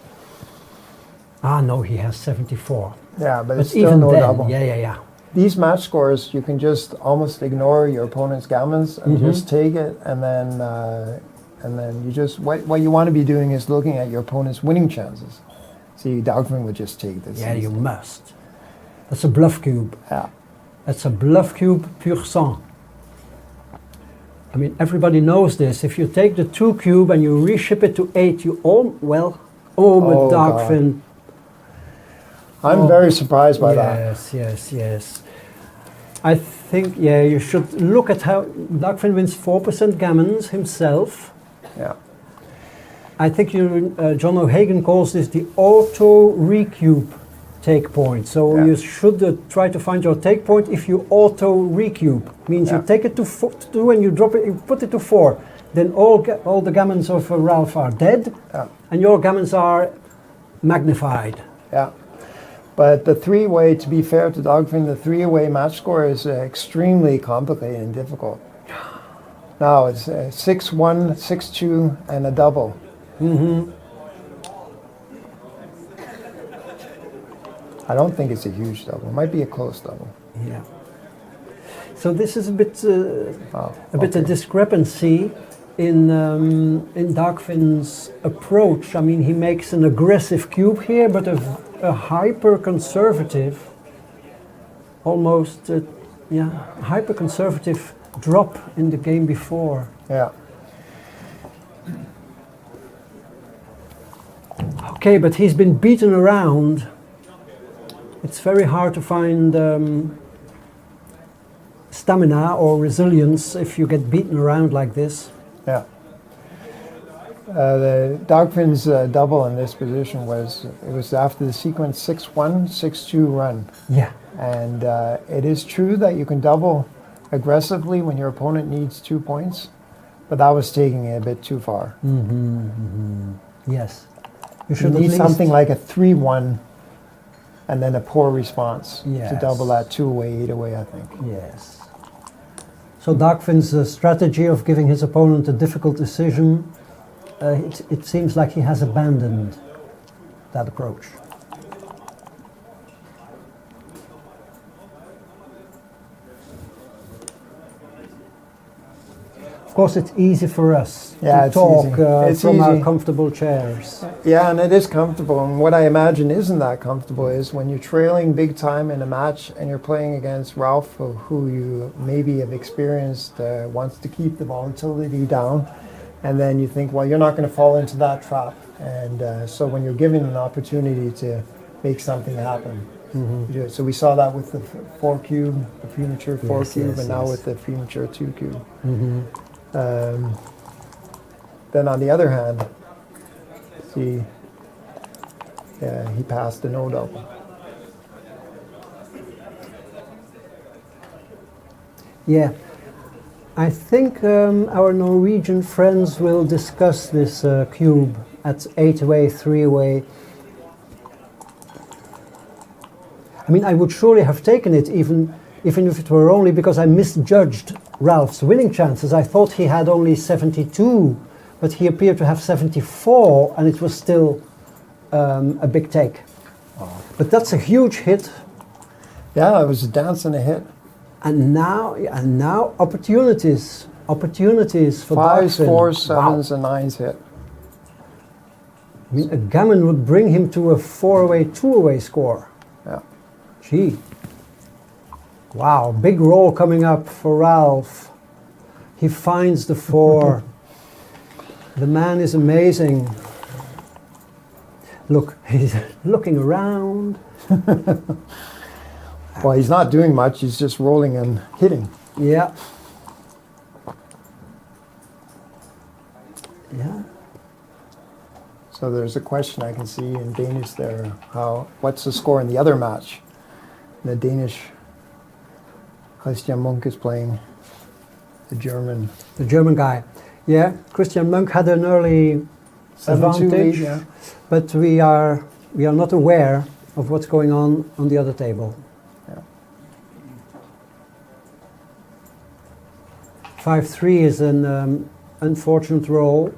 [SPEAKER 1] Ah, no, he has 74.
[SPEAKER 2] yeah, but it's
[SPEAKER 1] But
[SPEAKER 2] still
[SPEAKER 1] even
[SPEAKER 2] no
[SPEAKER 1] then,
[SPEAKER 2] double.
[SPEAKER 1] yeah.
[SPEAKER 2] These match scores, you can just almost ignore your opponent's gammons and just take it, and then you just what you want to be doing is looking at your opponent's winning chances. See, Dagfinn would just take this.
[SPEAKER 1] Yeah, you must. That's a bluff cube.
[SPEAKER 2] Yeah,
[SPEAKER 1] That's a bluff cube pur sang. I mean, everybody knows this. If you take the 2 cube and you reship it to 8, you but
[SPEAKER 2] Oh,
[SPEAKER 1] Dagfinn.
[SPEAKER 2] I'm very surprised by that.
[SPEAKER 1] Yes. I think, you should look at how Dagfinn wins 4% gammons himself.
[SPEAKER 2] Yeah,
[SPEAKER 1] I think John O'Hagan calls this the auto recube take point. So
[SPEAKER 2] Yeah.
[SPEAKER 1] you should try to find your take point if you auto recube. Means
[SPEAKER 2] Yeah.
[SPEAKER 1] you take it to 2 and you drop it, you put it to 4. Then all the gammons of Ralf are dead,
[SPEAKER 2] yeah,
[SPEAKER 1] and your gammons are magnified.
[SPEAKER 2] yeah. But the three-way, to be fair to Dagfinn, the three-way match score is extremely complicated and difficult. Now it's 6-1, 6-2, and a double. I don't think it's a huge double. It might be a close double.
[SPEAKER 1] Yeah. So this is a bit
[SPEAKER 2] Wow.
[SPEAKER 1] a discrepancy in Dagfinn's approach. I mean, he makes an aggressive cube here, but a hyper-conservative, almost hyper-conservative drop in the game before.
[SPEAKER 2] Yeah.
[SPEAKER 1] Okay, but he's been beaten around. It's very hard to find stamina or resilience if you get beaten around like this.
[SPEAKER 2] Yeah. The Dagfinn's double in this position was after the sequence 6-1, 6-2 run.
[SPEAKER 1] Yeah.
[SPEAKER 2] And it is true that you can double aggressively when your opponent needs 2 points, but that was taking it a bit too far.
[SPEAKER 1] Yes.
[SPEAKER 2] You
[SPEAKER 1] should at
[SPEAKER 2] need
[SPEAKER 1] least-
[SPEAKER 2] something like a 3-1 and then a poor response to
[SPEAKER 1] Yes.
[SPEAKER 2] double that 2-away, 8-away, I think.
[SPEAKER 1] Yes. So Dagfinn's strategy of giving his opponent a difficult decision, it seems like he has abandoned that approach. Of course, it's easy for us
[SPEAKER 2] Yeah,
[SPEAKER 1] to
[SPEAKER 2] it's
[SPEAKER 1] talk
[SPEAKER 2] easy. It's
[SPEAKER 1] from our
[SPEAKER 2] easy.
[SPEAKER 1] comfortable chairs.
[SPEAKER 2] Yeah, and it is comfortable. And what I imagine isn't that comfortable is when you're trailing big time in a match and you're playing against Ralf, who you maybe have experienced wants to keep the volatility down. And then you think, well, you're not going to fall into that trap. And so when you're given an opportunity to make something happen, you do it. So we saw that with the 4 cube, the premature 4
[SPEAKER 1] Yes,
[SPEAKER 2] cube,
[SPEAKER 1] yes,
[SPEAKER 2] and now
[SPEAKER 1] yes.
[SPEAKER 2] with the premature 2 cube. Then on the other hand, see, he passed the no double.
[SPEAKER 1] Yeah, I think our Norwegian friends will discuss this cube at 8-away, 3-away. I mean, I would surely have taken it even if it were only because I misjudged Ralph's winning chances. I thought he had only 72, but he appeared to have 74, and it was still a big take. But that's a huge hit.
[SPEAKER 2] Yeah, it was a dance and a hit.
[SPEAKER 1] And now opportunities for
[SPEAKER 2] 5s,
[SPEAKER 1] Dagfinn.
[SPEAKER 2] 4s,
[SPEAKER 1] Wow.
[SPEAKER 2] 7s, and 9s hit.
[SPEAKER 1] I mean, a gammon would bring him to a 4-away, 2-away score.
[SPEAKER 2] Yeah.
[SPEAKER 1] Gee. Wow, big roll coming up for Ralf. He finds the 4. The man is amazing. Look, he's looking around.
[SPEAKER 2] Well, he's not doing much. He's just rolling and hitting.
[SPEAKER 1] Yeah. Yeah.
[SPEAKER 2] So there's a question I can see in Danish there. What's the score in the other match? The Danish Christian Munk is playing the German.
[SPEAKER 1] The German guy. Yeah, Christian Munk had an early
[SPEAKER 2] 7-2
[SPEAKER 1] advantage,
[SPEAKER 2] lead, yeah.
[SPEAKER 1] but we are not aware of what's going on the other table.
[SPEAKER 2] Yeah.
[SPEAKER 1] 5-3 is an unfortunate roll.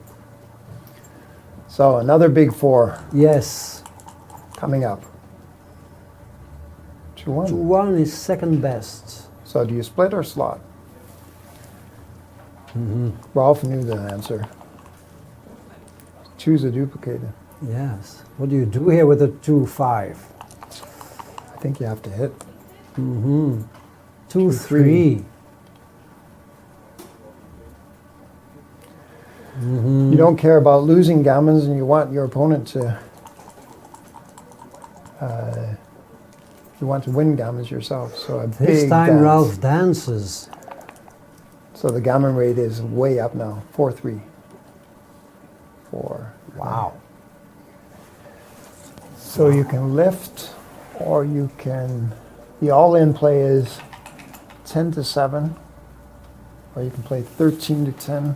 [SPEAKER 2] So another big 4
[SPEAKER 1] Yes.
[SPEAKER 2] coming up. 2-1.
[SPEAKER 1] 2-1 is second best.
[SPEAKER 2] So do you split or slot? Ralf knew the answer. Choose a duplicator.
[SPEAKER 1] Yes. What do you do here with a 2-5?
[SPEAKER 2] I think you have to hit.
[SPEAKER 1] 2-3.
[SPEAKER 2] You don't care about losing gammons, and you want your opponent to. You want to win gammons yourself. So a
[SPEAKER 1] This
[SPEAKER 2] big
[SPEAKER 1] time
[SPEAKER 2] dance.
[SPEAKER 1] Ralf dances.
[SPEAKER 2] So the gammon rate is way up now. 4-3. 4.
[SPEAKER 1] Wow.
[SPEAKER 2] So you can lift, or you can. The all-in play is 10-7, or you can play 13-10.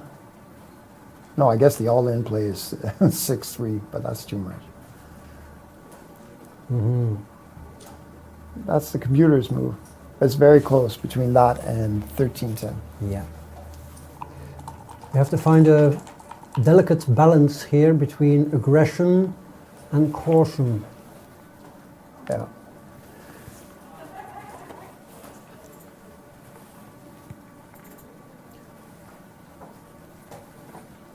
[SPEAKER 2] No, I guess the all-in play is 6-3, but that's too much. That's the computer's move. It's very close between that and 13-10.
[SPEAKER 1] Yeah. You have to find a delicate balance here between aggression and caution.
[SPEAKER 2] Yeah.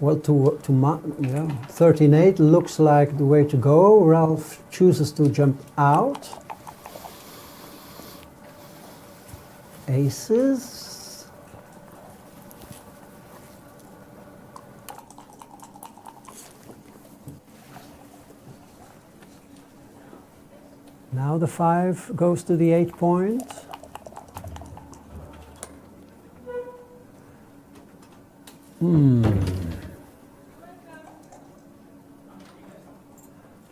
[SPEAKER 1] Well, 13-8 looks like the way to go. Ralf chooses to jump out. Aces. Now the 5 goes to the 8 point.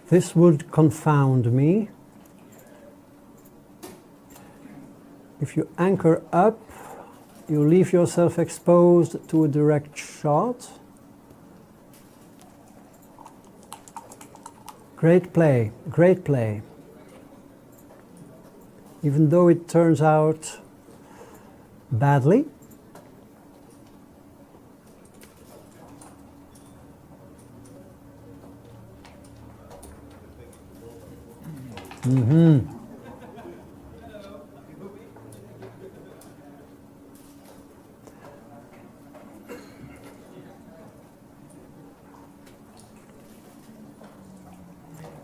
[SPEAKER 1] This would confound me. If you anchor up, you leave yourself exposed to a direct shot. Great play, great play. Even though it turns out badly.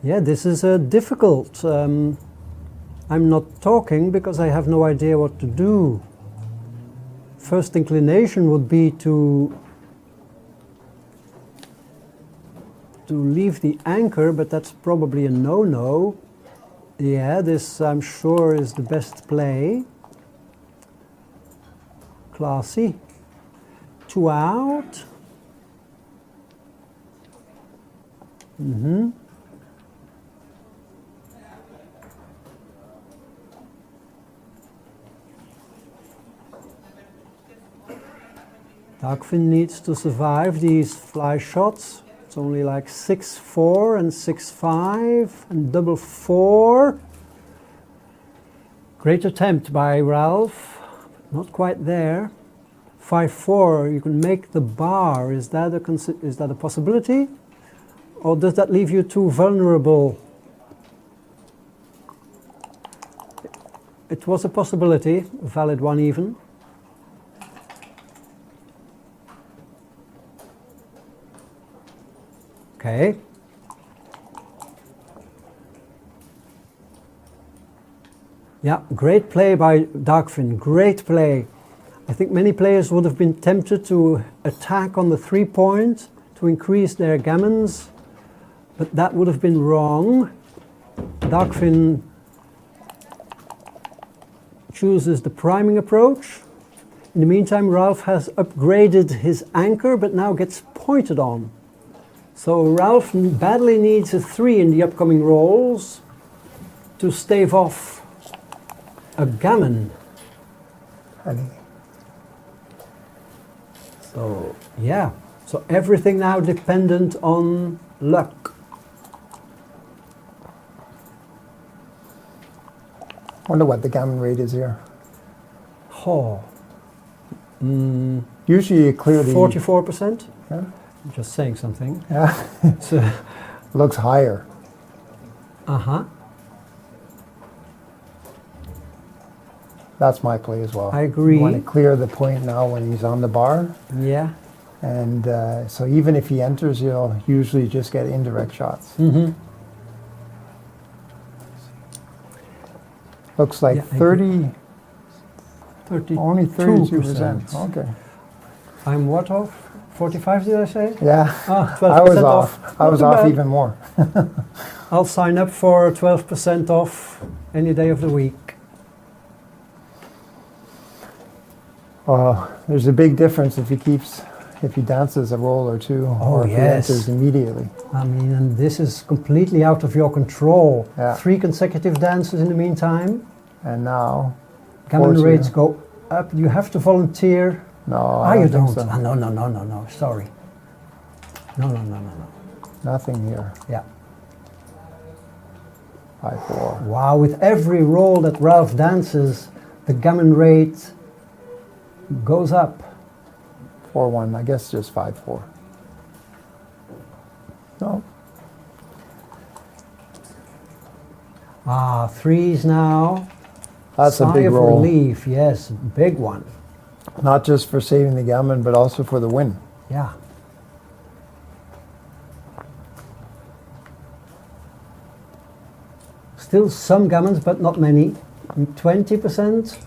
[SPEAKER 1] Yeah, this is difficult. I'm not talking because I have no idea what to do. First inclination would be to leave the anchor, but that's probably a no-no. Yeah, this I'm sure is the best play. Classy. 2 out. Dagfinn needs to survive these fly shots. It's only like 6-4 and 6-5 and double 4. Great attempt by Ralf. Not quite there. 5-4. You can make the bar. Is that a possibility, or does that leave you too vulnerable? It was a possibility, a valid one even. Okay. Yeah, great play by Dagfinn, great play. I think many players would have been tempted to attack on the 3-point to increase their gammons, but that would have been wrong. Dagfinn chooses the priming approach. In the meantime, Ralf has upgraded his anchor, but now gets pointed on. So Ralf badly needs a 3 in the upcoming rolls to stave off a gammon. So, yeah. So everything now dependent on luck.
[SPEAKER 2] Wonder what the gammon rate is here.
[SPEAKER 1] Oh.
[SPEAKER 2] Usually you clear the
[SPEAKER 1] 44%?
[SPEAKER 2] Yeah.
[SPEAKER 1] I'm just saying something.
[SPEAKER 2] Yeah.
[SPEAKER 1] So,
[SPEAKER 2] Looks higher.
[SPEAKER 1] uh-huh.
[SPEAKER 2] That's my play as well.
[SPEAKER 1] I agree.
[SPEAKER 2] You want to clear the point now when he's on the bar.
[SPEAKER 1] Yeah.
[SPEAKER 2] And so even if he enters, you'll usually just get indirect shots.
[SPEAKER 1] Mm-hmm.
[SPEAKER 2] Looks like
[SPEAKER 1] Yeah,
[SPEAKER 2] 30,
[SPEAKER 1] 32%.
[SPEAKER 2] only 32%. Okay.
[SPEAKER 1] I'm what off? 45 did I say?
[SPEAKER 2] Yeah,
[SPEAKER 1] Ah, 12%
[SPEAKER 2] I was off. I
[SPEAKER 1] Not
[SPEAKER 2] was
[SPEAKER 1] too
[SPEAKER 2] off
[SPEAKER 1] bad.
[SPEAKER 2] even more.
[SPEAKER 1] I'll sign up for 12% off any day of the week.
[SPEAKER 2] There's a big difference if he dances a roll or two, or if
[SPEAKER 1] yes.
[SPEAKER 2] he enters immediately.
[SPEAKER 1] I mean, and this is completely out of your control.
[SPEAKER 2] Yeah.
[SPEAKER 1] 3 consecutive dances in the meantime.
[SPEAKER 2] And now,
[SPEAKER 1] Gammon
[SPEAKER 2] 40.
[SPEAKER 1] rates go up. You have to volunteer.
[SPEAKER 2] no,
[SPEAKER 1] Ah,
[SPEAKER 2] I
[SPEAKER 1] you
[SPEAKER 2] don't
[SPEAKER 1] don't.
[SPEAKER 2] think so.
[SPEAKER 1] No. Sorry. No.
[SPEAKER 2] Nothing here.
[SPEAKER 1] Yeah.
[SPEAKER 2] 5-4.
[SPEAKER 1] Wow, with every roll that Ralf dances, the gammon rate goes up.
[SPEAKER 2] 4-1. I guess just 5-4. No.
[SPEAKER 1] Ah, 3s now.
[SPEAKER 2] That's a
[SPEAKER 1] Sigh
[SPEAKER 2] big
[SPEAKER 1] of
[SPEAKER 2] roll.
[SPEAKER 1] relief, yes, big one.
[SPEAKER 2] Not just for saving the gammon, but also for the win.
[SPEAKER 1] Yeah. Still some gammons, but not many. 20%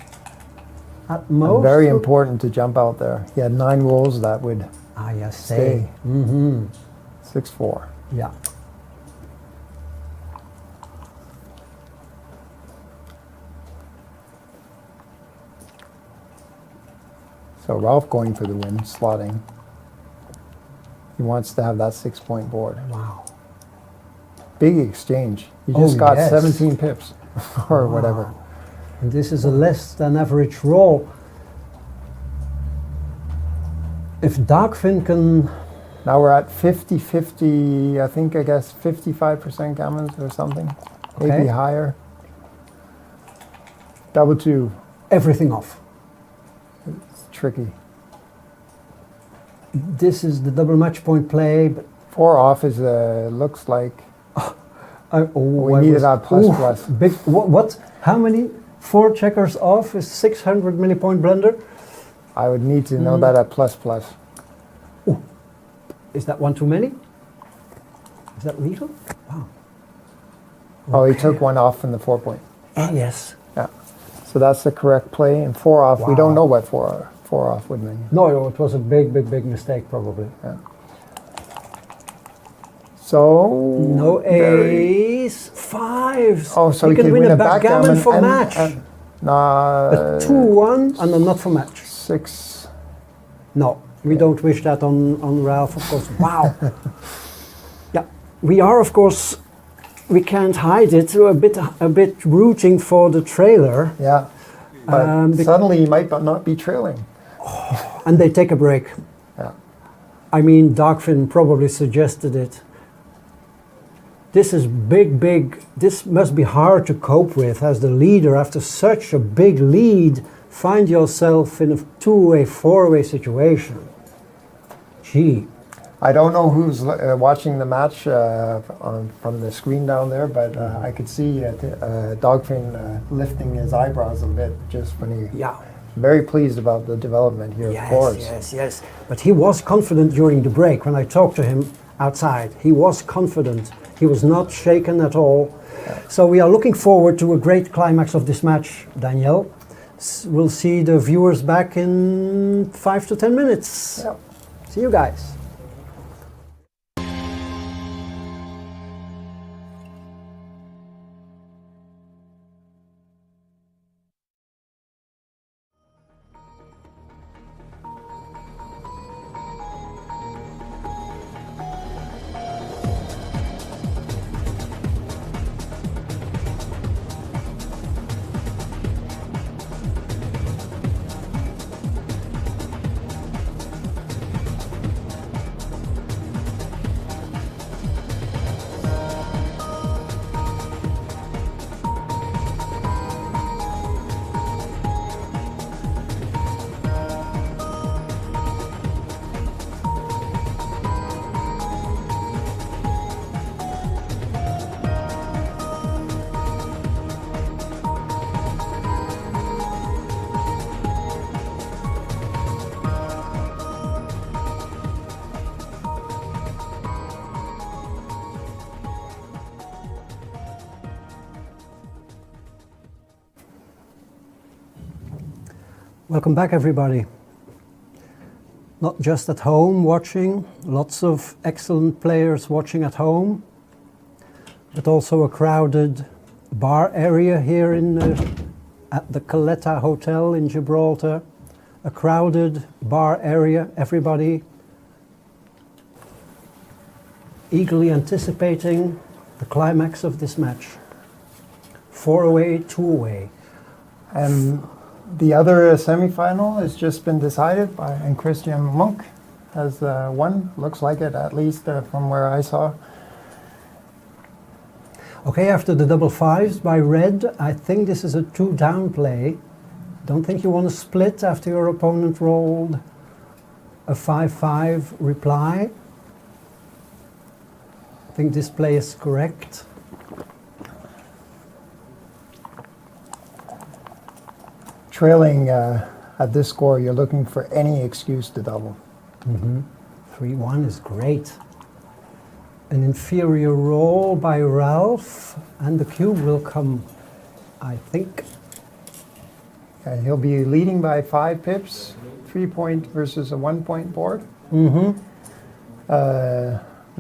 [SPEAKER 1] at most.
[SPEAKER 2] And very important to jump out there. He had 9 rolls that would
[SPEAKER 1] Ah, yes,
[SPEAKER 2] stay.
[SPEAKER 1] Mm-hmm.
[SPEAKER 2] 6-4.
[SPEAKER 1] Yeah.
[SPEAKER 2] So Ralf going for the win, slotting. He wants to have that 6-point board.
[SPEAKER 1] Wow.
[SPEAKER 2] Big exchange. He
[SPEAKER 1] Oh,
[SPEAKER 2] just got
[SPEAKER 1] yes.
[SPEAKER 2] 17 pips or
[SPEAKER 1] Wow.
[SPEAKER 2] whatever.
[SPEAKER 1] And this is a less than average roll. If Dagfinn can...
[SPEAKER 2] Now we're at 50-50, I guess 55% gammons or something. Maybe
[SPEAKER 1] Okay.
[SPEAKER 2] higher. Double 2.
[SPEAKER 1] Everything off.
[SPEAKER 2] It's tricky.
[SPEAKER 1] This is the double match point play, but
[SPEAKER 2] 4 off is looks like we needed our plus.
[SPEAKER 1] Big, what? How many? 4 checkers off is 600 millipoint blunder.
[SPEAKER 2] I would need to know that at plus.
[SPEAKER 1] Is that one too many? Is that legal? Wow.
[SPEAKER 2] Oh, he took 1 off from the 4-point.
[SPEAKER 1] Ah, yes.
[SPEAKER 2] Yeah. So that's the correct play. And 4 off, we
[SPEAKER 1] Wow.
[SPEAKER 2] don't know what 4 off would mean.
[SPEAKER 1] No, it was a big mistake probably.
[SPEAKER 2] Yeah. So
[SPEAKER 1] No ace, 5s.
[SPEAKER 2] Oh, so
[SPEAKER 1] he
[SPEAKER 2] he
[SPEAKER 1] can
[SPEAKER 2] could
[SPEAKER 1] win a backgammon for match. A 2-1 and a not for match.
[SPEAKER 2] 6.
[SPEAKER 1] No, we don't wish that on Ralf, of course. Wow. Yeah, we are, of course, we can't hide it. We're a bit rooting for the trailer,
[SPEAKER 2] Yeah. But
[SPEAKER 1] bec-
[SPEAKER 2] suddenly he might not be trailing.
[SPEAKER 1] and they take a break.
[SPEAKER 2] Yeah.
[SPEAKER 1] I mean, Dagfinn probably suggested it. This is big. This must be hard to cope with as the leader after such a big lead. Find yourself in a 2-way, 4-way situation. Gee.
[SPEAKER 2] I don't know who's watching the match from the screen down there, but I could see Dagfinn lifting his eyebrows a bit just when he...
[SPEAKER 1] Yeah.
[SPEAKER 2] Very pleased about the development here, of course.
[SPEAKER 1] Yes. But he was confident during the break when I talked to him outside. He was confident. He was not shaken at all. So we are looking forward to a great climax of this match, Daniel. We'll see the viewers back in 5 to 10 minutes.
[SPEAKER 2] Yeah.
[SPEAKER 1] See you guys. Welcome back, everybody. Not just at home watching, lots of excellent players watching at home, but also a crowded bar area here at the Caleta Hotel in Gibraltar. A crowded bar area, everybody eagerly anticipating the climax of this match. 4 away, 2 away.
[SPEAKER 2] And the other semi-final has just been decided by, and Christian Monk has won. Looks like it, at least from where I saw.
[SPEAKER 1] Okay, after the double fives by red, I think this is a 2-down play. Don't think you want to split after your opponent rolled a 5-5 reply. I think this play is correct.
[SPEAKER 2] Trailing at this score, you're looking for any excuse to double.
[SPEAKER 1] 3-1 is great. An inferior roll by Ralf, and the cube will come, I think.
[SPEAKER 2] He'll be leading by 5 pips, 3-point versus a 1-point board. And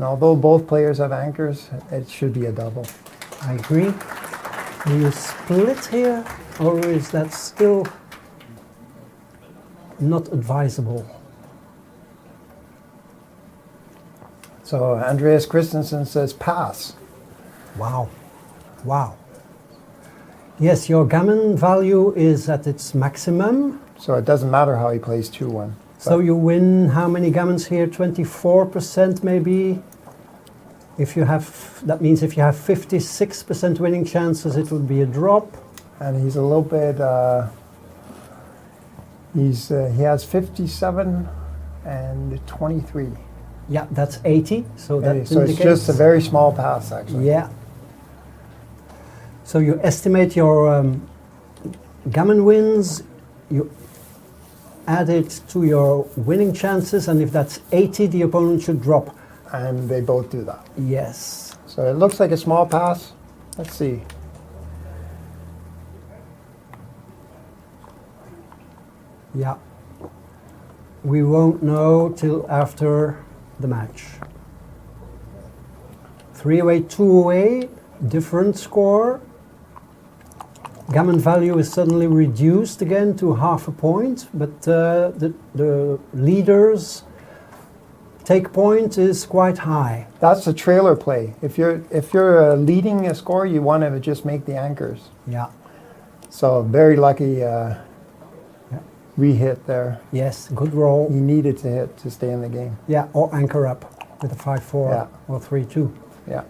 [SPEAKER 2] although both players have anchors, it should be a double.
[SPEAKER 1] I agree. Will you split here, or is that still not advisable?
[SPEAKER 2] So Andreas Christensen says pass.
[SPEAKER 1] Wow. Wow. Yes, your gammon value is at its maximum.
[SPEAKER 2] So it doesn't matter how he plays 2-1.
[SPEAKER 1] So you win how many gammons here? 24% maybe? If you have, that means if you have 56% winning chances, it would be a drop.
[SPEAKER 2] And he's a little bit, he has 57 and 23.
[SPEAKER 1] Yeah, that's 80. So that
[SPEAKER 2] So it's just a very small pass, actually.
[SPEAKER 1] Yeah. So you estimate your gammon wins, you add it to your winning chances, and if that's 80, the opponent should drop.
[SPEAKER 2] And they both do that.
[SPEAKER 1] Yes.
[SPEAKER 2] So it looks like a small pass. Let's see.
[SPEAKER 1] Yeah. We won't know till after the match. 3 away, 2 away, different score. Gammon value is suddenly reduced again to half a point, but the leaders' take point is quite high.
[SPEAKER 2] That's a trailer play. If you're leading a score, you want to just make the anchors.
[SPEAKER 1] Yeah.
[SPEAKER 2] So very lucky re-hit there.
[SPEAKER 1] Yes, good roll.
[SPEAKER 2] He needed to hit to stay in the game.
[SPEAKER 1] Yeah, or anchor up with a 5-4
[SPEAKER 2] Yeah.
[SPEAKER 1] or 3-2.
[SPEAKER 2] Yeah.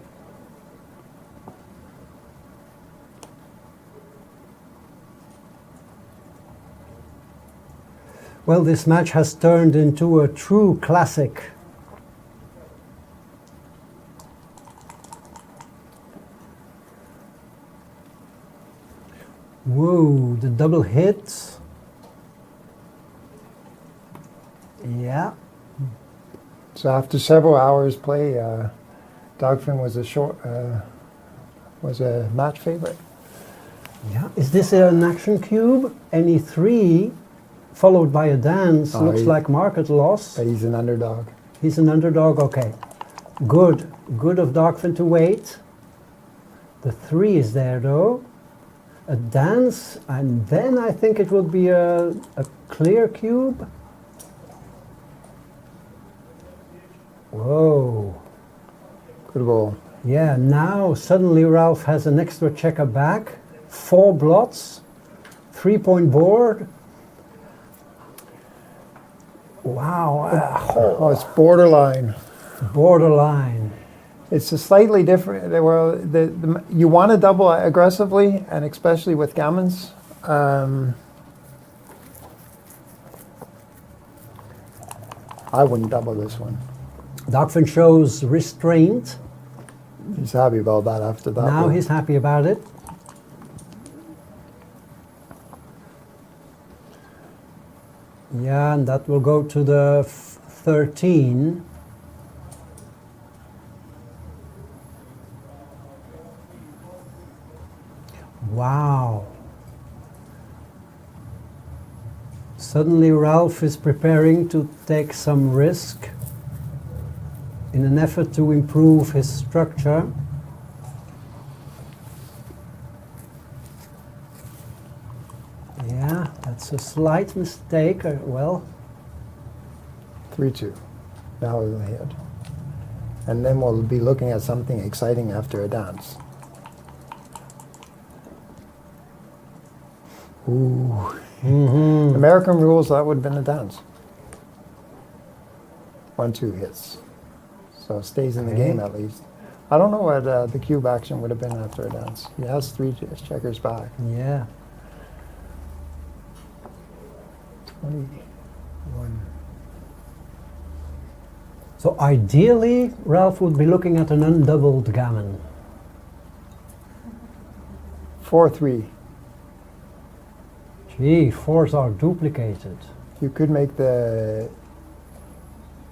[SPEAKER 1] Well, this match has turned into a true classic. Whoa, the double hit. Yeah.
[SPEAKER 2] So after several hours play, Dagfinn was a match favorite.
[SPEAKER 1] Yeah. Is this an action cube? Any 3 followed by a dance looks like market loss.
[SPEAKER 2] But he's an underdog.
[SPEAKER 1] He's an underdog, okay. Good. Good of Dagfinn to wait. The 3 is there though. A dance, and then I think it will be a clear cube. Whoa.
[SPEAKER 2] Good roll.
[SPEAKER 1] Yeah, now suddenly Ralf has an extra checker back. 4 blots, 3-point board. Wow.
[SPEAKER 2] Oh, it's borderline.
[SPEAKER 1] Borderline.
[SPEAKER 2] It's a slightly different. You want to double aggressively, and especially with gammons. I wouldn't double this one.
[SPEAKER 1] Dagfinn shows restraint.
[SPEAKER 2] He's happy about that after that.
[SPEAKER 1] Now
[SPEAKER 2] one.
[SPEAKER 1] he's happy about it. Yeah, and that will go to the 13. Wow. Suddenly Ralf is preparing to take some risk in an effort to improve his structure. Yeah, that's a slight mistake. Well,
[SPEAKER 2] 3-2. Now we'll hit. And then we'll be looking at something exciting after a dance. Ooh. American rules, that would have been a dance. 1-2 hits. So it stays in the game at least. I don't know what the cube action would have been after a dance. He has 3 checkers back.
[SPEAKER 1] yeah.
[SPEAKER 2] 21.
[SPEAKER 1] So ideally, Ralf would be looking at an undoubled gammon.
[SPEAKER 2] 4-3.
[SPEAKER 1] Gee, fours are duplicated.
[SPEAKER 2] You could make the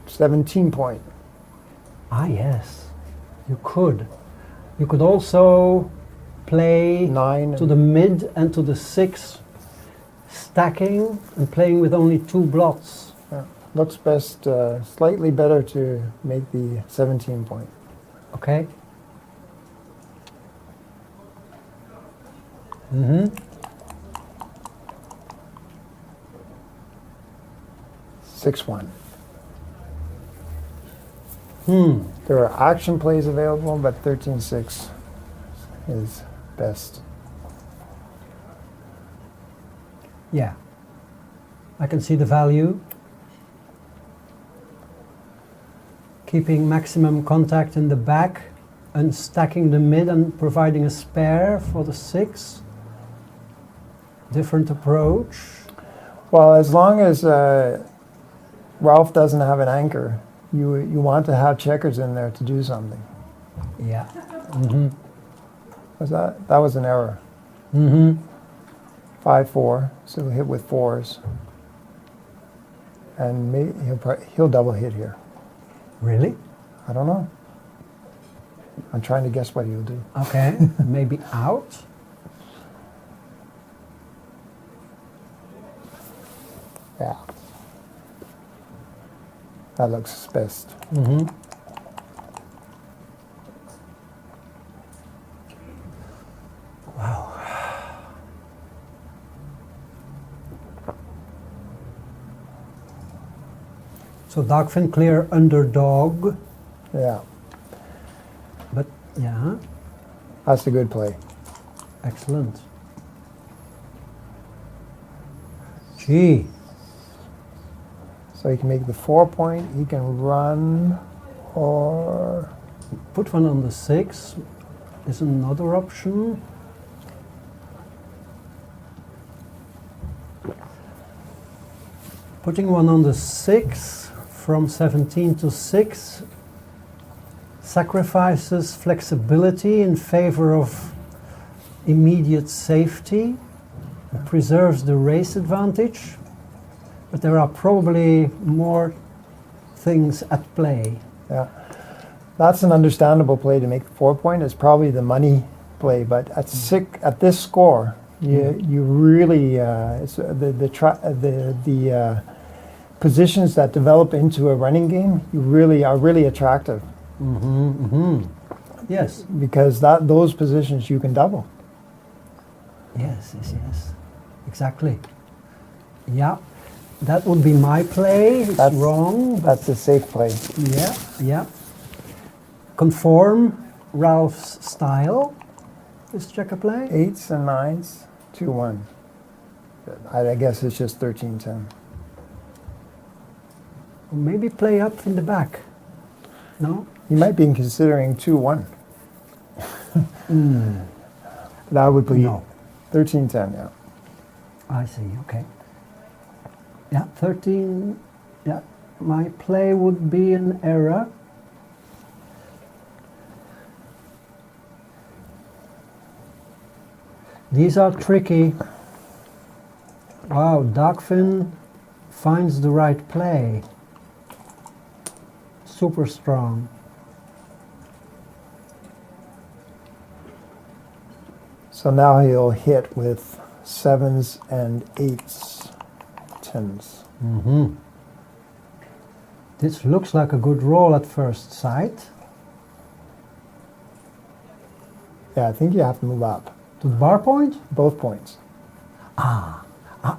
[SPEAKER 2] 17 point.
[SPEAKER 1] Ah, yes, you could. You could also play
[SPEAKER 2] 9
[SPEAKER 1] to the mid and to the 6, stacking and playing with only 2 blots.
[SPEAKER 2] Yeah. Looks best, slightly better to make the 17 point.
[SPEAKER 1] Okay?
[SPEAKER 2] 6-1.
[SPEAKER 1] Hmm.
[SPEAKER 2] There are action plays available, but 13-6 is best.
[SPEAKER 1] Yeah. I can see the value. Keeping maximum contact in the back and stacking the mid and providing a spare for the 6. Different approach.
[SPEAKER 2] Well, as long as Ralf doesn't have an anchor, you want to have checkers in there to do something.
[SPEAKER 1] Yeah.
[SPEAKER 2] Was that was an error. 5-4, so he'll hit with 4s, and maybe he'll double hit here.
[SPEAKER 1] Really?
[SPEAKER 2] I don't know. I'm trying to guess what he'll do.
[SPEAKER 1] Okay. Maybe out.
[SPEAKER 2] Yeah. That looks best.
[SPEAKER 1] Wow. So Dagfinn clear underdog,
[SPEAKER 2] Yeah,
[SPEAKER 1] but yeah,
[SPEAKER 2] that's a good play.
[SPEAKER 1] excellent. Gee,
[SPEAKER 2] So he can make the 4 point, he can run, or
[SPEAKER 1] put one on the 6 is another option. Putting one on the 6 from 17 to 6 sacrifices flexibility in favor of immediate safety, preserves the race advantage, but there are probably more things at play.
[SPEAKER 2] yeah. That's an understandable play to make the 4 point. It's probably the money play, but at this score, you really it's the positions that develop into a running game are really attractive.
[SPEAKER 1] Yes.
[SPEAKER 2] Because those positions you can double.
[SPEAKER 1] Yes, exactly. Yeah, that would be my play. It's wrong. But
[SPEAKER 2] That's a safe play.
[SPEAKER 1] yeah. Conform Ralph's style. This checker play.
[SPEAKER 2] 8s and 9s, 2-1. I guess it's just 13-10.
[SPEAKER 1] Or maybe play up in the back. No?
[SPEAKER 2] You might be considering 2-1. That would be
[SPEAKER 1] No.
[SPEAKER 2] 13-10, yeah.
[SPEAKER 1] I see, okay. Yeah, 13. Yeah, my play would be an error. These are tricky. Wow, Dagfinn finds the right play. Super strong.
[SPEAKER 2] So now he'll hit with 7s and 8s, positions.
[SPEAKER 1] This looks like a good roll at first sight.
[SPEAKER 2] Yeah, I think you have to move up.
[SPEAKER 1] To the bar point?
[SPEAKER 2] Both points.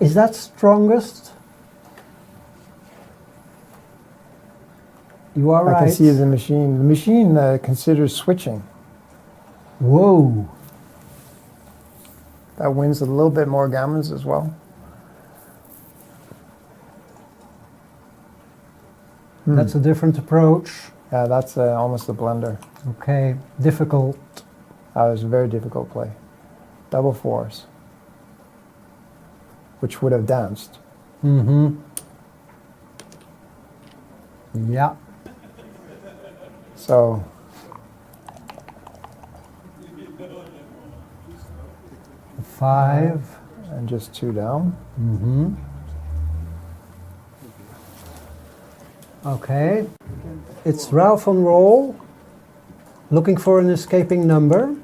[SPEAKER 1] Is that strongest? You are right.
[SPEAKER 2] I can see the machine. The machine considers switching.
[SPEAKER 1] Whoa.
[SPEAKER 2] That wins a little bit more gammons as well.
[SPEAKER 1] That's a different approach.
[SPEAKER 2] Yeah, that's almost a blunder.
[SPEAKER 1] Okay, difficult.
[SPEAKER 2] That was a very difficult play. Double fours, which would have danced.
[SPEAKER 1] Yeah.
[SPEAKER 2] So,
[SPEAKER 1] five.
[SPEAKER 2] And just two down.
[SPEAKER 1] Okay. It's Ralf on roll, looking for an escaping number.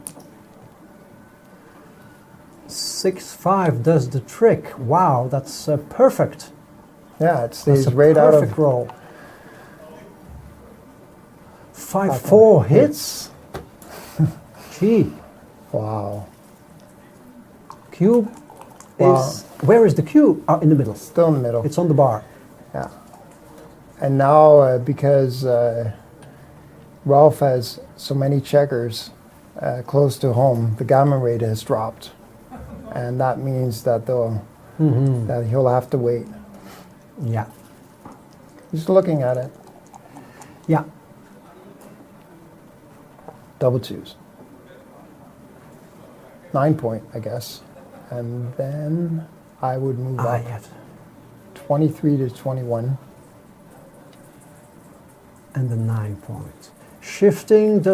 [SPEAKER 1] 6-5 does the trick. Wow, that's perfect.
[SPEAKER 2] Yeah, it stays
[SPEAKER 1] That's a
[SPEAKER 2] right out
[SPEAKER 1] perfect
[SPEAKER 2] of.
[SPEAKER 1] roll. 5-4 hits. Gee.
[SPEAKER 2] Wow.
[SPEAKER 1] Cube
[SPEAKER 2] Wow.
[SPEAKER 1] is... Where is the cube? Oh, in the middle.
[SPEAKER 2] Still in the middle.
[SPEAKER 1] It's on the bar.
[SPEAKER 2] Yeah. And now, because Ralf has so many checkers close to home, the gammon rate has dropped. And that means that that he'll have to wait.
[SPEAKER 1] Yeah.
[SPEAKER 2] He's looking at it.
[SPEAKER 1] Yeah.
[SPEAKER 2] Double twos. 9 point, I guess. And then I would move up
[SPEAKER 1] Yes.
[SPEAKER 2] 23 to 21.
[SPEAKER 1] And the 9 point. Shifting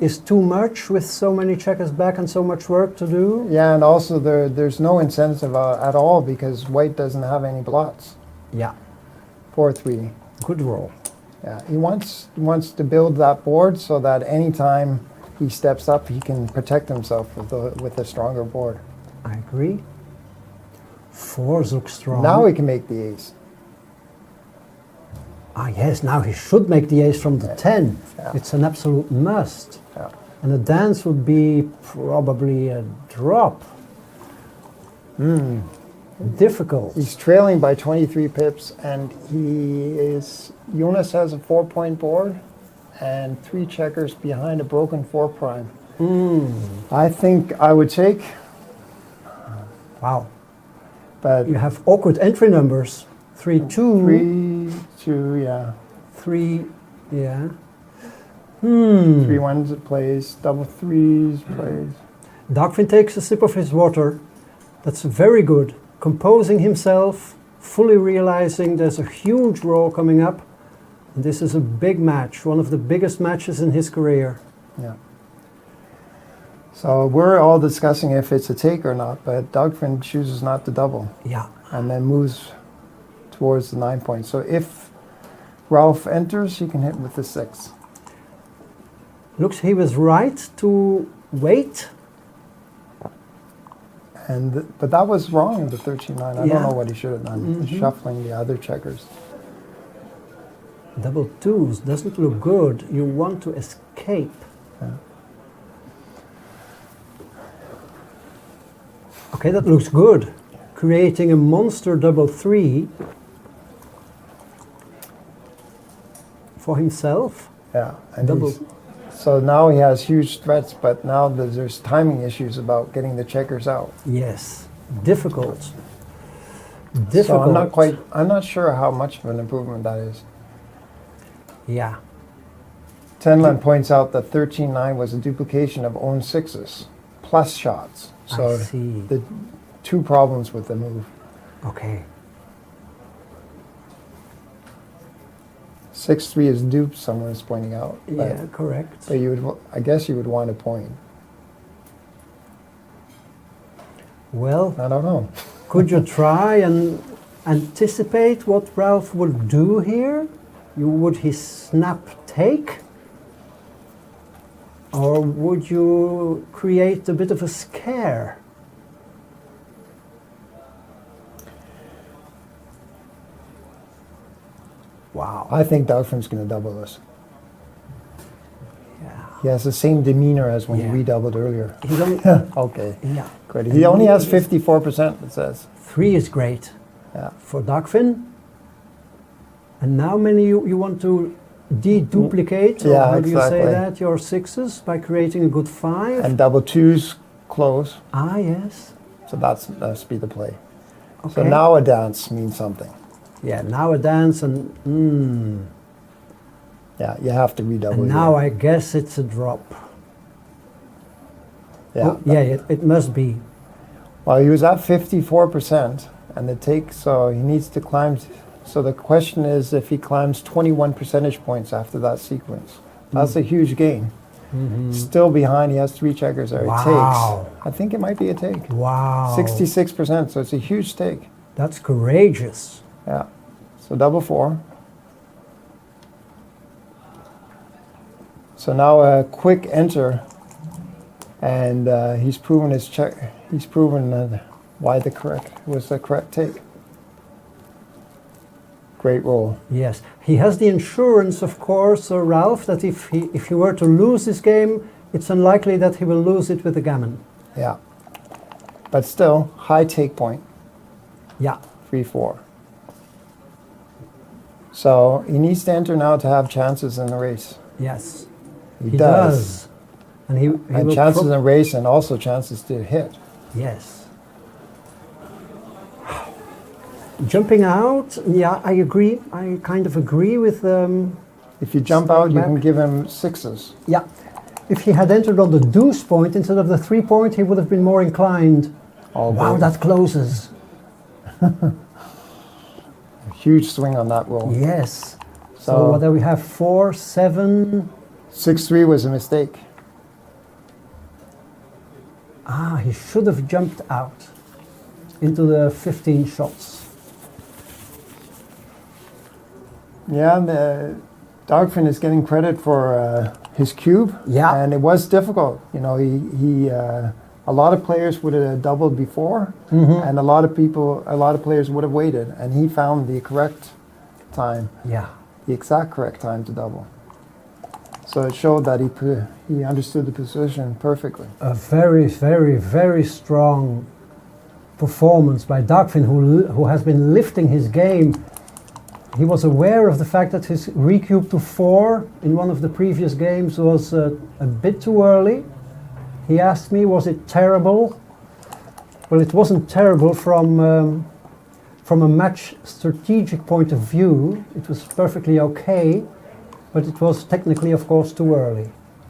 [SPEAKER 1] is too much with so many checkers back and so much work to do.
[SPEAKER 2] Yeah, and also there's no incentive at all because white doesn't have any blots.
[SPEAKER 1] Yeah.
[SPEAKER 2] 4-3.
[SPEAKER 1] Good roll.
[SPEAKER 2] Yeah, he wants to build that board so that anytime he steps up, he can protect himself with a stronger board.
[SPEAKER 1] I agree. 4s look strong.
[SPEAKER 2] Now he can make the ace.
[SPEAKER 1] Yes, now he should make the ace from the 10.
[SPEAKER 2] Yeah.
[SPEAKER 1] It's an absolute must.
[SPEAKER 2] Yeah.
[SPEAKER 1] And a dance would be probably a drop. Difficult.
[SPEAKER 2] He's trailing by 23 pips, and Jonas has a 4-point board and 3 checkers behind a broken 4 prime. I think I would take,
[SPEAKER 1] Wow.
[SPEAKER 2] but
[SPEAKER 1] You have awkward entry numbers. 3-2.
[SPEAKER 2] 3-2, yeah.
[SPEAKER 1] 3, yeah.
[SPEAKER 2] 3-1s it plays, double 3s plays.
[SPEAKER 1] Dagfinn takes a sip of his water. That's very good. Composing himself, fully realizing there's a huge roll coming up. And this is a big match, one of the biggest matches in his career.
[SPEAKER 2] Yeah. So we're all discussing if it's a take or not, but Dagfinn chooses not to double
[SPEAKER 1] Yeah.
[SPEAKER 2] and then moves towards the 9 point. So if Ralf enters, he can hit with the 6.
[SPEAKER 1] Looks he was right to wait.
[SPEAKER 2] But that was wrong in the 13-9. I
[SPEAKER 1] Yeah.
[SPEAKER 2] don't know what he should have done. Shuffling the other checkers.
[SPEAKER 1] Double 2s doesn't look good. You want to escape.
[SPEAKER 2] Yeah.
[SPEAKER 1] Okay, that looks good. Creating a monster double 3 for himself.
[SPEAKER 2] Yeah. And
[SPEAKER 1] Double.
[SPEAKER 2] so now he has huge threats, but now there's timing issues about getting the checkers out.
[SPEAKER 1] Yes, difficult.
[SPEAKER 2] So I'm not sure how much of an improvement that is.
[SPEAKER 1] Yeah.
[SPEAKER 2] Tenland points out that 13-9 was a duplication of own 6s plus shots. So
[SPEAKER 1] I see.
[SPEAKER 2] the 2 problems with the move.
[SPEAKER 1] Okay.
[SPEAKER 2] 6-3 is duped, someone is pointing out.
[SPEAKER 1] Yeah, correct.
[SPEAKER 2] But I guess you would want a point.
[SPEAKER 1] Well,
[SPEAKER 2] I don't know.
[SPEAKER 1] could you try and anticipate what Ralf would do here? Would he snap take? Or would you create a bit of a scare? Wow.
[SPEAKER 2] I think Dagfinn's going to double this.
[SPEAKER 1] Yeah.
[SPEAKER 2] He has the same demeanor as when
[SPEAKER 1] Yeah.
[SPEAKER 2] he redoubled earlier.
[SPEAKER 1] He's only,
[SPEAKER 2] Okay.
[SPEAKER 1] yeah.
[SPEAKER 2] Great. He only has 54%, it says.
[SPEAKER 1] 3 is great
[SPEAKER 2] Yeah.
[SPEAKER 1] for Dagfinn. And now many you want to deduplicate, or
[SPEAKER 2] Yeah,
[SPEAKER 1] how do you say
[SPEAKER 2] exactly.
[SPEAKER 1] that, your 6s by creating a good 5?
[SPEAKER 2] And double 2's close.
[SPEAKER 1] Ah, yes.
[SPEAKER 2] So that's be the play.
[SPEAKER 1] Okay.
[SPEAKER 2] So now a dance means something.
[SPEAKER 1] Yeah, now a dance and
[SPEAKER 2] Yeah, you have to redouble.
[SPEAKER 1] and now
[SPEAKER 2] here.
[SPEAKER 1] I guess it's a drop.
[SPEAKER 2] Yeah.
[SPEAKER 1] Oh, yeah, it must be.
[SPEAKER 2] Well, he was at 54%, and it takes, so he needs to climb. So the question is if he climbs 21 percentage points after that sequence. That's a huge gain. Still behind, he has 3 checkers there.
[SPEAKER 1] Wow.
[SPEAKER 2] He takes. I think it might be a take.
[SPEAKER 1] Wow.
[SPEAKER 2] 66%, so it's a huge take.
[SPEAKER 1] That's courageous.
[SPEAKER 2] Yeah. So double 4. So now a quick enter, and he's proven his check. He's proven why was the correct take. Great roll.
[SPEAKER 1] Yes, he has the insurance, of course, Ralph, that if he were to lose this game, it's unlikely that he will lose it with the gammon.
[SPEAKER 2] Yeah. But still, high take point.
[SPEAKER 1] Yeah.
[SPEAKER 2] 3-4. So he needs to enter now to have chances in the race.
[SPEAKER 1] Yes.
[SPEAKER 2] He does.
[SPEAKER 1] And he
[SPEAKER 2] And
[SPEAKER 1] will
[SPEAKER 2] chances in the race and also chances to hit.
[SPEAKER 1] Yes. Jumping out, yeah, I agree. I kind of agree with.
[SPEAKER 2] If you jump out, you can give him 6s.
[SPEAKER 1] Yeah. If he had entered on the deuce point instead of the 3 point, he would have been more inclined.
[SPEAKER 2] All
[SPEAKER 1] Wow,
[SPEAKER 2] good.
[SPEAKER 1] that closes.
[SPEAKER 2] Huge swing on that roll.
[SPEAKER 1] Yes. So
[SPEAKER 2] So-
[SPEAKER 1] what do we have? 4, 7.
[SPEAKER 2] 6-3 was a mistake.
[SPEAKER 1] Ah, he should have jumped out into the 15 shots.
[SPEAKER 2] Yeah, Dagfinn is getting credit for his cube.
[SPEAKER 1] Yeah.
[SPEAKER 2] And it was difficult. You know, he a lot of players would have doubled before, and a lot of players would have waited, and he found the correct time,
[SPEAKER 1] Yeah.
[SPEAKER 2] the exact correct time to double. So it showed that he understood the position perfectly.
[SPEAKER 1] A very, very, very strong performance by Dagfinn, who has been lifting his game. He was aware of the fact that his recube to 4 in one of the previous games was a bit too early. He asked me, was it terrible? Well, it wasn't terrible from a match strategic point of view. It was perfectly okay, but it was technically, of course, too early.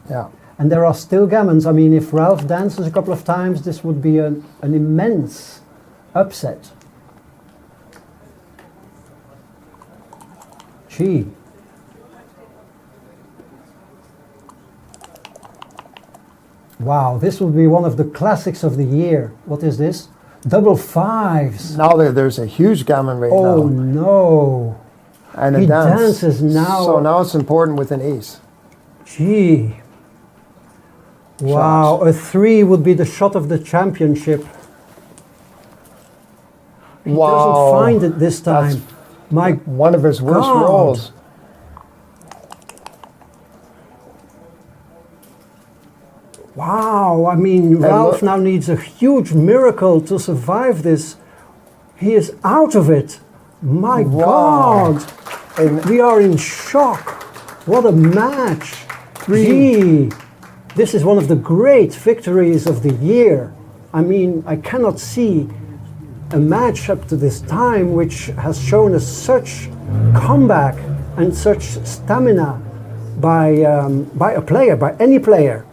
[SPEAKER 2] Yeah.
[SPEAKER 1] And there are still gammons. I mean, if Ralph dances a couple of times, this would be an immense upset. Gee. Wow, this will be one of the classics of the year. What is this? Double 5s.
[SPEAKER 2] Now there's a huge gammon right
[SPEAKER 1] Oh
[SPEAKER 2] now.
[SPEAKER 1] no.
[SPEAKER 2] And a
[SPEAKER 1] He
[SPEAKER 2] dance.
[SPEAKER 1] dances now.
[SPEAKER 2] So now it's important with an ace.
[SPEAKER 1] Gee. Wow, a 3 would be the shot of the championship. He doesn't find it this time.
[SPEAKER 2] That's
[SPEAKER 1] My
[SPEAKER 2] one of his worst
[SPEAKER 1] God.
[SPEAKER 2] rolls.
[SPEAKER 1] Wow, I mean, Ralph
[SPEAKER 2] look-
[SPEAKER 1] now needs a huge miracle to survive this. He is out of it. My
[SPEAKER 2] Wow.
[SPEAKER 1] God.
[SPEAKER 2] And
[SPEAKER 1] We are in shock. What a match.
[SPEAKER 2] 3.
[SPEAKER 1] Gee, this is one of the great victories of the year. I mean, I cannot see a match up to this time which has shown us such comeback and such stamina by a player, by any player.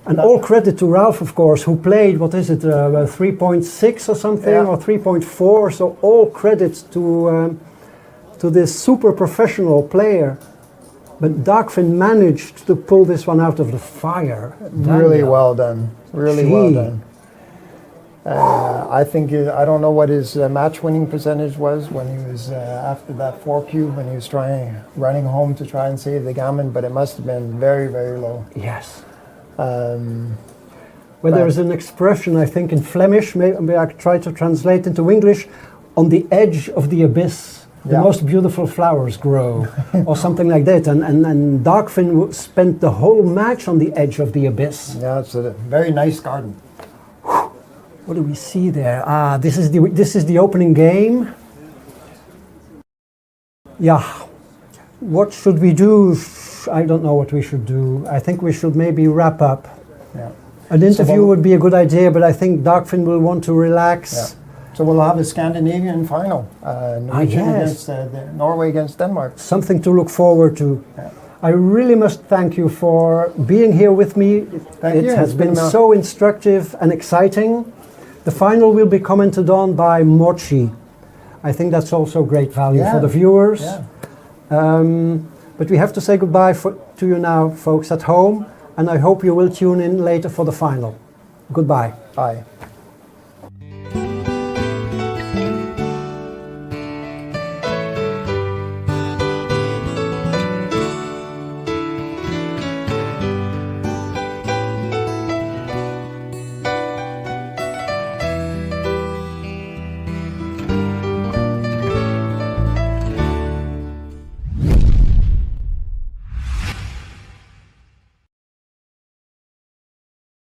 [SPEAKER 1] And all credit to Ralph, of course, who played, 3.6 or something,
[SPEAKER 2] Yeah.
[SPEAKER 1] or 3.4. So all credit to this super professional player. But Dagfinn managed to pull this one out of the fire.
[SPEAKER 2] really
[SPEAKER 1] Daniel.
[SPEAKER 2] well done. Really well
[SPEAKER 1] Gee.
[SPEAKER 2] done. I think, I don't know what his match winning percentage was when he was after that 4 cube and he was running home to try and save the gammon, but it must have been very, very low.
[SPEAKER 1] Yes.
[SPEAKER 2] Um,
[SPEAKER 1] Well, there is an expression, I think, in Flemish, maybe I try to translate into English, on the edge of the abyss. the most beautiful flowers grow, or something like that. And Dagfinn spent the whole match on the edge of the abyss.
[SPEAKER 2] Yeah, it's a very nice garden.
[SPEAKER 1] What do we see there? Ah, this is the opening game. Yeah. What should we do? I don't know what we should do. I think we should maybe wrap up.
[SPEAKER 2] Yeah.
[SPEAKER 1] An interview would be a good idea, but I think Dagfinn will want to relax.
[SPEAKER 2] Yeah. So we'll have a Scandinavian final.
[SPEAKER 1] Yes.
[SPEAKER 2] Against Norway against Denmark.
[SPEAKER 1] Something to look forward to.
[SPEAKER 2] Yeah.
[SPEAKER 1] I really must thank you for being here with me.
[SPEAKER 2] Thank you.
[SPEAKER 1] It has been so instructive and exciting. The final will be commented on by Mochi. I think that's also great value for the viewers.
[SPEAKER 2] Yeah.
[SPEAKER 1] But we have to say goodbye to you now, folks at home, and I hope you will tune in later for the final. Goodbye.
[SPEAKER 2] Bye.